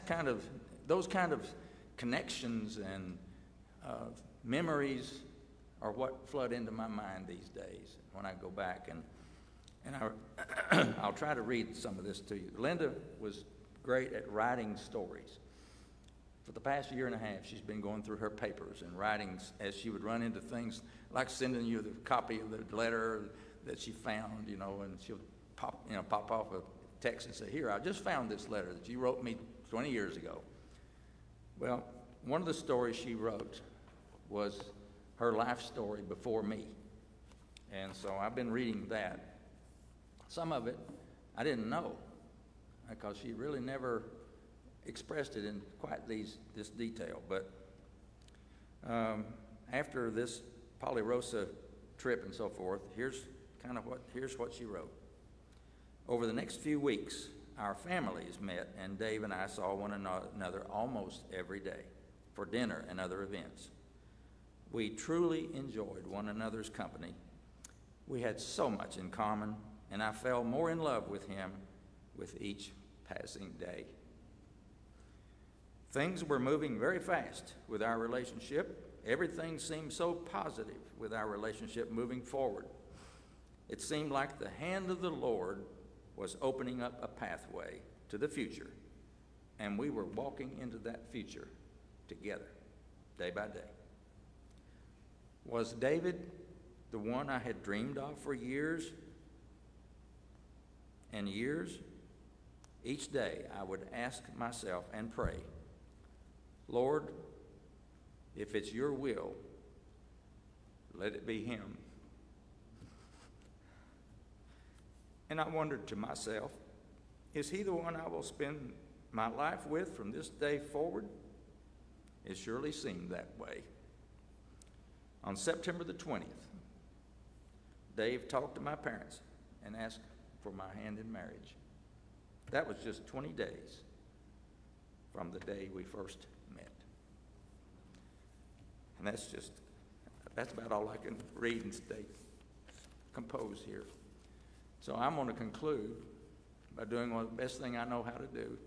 those kind of connections and memories are what flood into my mind these days when I go back, and I'll try to read some of this to you. Linda was great at writing stories. For the past year and a half, she's been going through her papers and writing as she would run into things like sending you the copy of the letter that she found, and she'll pop off a text and say, "Here, I just found this letter that you wrote me 20 years ago." Well, one of the stories she wrote was her life story before me. And so I've been reading that. Some of it I didn't know because she really never expressed it in quite this detail. But after this Polyrosa trip and so forth, here's what she wrote. Over the next few weeks, our families met, and Dave and I saw one another almost every day for dinner and other events. We truly enjoyed one another's company. We had so much in common, and I fell more in love with him with each passing day. Things were moving very fast with our relationship. Everything seemed so positive with our relationship moving forward. It seemed like the hand of the Lord was opening up a pathway to the future, and we were walking into that future together, day by day. Was David the one I had dreamed of for years and years? Each day I would ask myself and pray, Lord, if it's your will, let it be him. And I wondered to myself, is he the one I will spend my life with from this day forward? It surely seemed that way. On September the 20th, Dave talked to my parents and asked for my hand in marriage. That was just 20 days from the day we first met. And that's about all I can read and stay composed here. So I'm going to conclude by doing the best thing I know how to do.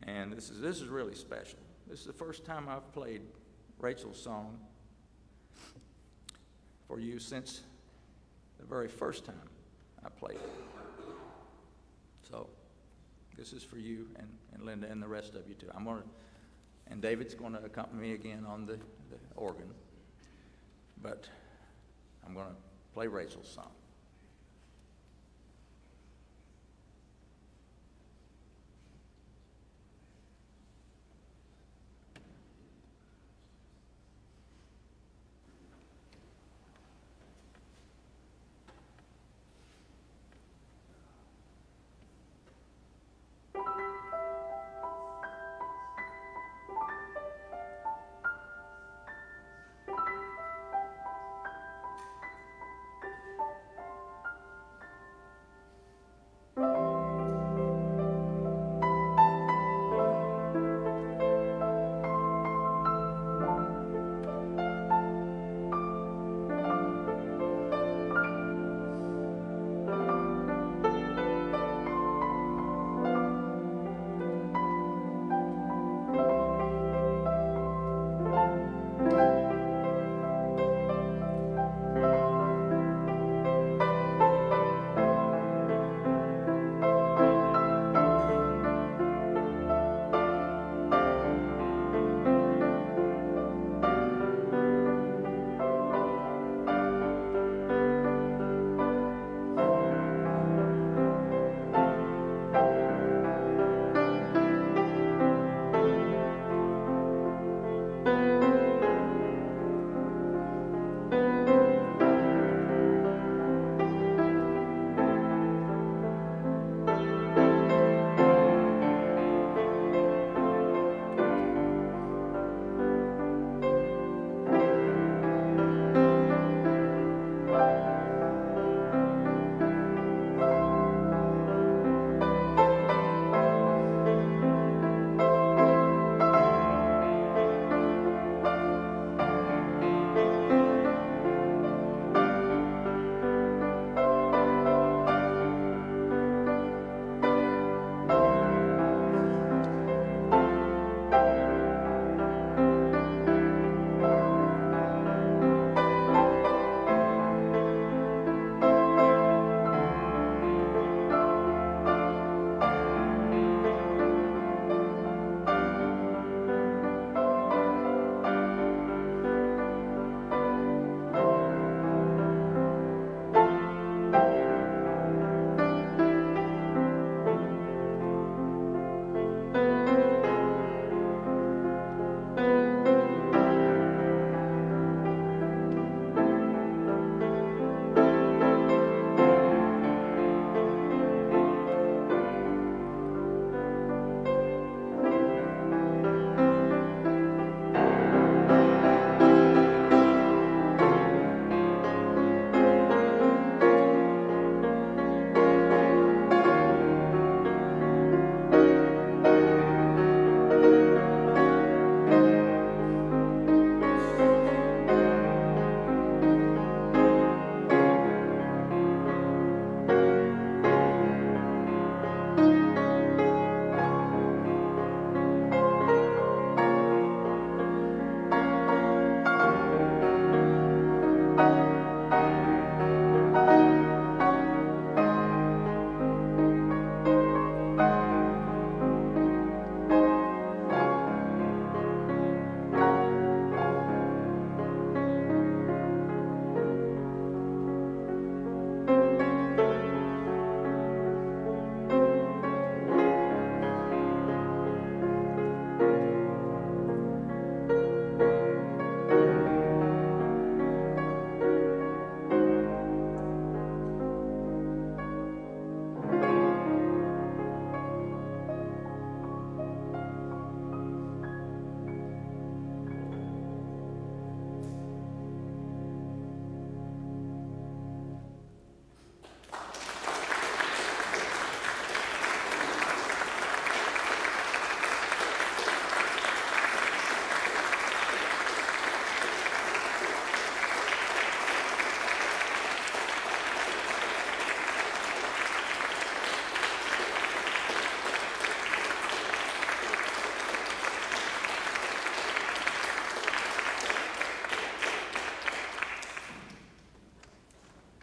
And this is really special. This is the first time I've played Rachel's song for you since the very first time I played it. So this is for you and Linda and the rest of you too. And David's going to accompany me again on the organ. But I'm going to play Rachel's song.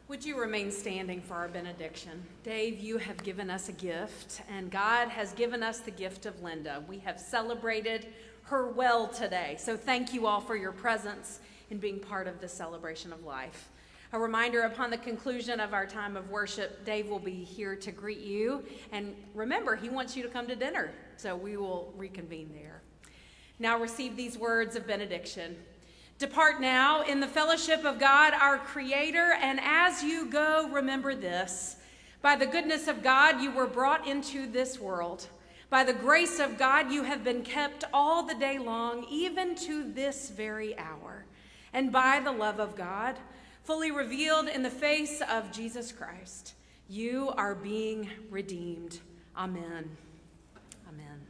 Would you remain standing for our benediction? Dave, you have given us a gift, and God has given us the gift of Linda. We have celebrated her well today, so thank you all for your presence in being part of this celebration of life. A reminder, upon the conclusion of our time of worship, Dave will be here to greet you, and remember, he wants you to come to dinner, so we will reconvene there. Now receive these words of benediction. Depart now in the fellowship of God, our Creator, and as you go, remember this. By the goodness of God, you were brought into this world. By the grace of God, you have been kept all the day long, even to this very hour. And by the love of God, fully revealed in the face of Jesus Christ, you are being redeemed. Amen. Amen.